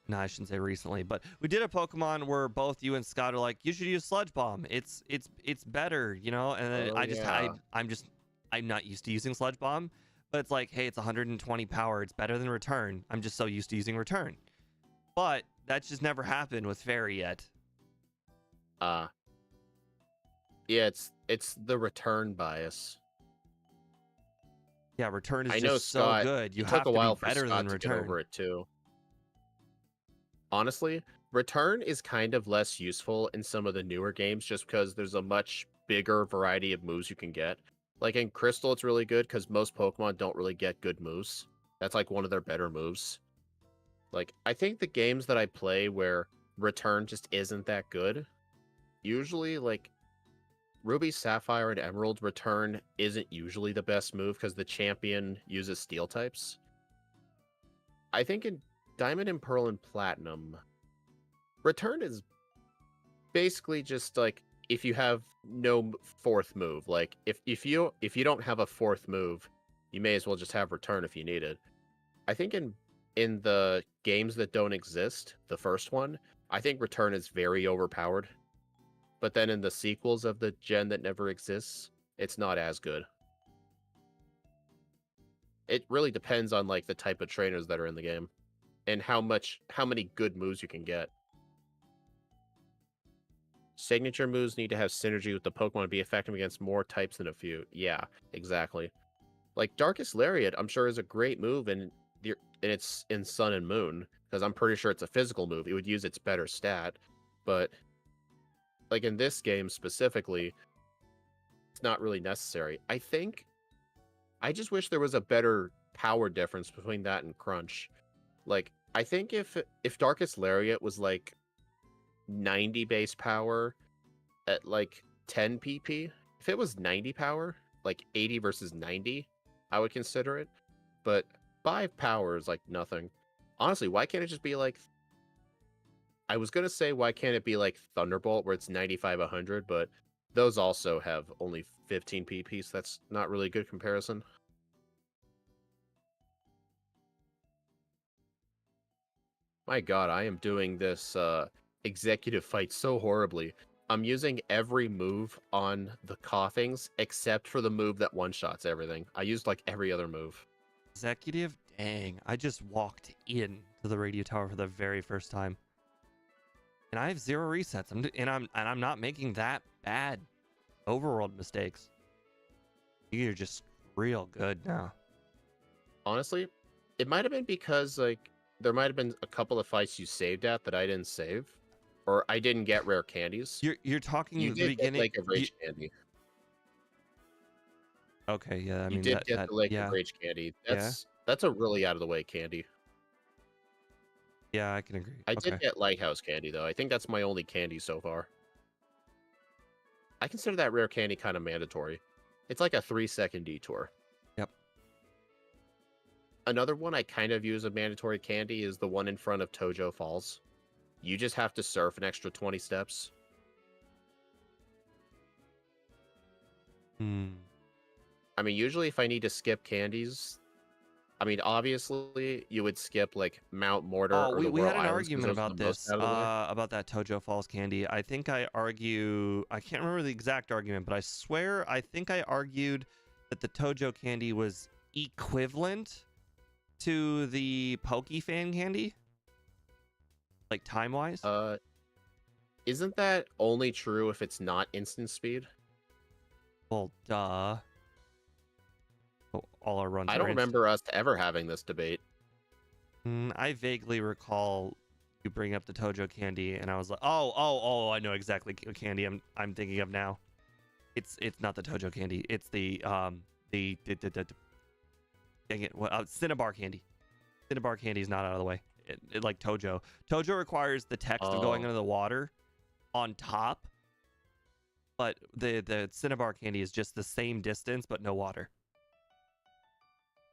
S1: no, I shouldn't say recently, but we did a Pokemon where both you and Scott are like, you should use Sludge Bomb. It's better, and then I'm not used to using Sludge Bomb, but it's like, hey, it's 120 power. It's better than Return. I'm just so used to using Return. But that's just never happened with Fairy yet.
S2: Yeah, it's the return bias.
S1: Yeah, Return is
S2: I know
S1: just
S2: Scott,
S1: so good. You
S2: it
S1: have
S2: took a
S1: to
S2: while
S1: be
S2: for
S1: better
S2: Scott
S1: than
S2: to get
S1: Return.
S2: over it too. Honestly, Return is kind of less useful in some of the newer games just because there's a much bigger variety of moves you can get. Like in Crystal, it's really good because most Pokemon don't really get good moves. That's like one of their better moves. Like, I think the games that I play where Return just isn't that good, usually like Ruby, Sapphire, and Emerald, Return isn't usually the best move because the champion uses steel types. I think in Diamond and Pearl and Platinum, Return is basically just like if you have no fourth move. Like if you don't have a fourth move, you may as well just have Return if you need it. I think in the games that don't exist, the first one, I think Return is very overpowered. But then in the sequels of the gen that never exists, it's not as good. It really depends on like the type of trainers that are in the game and how many good moves you can get. Signature moves need to have synergy with the Pokemon to be effective against more types than a few. Yeah, exactly. Like Darkest Lariat, I'm sure is a great move and it's in Sun and Moon because I'm pretty sure it's a physical move. It would use its better stat, but like in this game specifically, it's not really necessary. I just wish there was a better power difference between that and Crunch. Like, I think if Darkest Lariat was like 90 base power at like 10 PP, if it was 90 power, like 80 versus 90, I would consider it. But 5 power is like nothing. Honestly, why can't it just be like I was going to say, why can't it be like Thunderbolt, where it's 95, 100, but those also have only 15 PP, so that's not really a good comparison. My god, I am doing this executive fight so horribly. I'm using every move on the Coughings, except for the move that one-shots everything. I used like every other move.
S1: Executive? Dang, I just walked in to the radio tower for the very first time. And I have 0 resets. I'm not making that bad overworld mistakes. You're just real good now.
S2: Honestly, it might have been because like there might have been a couple of fights you saved at that I didn't save, or I didn't get rare candies.
S1: You're talking
S2: You
S1: at the
S2: did
S1: beginning.
S2: get Lake of Rage candy.
S1: Okay, yeah. I
S2: You
S1: mean,
S2: did get the Lake
S1: yeah.
S2: of Rage candy.
S1: Yeah.
S2: That's a really out of the way candy.
S1: Yeah, I can agree.
S2: I
S1: Okay.
S2: did get Lighthouse candy though. I think that's my only candy so far. I consider that rare candy kind of mandatory. It's like a 3-second detour.
S1: Yep.
S2: Another one I kind of use a mandatory candy is the one in front of Tojo Falls. You just have to surf an extra 20 steps.
S1: Hmm.
S2: I mean, usually if I need to skip candies, I mean, obviously, you would skip like Mount Mortar
S1: Oh,
S2: or the
S1: we had
S2: Royal
S1: an
S2: Islands because
S1: argument
S2: those are
S1: about
S2: the most
S1: this,
S2: out of the way.
S1: about that Tojo Falls candy. I think I can't remember the exact argument, but I swear I think I argued that the Tojo candy was equivalent to the Pokefan candy, like time-wise.
S2: Uh, isn't that only true if it's not instant speed?
S1: Well, duh. Oh, all our runs
S2: I
S1: are
S2: don't
S1: instant.
S2: remember us ever having this debate.
S1: I vaguely recall you bring up the Tojo candy, and I was like, I know exactly what candy I'm thinking of now. It's not the Tojo candy. It's the dang it, what Cinnabar candy. Cinnabar candy is not out of the way. It like Tojo. Tojo requires the text of going
S2: Oh,
S1: under the water on top, but the Cinnabar candy is just the same distance but no water.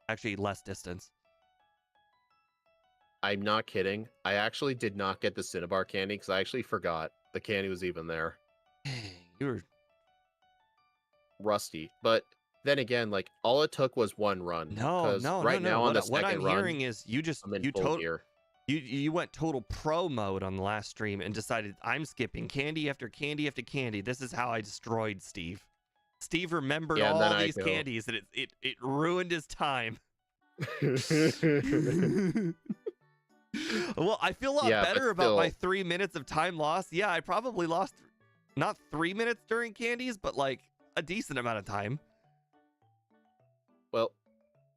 S1: Actually, less distance.
S2: I'm not kidding. I actually did not get the Cinnabar candy because I actually forgot the candy was even there.
S1: Dang, you were
S2: Rusty. But then again, like all it took was one run.
S1: no,
S2: Because
S1: no, no,
S2: right
S1: no.
S2: now on the
S1: What I'm
S2: second run,
S1: hearing is you just
S2: I'm in
S1: you
S2: full
S1: total
S2: gear.
S1: you went total pro mode on the last stream and decided I'm skipping candy after candy after candy. This is how I destroyed Steve. Steve remembered
S2: Yeah, and then
S1: all
S2: I
S1: these
S2: go.
S1: candies and it ruined his time. Well, I feel a lot
S2: Yeah, but
S1: better about my
S2: still,
S1: 3 minutes of time lost. Yeah, I probably lost not 3 minutes during candies, but like a decent amount of time.
S2: well,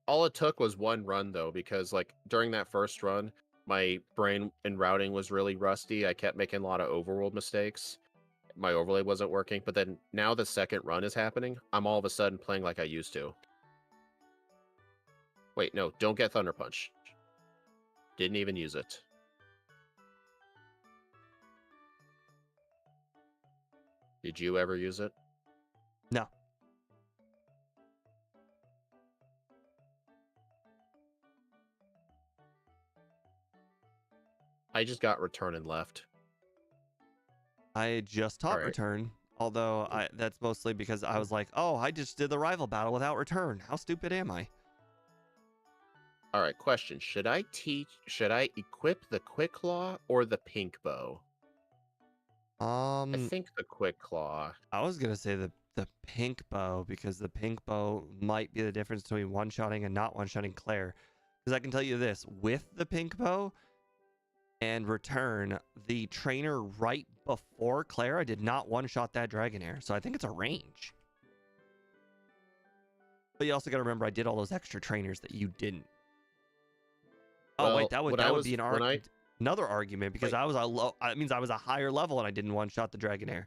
S2: all it took was one run though, because like during that first run, my brain and routing was really rusty. I kept making a lot of overworld mistakes. My overlay wasn't working, but then now the second run is happening. I'm all of a sudden playing like I used to. Wait, no, don't get Thunder Punch. Didn't even use it. Did you ever use it?
S1: No.
S2: I just got return and left.
S1: I just taught
S2: Alright.
S1: return, although that's mostly because I was like, oh, I just did the rival battle without return. How stupid am I?
S2: Alright, question. Should I equip the Quick Claw or the Pink Bow? I think the Quick Claw.
S1: I was gonna say the pink bow because the pink bow might be the difference between one-shotting and not one-shotting Claire. Because I can tell you this, with the pink bow and return, the trainer right before Claire, I did not one-shot that Dragonair, so I think it's a range. But you also got to remember I did all those extra trainers that you didn't. Oh wait,
S2: Well,
S1: that would be another argument because
S2: wait,
S1: I was a low. It means I was a higher level and I didn't one-shot the Dragonair.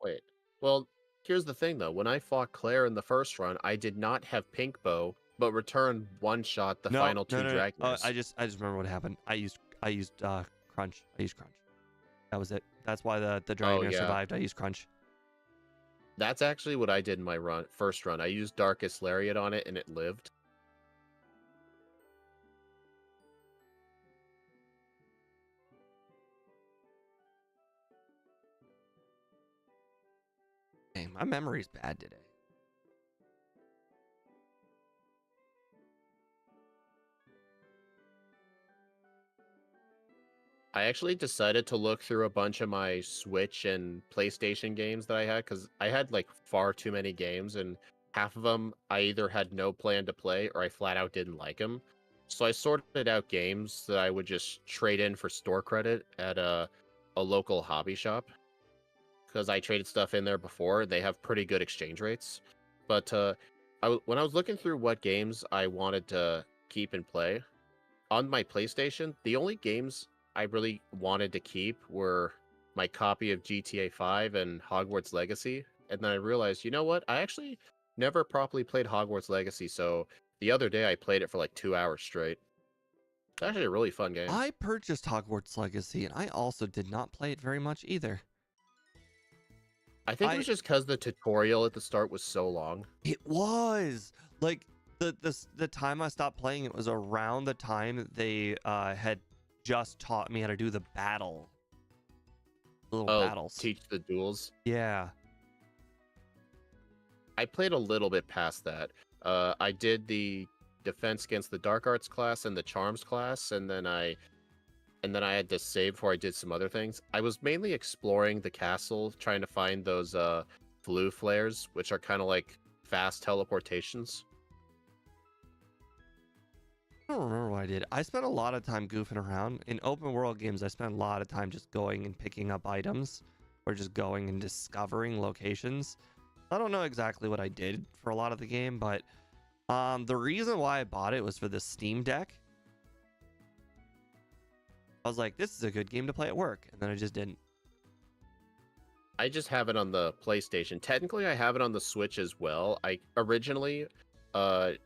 S2: wait. Well, here's the thing though. When I fought Claire in the first run, I did not have Pink Bow, but return one shot the final two
S1: No.
S2: Dragonairs.
S1: I just remember what happened. I used Crunch. I used Crunch. That was it. That's why the Dragonair survived. I used Crunch.
S2: That's actually what I did in my first run. I used Darkest Lariat on it and it lived.
S1: Dang, my memory's bad today.
S2: I actually decided to look through a bunch of my Switch and PlayStation games that I had because I had like far too many games and half of them I either had no plan to play or I flat out didn't like them. So I sorted out games that I would just trade in for store credit at a local hobby shop because I traded stuff in there before. They have pretty good exchange rates. But when I was looking through what games I wanted to keep and play, on my PlayStation, the only games I really wanted to keep were my copy of GTA 5 and Hogwarts Legacy. And then I realized, you know what? I actually never properly played Hogwarts Legacy, so the other day I played it for like 2 hours straight. It's actually a really fun game.
S1: I purchased Hogwarts Legacy and I also did not play it very much either.
S2: I think it was just because the tutorial at the start was so long.
S1: It was like the time I stopped playing it was around the time they had just taught me how to do the little battles.
S2: Teach the duels.
S1: Yeah.
S2: I played a little bit past that. I did the defense against the dark arts class and the charms class, and then I had to save before I did some other things. I was mainly exploring the castle, trying to find those blue flares, which are kind of like fast teleportations.
S1: I don't remember what I did. I spent a lot of time goofing around. In open world games, I spent a lot of time just going and picking up items or just going and discovering locations. I don't know exactly what I did for a lot of the game, but the reason why I bought it was for the Steam Deck. I was like, this is a good game to play at work, and then I just didn't.
S2: I just have it on the PlayStation. Technically, I have it on the Switch as well. I originally, I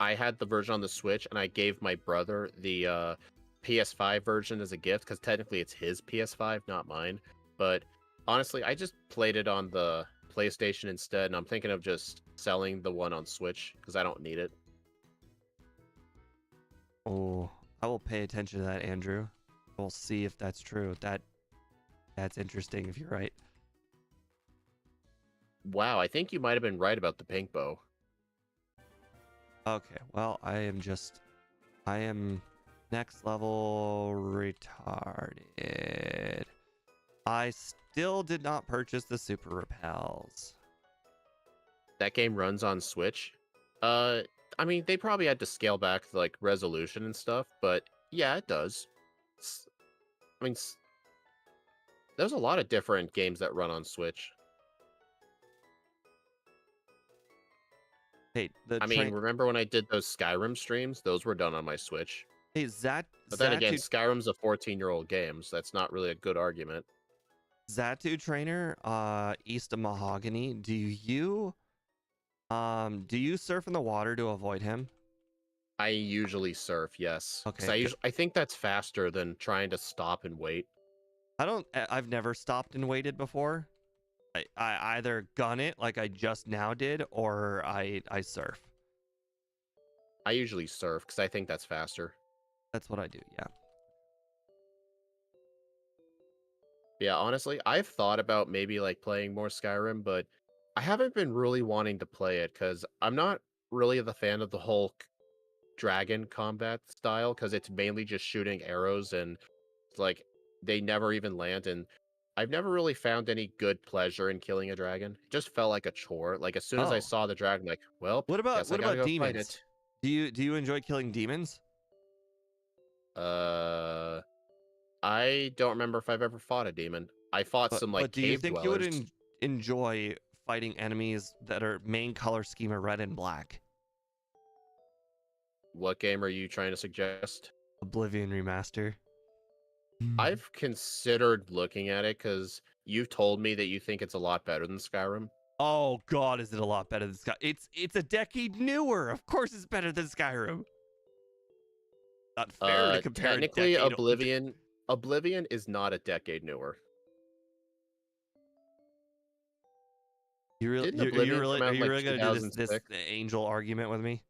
S2: had the version on the Switch, and I gave my brother the PS5 version as a gift because technically it's his PS5, not mine. But honestly, I just played it on the PlayStation instead, and I'm thinking of just selling the one on Switch because I don't need it.
S1: Oh, I will pay attention to that, Andrew. We'll see if that's true. That's interesting if you're right.
S2: Wow, I think you might have been right about the pink bow.
S1: Okay, well, I am next level retarded. I still did not purchase the super repels.
S2: That game runs on Switch. I mean, they probably had to scale back the, like, resolution and stuff, but yeah, it does. I mean, there's a lot of different games that run on Switch.
S1: Hey,
S2: I mean, remember when I did those Skyrim streams? Those were done on my Switch.
S1: Hey, Zat.
S2: But then again, Skyrim's a 14-year-old game, so that's not really a good argument.
S1: Zatu Trainer, east of Mahogany. Do you surf in the water to avoid him?
S2: I usually surf, yes.
S1: Okay.
S2: I think that's faster than trying to stop and wait.
S1: I've never stopped and waited before. I either gun it like I just now did, or I surf.
S2: I usually surf because I think that's faster.
S1: That's what I do, yeah.
S2: Yeah, honestly, I've thought about maybe like playing more Skyrim, but I haven't been really wanting to play it because I'm not really the fan of the whole dragon combat style because it's mainly just shooting arrows and like they never even land, and I've never really found any good pleasure in killing a dragon. It just felt like a chore. Like as soon as I saw the dragon, like, well,
S1: what about
S2: go
S1: demons?
S2: fight it.
S1: Do you enjoy killing demons?
S2: I don't remember if I've ever fought a demon. I fought some like
S1: but do you think
S2: dwellers.
S1: you would enjoy fighting enemies that are main color scheme are red and black?
S2: What game are you trying to suggest?
S1: Oblivion Remaster.
S2: I've considered looking at it because you've told me that you think it's a lot better than Skyrim.
S1: Oh God, is it a lot better than Skyrim? It's a decade newer. Of course, it's better than Skyrim. Not fair to compare.
S2: Technically, Oblivion is not a decade newer.
S1: Are you really gonna do this angel argument with me?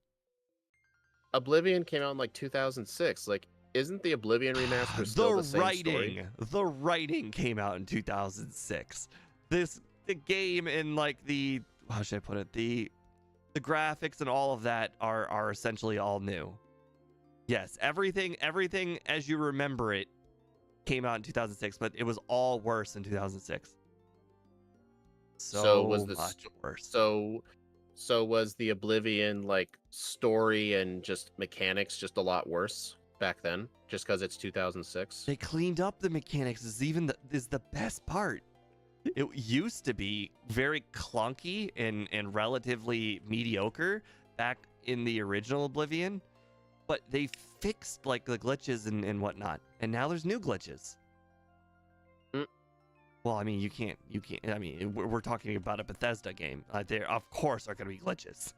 S2: Oblivion came out in like 2006. Like, isn't the Oblivion remaster still the same story?
S1: The writing came out in 2006. The game and like how should I put it? The graphics and all of that are essentially all new. Yes, everything as you remember it came out in 2006, but it was all worse in 2006. So was much worse.
S2: So was the Oblivion like story and just mechanics just a lot worse back then, just because it's 2006?
S1: They cleaned up the mechanics. Is the best part. It used to be very clunky and relatively mediocre back in the original Oblivion, but they fixed like the glitches and whatnot, and now there's new glitches. Well, I mean, you can't. I mean, we're talking about a Bethesda game. There, of course, are going to be glitches.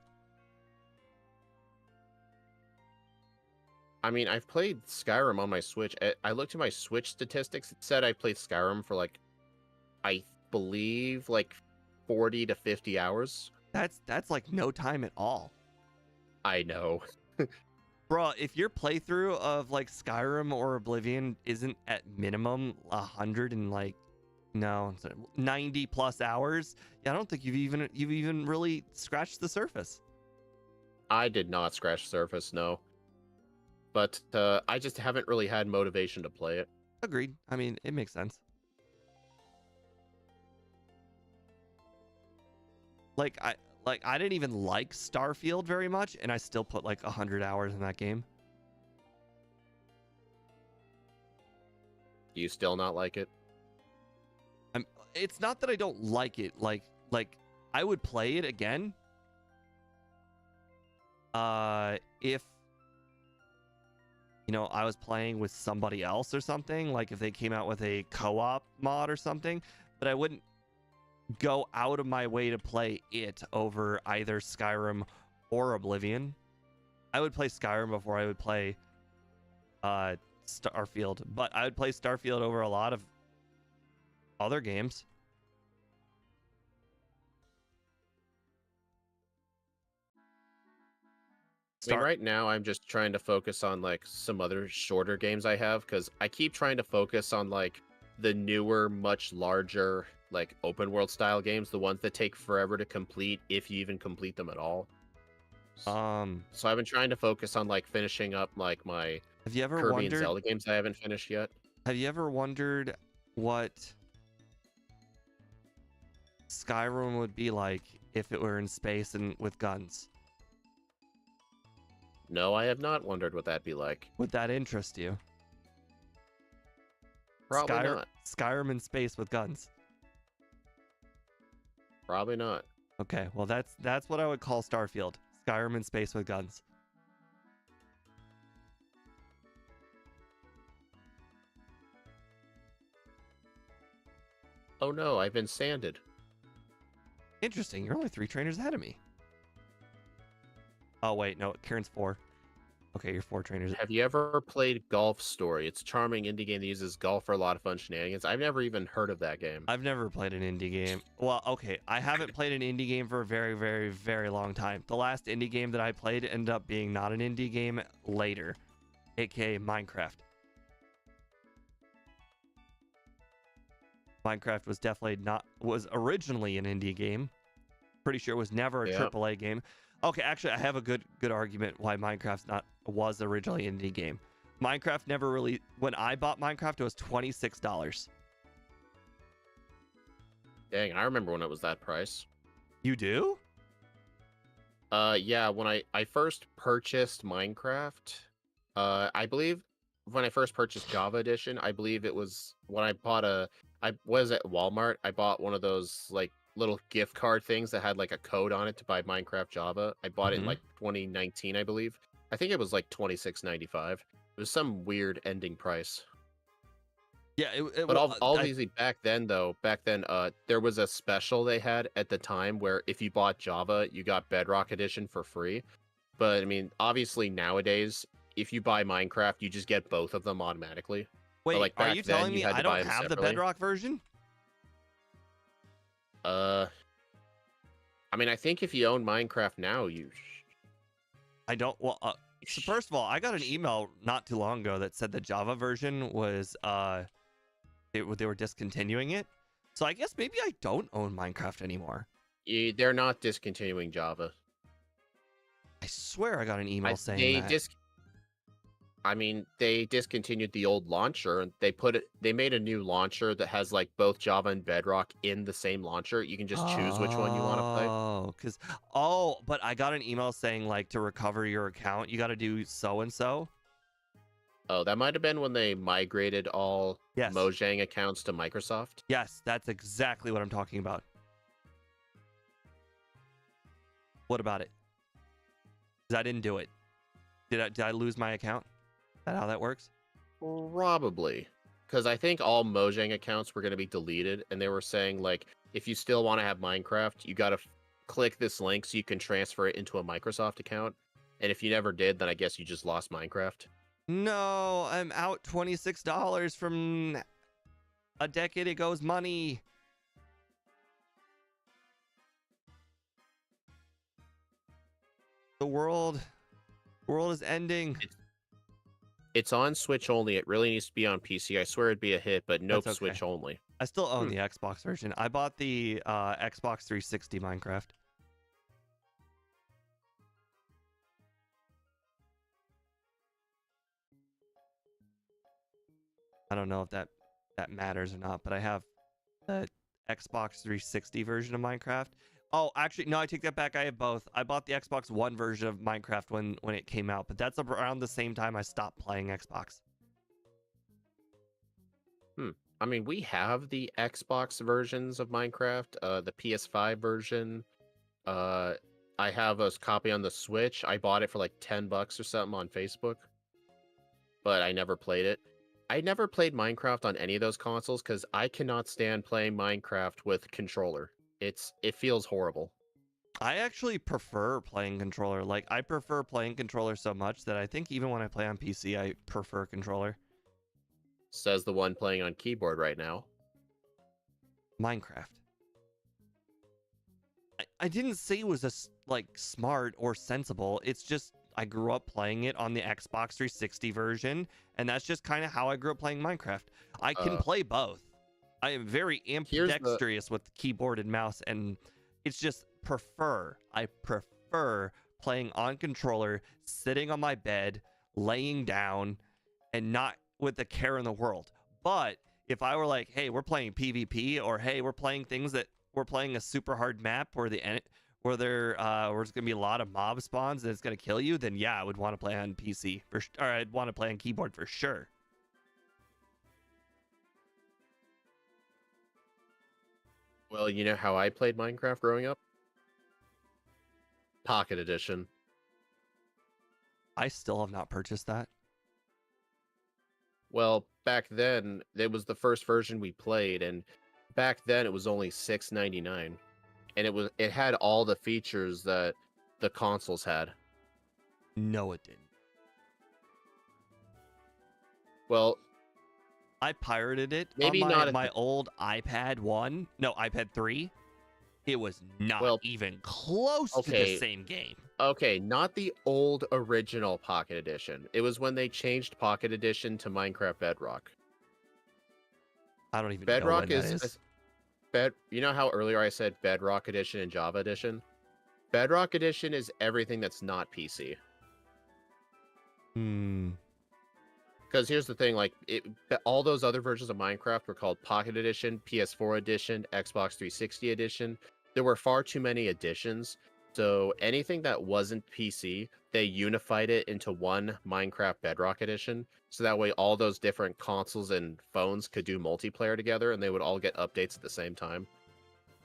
S2: I mean, I've played Skyrim on my Switch. I looked at my Switch statistics. It said I played Skyrim for like, I believe, like 40 to 50 hours.
S1: That's like no time at all.
S2: I know.
S1: Bro, if your playthrough of like Skyrim or Oblivion isn't at minimum 100 and like 90 plus hours, yeah, I don't think you've even really scratched the surface.
S2: I did not scratch the surface, no. But I just haven't really had motivation to play it.
S1: Agreed. I mean, it makes sense. Like I didn't even like Starfield very much, and I still put like 100 hours in that game.
S2: Do you still not like it?
S1: It's not that I don't like it. Like I would play it again. If I was playing with somebody else or something, like if they came out with a co-op mod or something, but I wouldn't go out of my way to play it over either Skyrim or Oblivion. I would play Skyrim before I would play Starfield, but I would play Starfield over a lot of other games.
S2: I mean, right now I'm just trying to focus on like some other shorter games I have, because I keep trying to focus on like the newer, much larger, like open world style games, the ones that take forever to complete, if you even complete them at all. So I've been trying to focus on like finishing up like my
S1: have you ever
S2: Kirby
S1: wondered,
S2: and Zelda games I haven't finished yet.
S1: Have you ever wondered what Skyrim would be like if it were in space and with guns?
S2: No, I have not wondered what that'd be like.
S1: Would that interest you?
S2: Probably not.
S1: Skyrim in space with guns.
S2: Probably not.
S1: Okay, well that's what I would call Starfield. Skyrim in space with guns.
S2: Oh no, I've been sanded.
S1: Interesting. You're only 3 trainers ahead of me. Oh wait, no, Karen's 4. Okay, you're 4 trainers.
S2: Have you ever played Golf Story? It's a charming indie game that uses golf for a lot of fun shenanigans. I've never even heard of that game.
S1: I've never played an indie game. Well, okay, I haven't played an indie game for a very, very, very long time. The last indie game that I played ended up being not an indie game later, aka Minecraft. Minecraft was originally an indie game. Pretty sure it was never a AAA game. Okay, actually, I have a good argument why Minecraft was originally an indie game. Minecraft never really. When I bought Minecraft, it was $26.
S2: Dang, I remember when it was that price.
S1: You do?
S2: Yeah, when I first purchased Minecraft, I believe when I first purchased Java Edition, I believe it was when I was at Walmart. I bought one of those like little gift card things that had like a code on it to buy Minecraft Java. I bought it in like 2019, I believe. I think it was like $26.95. It was some weird ending price.
S1: Yeah,
S2: but obviously back then, there was a special they had at the time where if you bought Java, you got Bedrock Edition for free. But I mean, obviously nowadays, if you buy Minecraft, you just get both of them automatically.
S1: Wait,
S2: like
S1: are you telling me I don't have the Bedrock version?
S2: I mean, I think if you own Minecraft now,
S1: I don't. Well, so first of all, I got an email not too long ago that said the Java version was they were discontinuing it. So I guess maybe I don't own Minecraft anymore.
S2: They're not discontinuing Java.
S1: I swear I got an email saying that.
S2: I mean, they discontinued the old launcher and they made a new launcher that has like both Java and Bedrock in the same launcher. You can just choose which one you want to play.
S1: But I got an email saying like to recover your account, you got to do so and so.
S2: Oh, that might have been when they migrated all Mojang accounts to Microsoft.
S1: Yes, that's exactly what I'm talking about. What about it? 'Cause I didn't do it. Did I lose my account? Is that how that works?
S2: Probably. Because I think all Mojang accounts were going to be deleted, and they were saying, like, if you still want to have Minecraft, you got to click this link so you can transfer it into a Microsoft account. And if you never did, then I guess you just lost Minecraft.
S1: No, I'm out $26 from a decade ago's money. The world is ending.
S2: It's on Switch only. It really needs to be on PC. I swear it'd be a hit, but nope, okay. Switch only.
S1: I still own the Xbox version. I bought the Xbox 360 Minecraft. I don't know if that matters or not, but I have the Xbox 360 version of Minecraft. Oh, actually, no, I take that back. I have both. I bought the Xbox One version of Minecraft when it came out, but that's around the same time I stopped playing Xbox.
S2: I mean, we have the Xbox versions of Minecraft, the PS5 version. I have a copy on the Switch. I bought it for like $10 or something on Facebook, but I never played it. I never played Minecraft on any of those consoles because I cannot stand playing Minecraft with controller. It feels horrible.
S1: I actually prefer playing controller. Like, I prefer playing controller so much that I think even when I play on PC, I prefer controller.
S2: Says the one playing on keyboard right now.
S1: Minecraft. I didn't say it was like smart or sensible. It's just I grew up playing it on the Xbox 360 version, and that's just kind of how I grew up playing Minecraft. I can play both. I am very ambidextrous with the keyboard and mouse, and it's just I prefer playing on controller, sitting on my bed, laying down, and not with the care in the world. But if I were like, hey, we're playing PvP, or hey, we're playing a super hard map where there's gonna be a lot of mob spawns and it's gonna kill you, then yeah, I would want to play on PC or I'd want to play on keyboard for sure.
S2: Well, you know how I played Minecraft growing up? Pocket Edition.
S1: I still have not purchased that.
S2: Well, back then, it was the first version we played, and back then it was only $6.99. And it had all the features that the consoles had.
S1: No, it didn't.
S2: Well,
S1: I pirated it
S2: maybe
S1: on my old iPad 1. No, iPad 3. It was not even close to the same game.
S2: Okay, not the old original Pocket Edition. It was when they changed Pocket Edition to Minecraft Bedrock.
S1: I don't even
S2: Bedrock
S1: know when that is.
S2: You know how earlier I said Bedrock Edition and Java Edition? Bedrock Edition is everything that's not PC. Because here's the thing, all those other versions of Minecraft were called Pocket Edition, PS4 Edition, Xbox 360 Edition. There were far too many editions, so anything that wasn't PC, they unified it into one Minecraft Bedrock Edition, so that way all those different consoles and phones could do multiplayer together, and they would all get updates at the same time.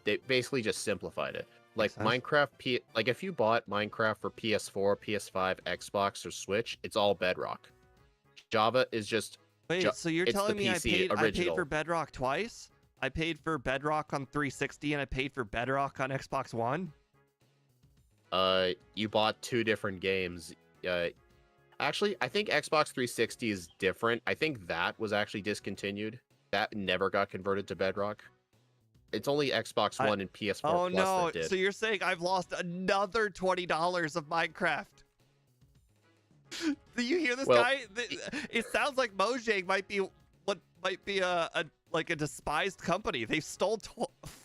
S2: They basically just simplified it. Like Minecraft, if you bought Minecraft for PS4, PS5, Xbox, or Switch, it's all Bedrock. Java is just...
S1: Wait, so you're telling me I paid for Bedrock twice? I paid for Bedrock on 360 and I paid for Bedrock on Xbox One?
S2: You bought two different games. Actually, I think Xbox 360 is different. I think that was actually discontinued. That never got converted to Bedrock. It's only Xbox One and PS4 Plus that did.
S1: So you're saying I've lost another $20 of Minecraft? Do you hear this guy? It sounds like Mojang might be a despised company. They stole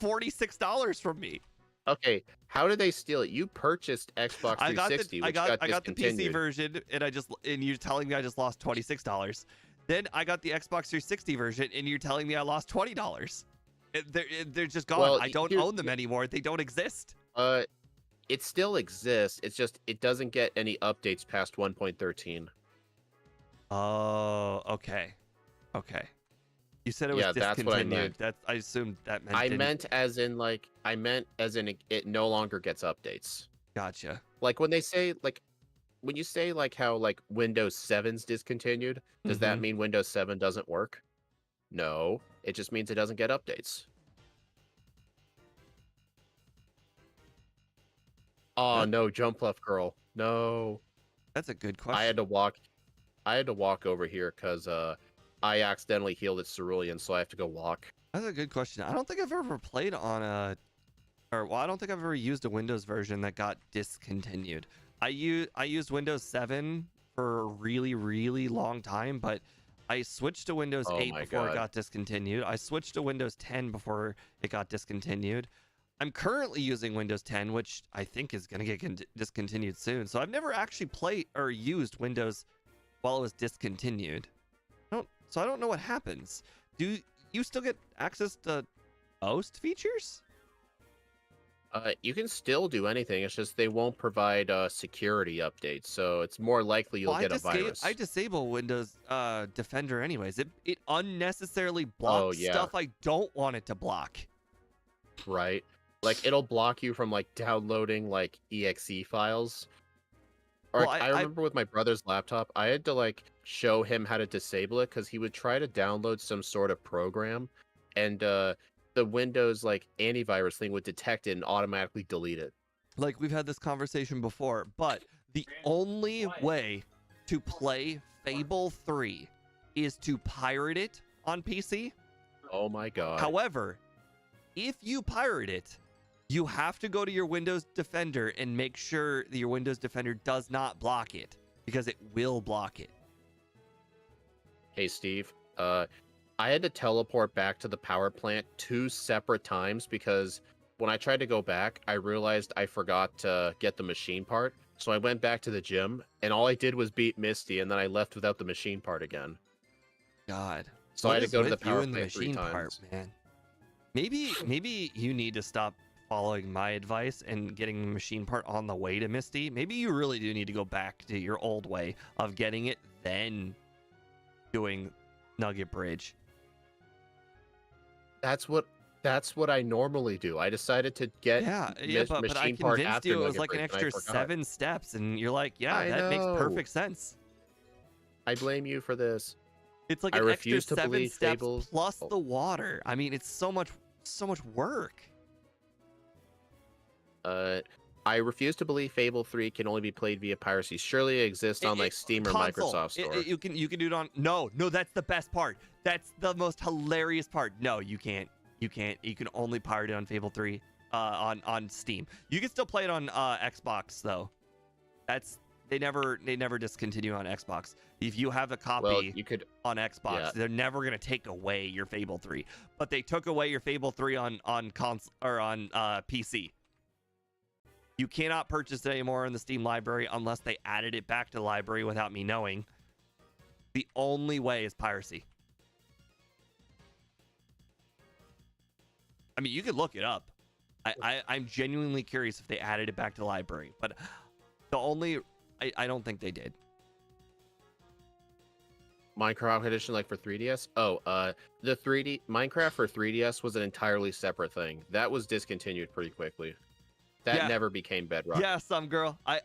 S1: $46 from me.
S2: Okay, how did they steal it? You purchased Xbox 360,
S1: I got the PC version, and you're telling me I just lost $26. Then I got the Xbox 360 version, and you're telling me I lost $20. They're just gone.
S2: Well,
S1: I don't own them anymore. They don't exist.
S2: It still exists. It's just it doesn't get any updates past 1.13.
S1: Oh, okay. You said it was discontinued.
S2: That's what I meant.
S1: I assumed that meant.
S2: I meant as in it no longer gets updates.
S1: Gotcha.
S2: Like when you say how Windows 7's discontinued, does that mean Windows 7 doesn't work? No, it just means it doesn't get updates. Oh no, jump left girl. No.
S1: That's a good question.
S2: I had to walk over here because I accidentally healed its cerulean, so I have to go walk.
S1: That's a good question. I don't think I've ever played on I don't think I've ever used a Windows version that got discontinued. I used Windows 7 for a really, really long time, but I switched to Windows 8 before it got discontinued. I switched to Windows 10 before it got discontinued. I'm currently using Windows 10, which I think is going to get discontinued soon. So I've never actually played or used Windows while it was discontinued. I don't So I don't know what happens. Do you still get access to most features?
S2: You can still do anything. It's just they won't provide security updates, so it's more likely you'll get a virus.
S1: I disable Windows Defender anyways. It unnecessarily
S2: Oh
S1: blocks
S2: yeah,
S1: stuff I don't want it to block.
S2: right. Like it'll block you from like downloading like exe files. Or
S1: Well,
S2: like, I remember with my brother's laptop, I had to like show him how to disable it because he would try to download some sort of program, and the Windows like antivirus thing would detect it and automatically delete it.
S1: like we've had this conversation before, but the only way to play Fable 3 is to pirate it on PC.
S2: Oh my god.
S1: However, if you pirate it, you have to go to your Windows Defender and make sure that your Windows Defender does not block it, because it will block it.
S2: Hey Steve, I had to teleport back to the power plant 2 separate times because when I tried to go back, I realized I forgot to get the machine part. So I went back to the gym, and all I did was beat Misty, and then I left without the machine part again.
S1: God.
S2: So I had to go to the power
S1: and the
S2: plant 3
S1: machine
S2: times.
S1: part, man. Maybe you need to stop following my advice and getting the machine part on the way to Misty. Maybe you really do need to go back to your old way of getting it, then doing Nugget Bridge.
S2: That's what I normally do. I decided to get
S1: but I
S2: machine part
S1: convinced
S2: after
S1: you it was
S2: Nugget
S1: like an
S2: Bridge, and I
S1: extra
S2: forgot.
S1: 7 steps, and you're like, yeah,
S2: I
S1: that makes
S2: know.
S1: perfect sense.
S2: I blame you for this.
S1: It's like
S2: I
S1: an extra
S2: refuse to
S1: 7
S2: believe
S1: steps
S2: Fable-
S1: plus
S2: Oh.
S1: the water. I mean, it's so much work.
S2: I refuse to believe Fable 3 can only be played via piracy. Surely it exists on like Steam or
S1: Console.
S2: Microsoft Store.
S1: You can do it on. No, that's the best part. That's the most hilarious part. No, you can't. You can't. You can only pirate it on Fable 3 on Steam. You can still play it on Xbox though. They never discontinue on Xbox. If you have a copy
S2: Well, you could.
S1: on Xbox,
S2: Yeah.
S1: they're never gonna take away your Fable 3. But they took away your Fable 3 on console or on PC. You cannot purchase it anymore in the Steam library unless they added it back to the library without me knowing. The only way is piracy. I mean, you could look it up. I'm genuinely curious if they added it back to the library, but I don't think they did.
S2: Minecraft edition like for 3DS? Oh, the 3D Minecraft for 3DS was an entirely separate thing. That was discontinued pretty quickly. That
S1: Yeah.
S2: never became Bedrock.
S1: Yeah, some girl. I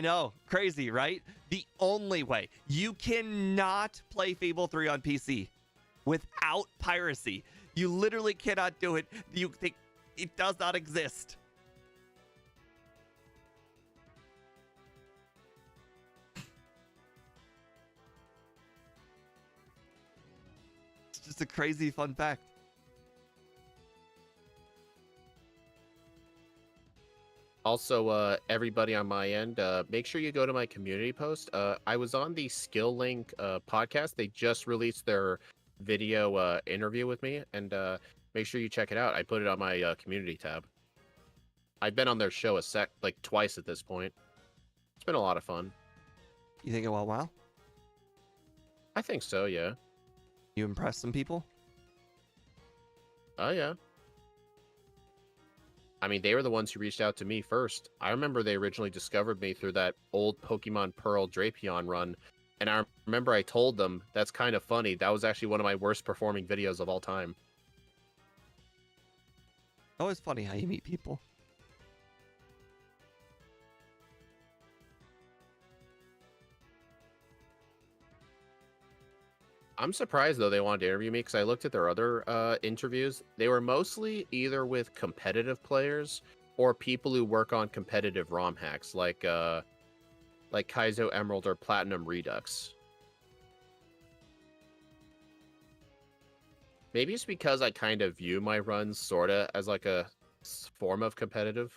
S1: know. Crazy, right? The only way. You cannot play Fable 3 on PC without piracy. You literally cannot do it. You think it does not exist. It's just a crazy fun fact.
S2: Also, everybody on my end, make sure you go to my community post. I was on the Skill Link podcast. They just released their video interview with me, and make sure you check it out. I put it on my community tab. I've been on their show like twice at this point. It's been a lot of fun.
S1: You think it went well?
S2: I think so, yeah.
S1: You impressed some people?
S2: Oh, yeah. I mean, they were the ones who reached out to me first. I remember they originally discovered me through that old Pokemon Pearl Drapion run. And I remember I told them, that's kind of funny. That was actually one of my worst performing videos of all time.
S1: Always funny how you meet people.
S2: I'm surprised, though, they wanted to interview me because I looked at their other interviews. They were mostly either with competitive players or people who work on competitive ROM hacks, like Kaizo Emerald or Platinum Redux. Maybe it's because I kind of view my runs sorta as like a form of competitive.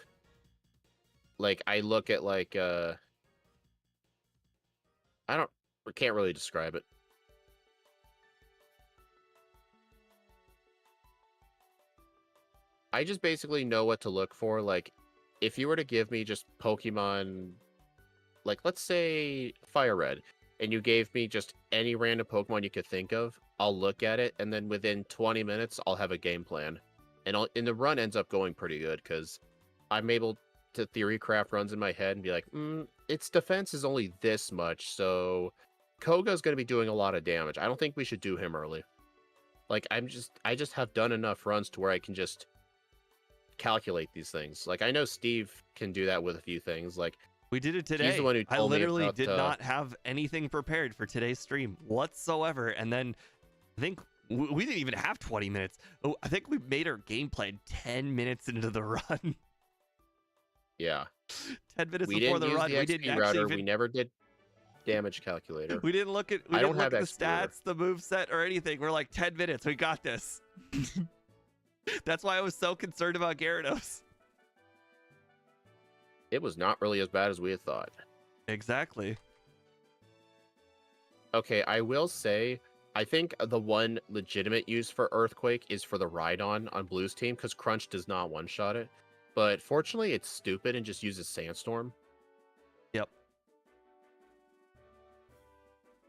S2: Like I look at like I can't really describe it. I just basically know what to look for. Like, if you were to give me just Pokemon, like, let's say Fire Red, and you gave me just any random Pokemon you could think of, I'll look at it, and then within 20 minutes, I'll have a game plan. And the run ends up going pretty good, because I'm able to theory craft runs in my head and be like, its defense is only this much, so Koga's going to be doing a lot of damage. I don't think we should do him early. Like, I just have done enough runs to where I can just calculate these things. Like, I know Steve can do that with a few things. Like,
S1: we did it today.
S2: he's the one who
S1: I
S2: told me
S1: literally
S2: about,
S1: did not have anything prepared for today's stream whatsoever. And then I think we didn't even have 20 minutes. Oh, I think we made our game plan 10 minutes into the run.
S2: Yeah.
S1: 10 minutes
S2: We
S1: before
S2: didn't
S1: the
S2: use
S1: run.
S2: the
S1: We
S2: XP
S1: didn't
S2: router.
S1: actually even...
S2: We never did damage calculator.
S1: We didn't look at
S2: I don't
S1: didn't look
S2: have
S1: at the
S2: XP router.
S1: stats, the move set, or anything. We're like 10 minutes. We got this. That's why I was so concerned about Gyarados.
S2: It was not really as bad as we had thought.
S1: Exactly.
S2: Okay, I will say, I think the one legitimate use for Earthquake is for the Rhydon on Blue's team, because Crunch does not one-shot it. But fortunately, it's stupid and just uses Sandstorm.
S1: Yep.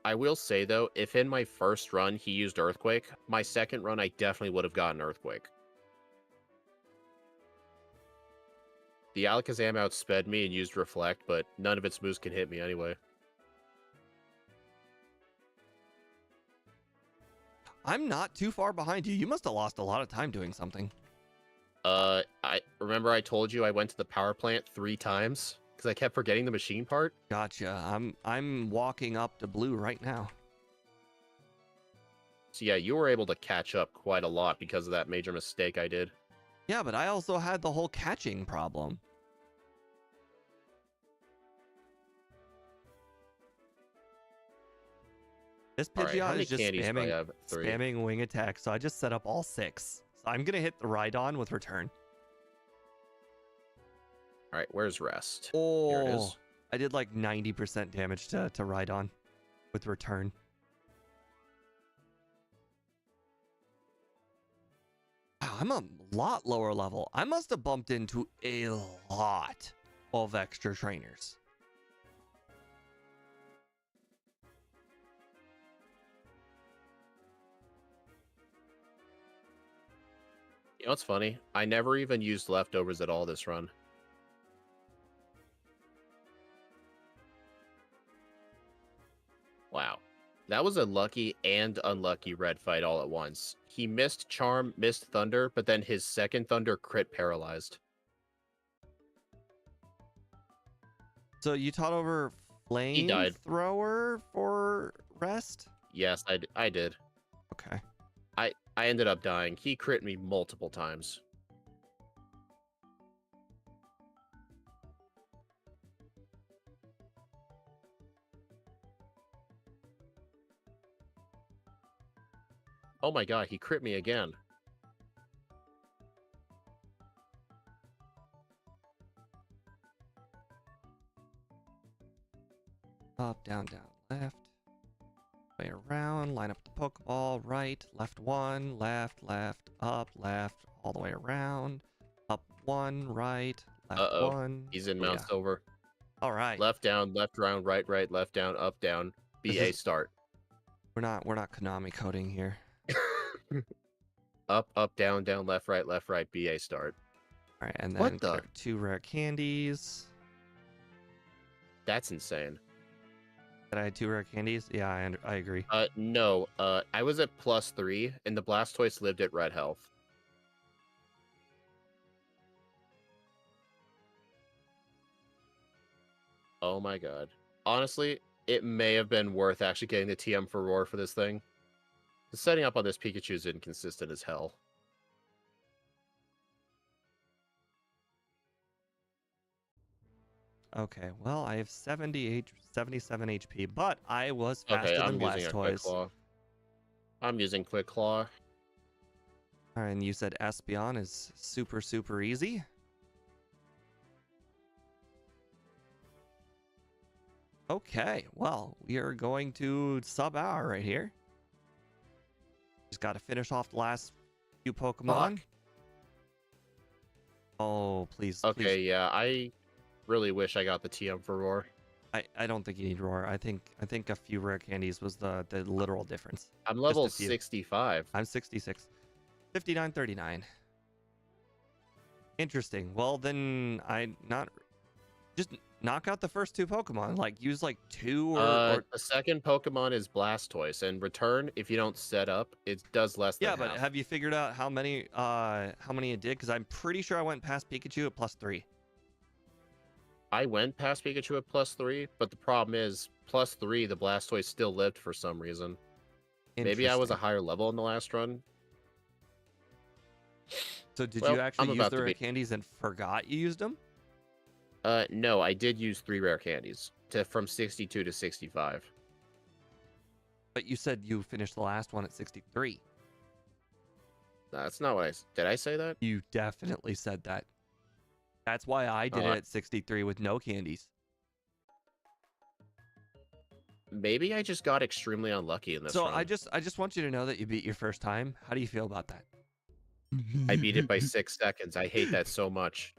S2: I will say, though, if in my first run he used Earthquake, my second run I definitely would have gotten Earthquake. The Alakazam outsped me and used Reflect, but none of its moves can hit me anyway.
S1: I'm not too far behind you. You must have lost a lot of time doing something.
S2: I remember I told you I went to the power plant 3 times because I kept forgetting the machine part.
S1: Gotcha. I'm walking up to Blue right now.
S2: So yeah, you were able to catch up quite a lot because of that major mistake I did.
S1: Yeah, but I also had the whole catching problem. This
S2: All right, how
S1: Pidgeot
S2: many
S1: is just
S2: candies do I have? 3.
S1: spamming wing attack, so I just set up all 6. So I'm gonna hit the Rhydon with return.
S2: All right, where's rest?
S1: Oh,
S2: Here it is.
S1: I did like 90% damage to Rhydon with return. Wow, I'm a lot lower level. I must have bumped into a lot of extra trainers.
S2: You know what's funny? I never even used leftovers at all this run. Wow. That was a lucky and unlucky red fight all at once. He missed Charm, missed Thunder, but then his second Thunder crit paralyzed.
S1: So you taught over Flamethrower for rest?
S2: Yes, I did.
S1: Okay.
S2: I ended up dying. He crit me multiple times. Oh my god, he crit me again.
S1: Up, down, down, left. Way around, line up the Pokeball, right, left 1, left, up, left, all the way around. Up 1, right, left
S2: Uh-oh.
S1: 1.
S2: He's in Mount Silver.
S1: All right.
S2: Left down, left round, right, left down, up down. BA start.
S1: We're not Konami coding here.
S2: Up, down, left, right, BA start.
S1: All right, and then
S2: What the?
S1: get our 2 rare candies.
S2: That's insane.
S1: Did I had 2 rare candies? Yeah, I agree.
S2: No. I was at +3, and the Blastoise lived at red health. Oh my god. Honestly, it may have been worth actually getting the TM for Roar for this thing. The setting up on this Pikachu is inconsistent as hell.
S1: Okay, well, I have 77 HP, but I was faster
S2: Okay,
S1: than
S2: I'm using a Quick
S1: Blastoise.
S2: Claw. I'm using Quick Claw.
S1: All right, and you said Espeon is super, super easy? Okay, well, we are going to sub-hour right here. Just got to finish off the last few Pokemon.
S2: Fuck.
S1: Oh, please.
S2: Okay,
S1: please.
S2: yeah, I really wish I got the TM for Roar.
S1: I don't think you need roar. I think a few rare candies was the literal difference.
S2: I'm
S1: Just
S2: level
S1: a few.
S2: 65.
S1: I'm 66. 59.39. Interesting. Well, then just knock out the first two Pokemon. Like use like two or
S2: The second Pokemon is Blastoise, and return if you don't set up, it does less than
S1: yeah. But
S2: half.
S1: have you figured out how many it did? Because I'm pretty sure I went past Pikachu at +3.
S2: I went past Pikachu at +3, but the problem is +3, the Blastoise still lived for some reason. Maybe I was a
S1: Interesting.
S2: higher level in the last run.
S1: So did
S2: Well,
S1: you
S2: I'm
S1: actually use
S2: about
S1: the
S2: to
S1: rare
S2: be.
S1: candies and forgot you used them?
S2: No, I did use 3 rare candies from 62 to 65.
S1: But you said you finished the last one at 63.
S2: That's not what did. I say that?
S1: You definitely said that. That's why I did
S2: Oh,
S1: it at 63 with no candies.
S2: Maybe I just got extremely unlucky in this
S1: So
S2: run.
S1: I just want you to know that you beat your first time. How do you feel about that?
S2: I beat it by 6 seconds. I hate that so much.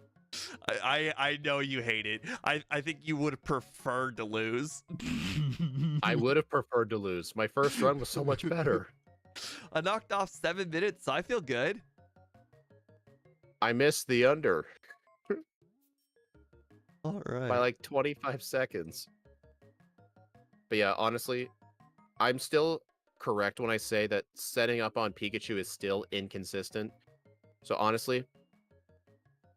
S1: I know you hate it. I think you would have preferred to lose.
S2: I would have preferred to lose. My first run was so much better.
S1: I knocked off 7 minutes, so I feel good.
S2: I missed the under
S1: All right.
S2: by like 25 seconds. But yeah, honestly, I'm still correct when I say that setting up on Pikachu is still inconsistent. So honestly,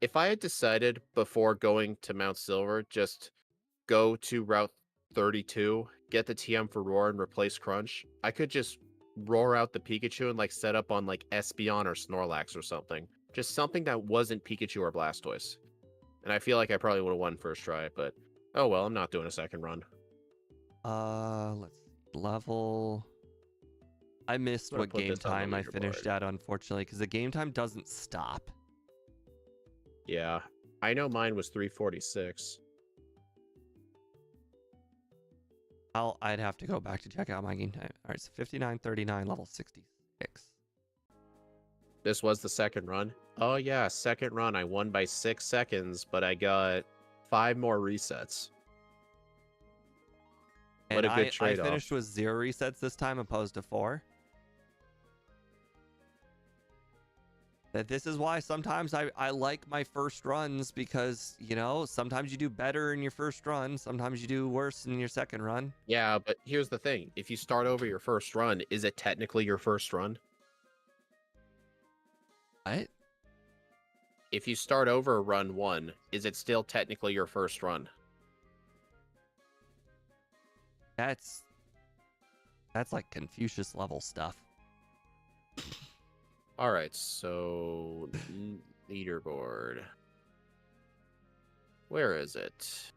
S2: if I had decided before going to Mount Silver, just go to Route 32, get the TM for Roar and replace Crunch, I could just roar out the Pikachu and like set up on like Espeon or Snorlax or something. Just something that wasn't Pikachu or Blastoise. And I feel like I probably would have won first try, but oh well, I'm not doing a second run.
S1: Let's see. Level. I missed
S2: I'm gonna
S1: what
S2: put
S1: game
S2: this on the
S1: time I finished
S2: leaderboard.
S1: at, unfortunately, because the game time doesn't stop.
S2: Yeah, I know mine was 346.
S1: I'd have to go back to check out my game time. All right, so 59.39, level 66.
S2: This was the second run. Oh yeah, second run. I won by 6 seconds, but I got 5 more resets. What
S1: And
S2: a good
S1: I
S2: trade-off.
S1: finished with 0 resets this time opposed to 4. That this is why sometimes I like my first runs because, you know, sometimes you do better in your first run. Sometimes you do worse in your second run.
S2: Yeah, but here's the thing. If you start over your first run, is it technically your first run?
S1: What?
S2: If you start over run 1, is it still technically your first run?
S1: That's like Confucius level stuff.
S2: All right, so leaderboard. Where is it?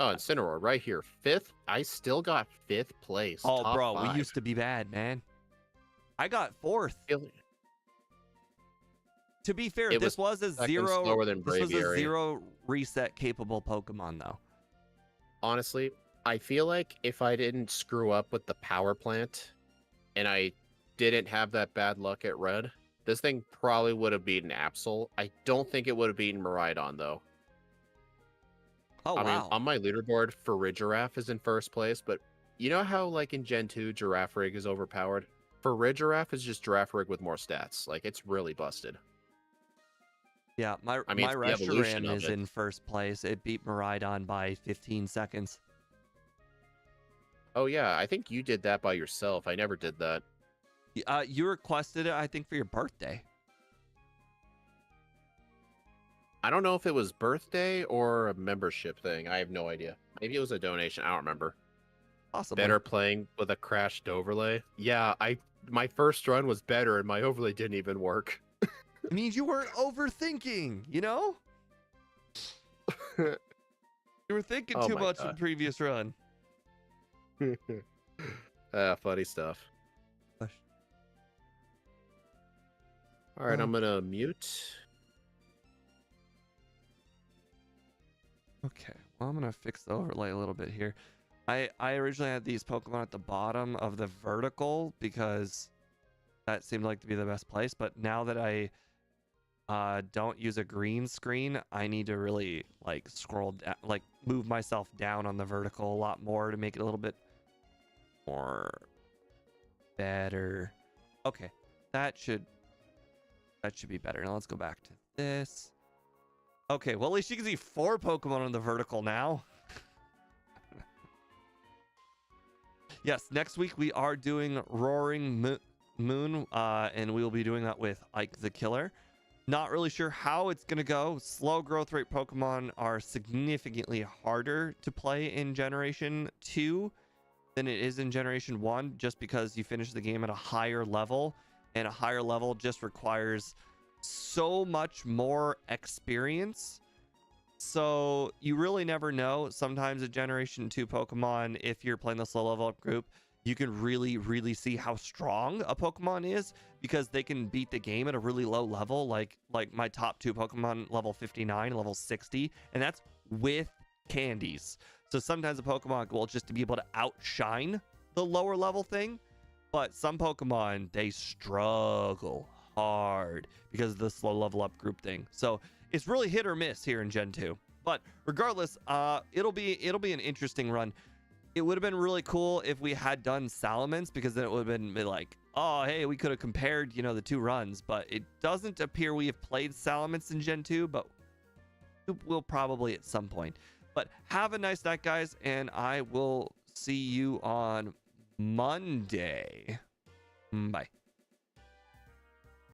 S2: Oh, Incineroar, right here. 5th. I still got 5th place.
S1: Oh,
S2: top
S1: bro,
S2: 5.
S1: we used to be bad, man. I got 4th. To be fair,
S2: It
S1: this was a
S2: slower than
S1: this was a
S2: Braviary.
S1: 0 reset capable Pokemon, though.
S2: Honestly, I feel like if I didn't screw up with the power plant and I didn't have that bad luck at red, this thing probably would have beaten Absol. I don't think it would have beaten Miraidon, though.
S1: Oh,
S2: I mean,
S1: wow.
S2: on my leaderboard, Farigiraf is in first place, but you know how, like, in Gen 2, Girafarig is overpowered? Farigiraf is just Girafarig with more stats. Like, it's really busted.
S1: Yeah, my
S2: I mean,
S1: my
S2: it's the evolution
S1: Reshiram
S2: of
S1: is
S2: it.
S1: in first place. It beat Miraidon by 15 seconds.
S2: Oh, yeah, I think you did that by yourself. I never did that.
S1: You requested it, I think, for your birthday.
S2: I don't know if it was birthday or a membership thing. I have no idea. Maybe it was a donation. I don't remember.
S1: Possibly.
S2: Better playing with a crashed overlay. Yeah, my first run was better and my overlay didn't even work.
S1: It means you weren't overthinking, you know? You were thinking
S2: Oh
S1: too
S2: my
S1: much in
S2: God.
S1: previous run.
S2: Funny stuff.
S1: Gosh.
S2: All right,
S1: Oh.
S2: I'm gonna mute.
S1: Okay, well, I'm gonna fix the overlay a little bit here. I originally had these Pokemon at the bottom of the vertical because that seemed like to be the best place, but now that I don't use a green screen, I need to really like scroll down, like move myself down on the vertical a lot more to make it a little bit more better. Okay, that should be better. Now let's go back to this. Okay, well, at least you can see 4 Pokemon on the vertical now. Yes, next week we are doing Roaring Moon, and we will be doing that with Ike the Killer. Not really sure how it's going to go. Slow growth rate Pokemon are significantly harder to play in Generation 2 than it is in Generation 1, just because you finish the game at a higher level, and a higher level just requires so much more experience. So you really never know. Sometimes a Generation 2 Pokemon, if you're playing the slow level up group, you can really see how strong a Pokemon is, because they can beat the game at a really low level, like my top 2 Pokemon, level 59, level 60, and that's with candies. So sometimes a Pokemon will just be able to outshine the lower level thing, but some Pokemon, they struggle hard because of the slow level up group thing. So it's really hit or miss here in Gen 2. But regardless, it'll be an interesting run. It would have been really cool if we had done Salamence, because then it would have been like, oh, hey, we could have compared, the 2 runs. But it doesn't appear we have played Salamence in Gen 2, but we'll probably at some point. But have a nice night, guys, and I will see you on Monday. Bye.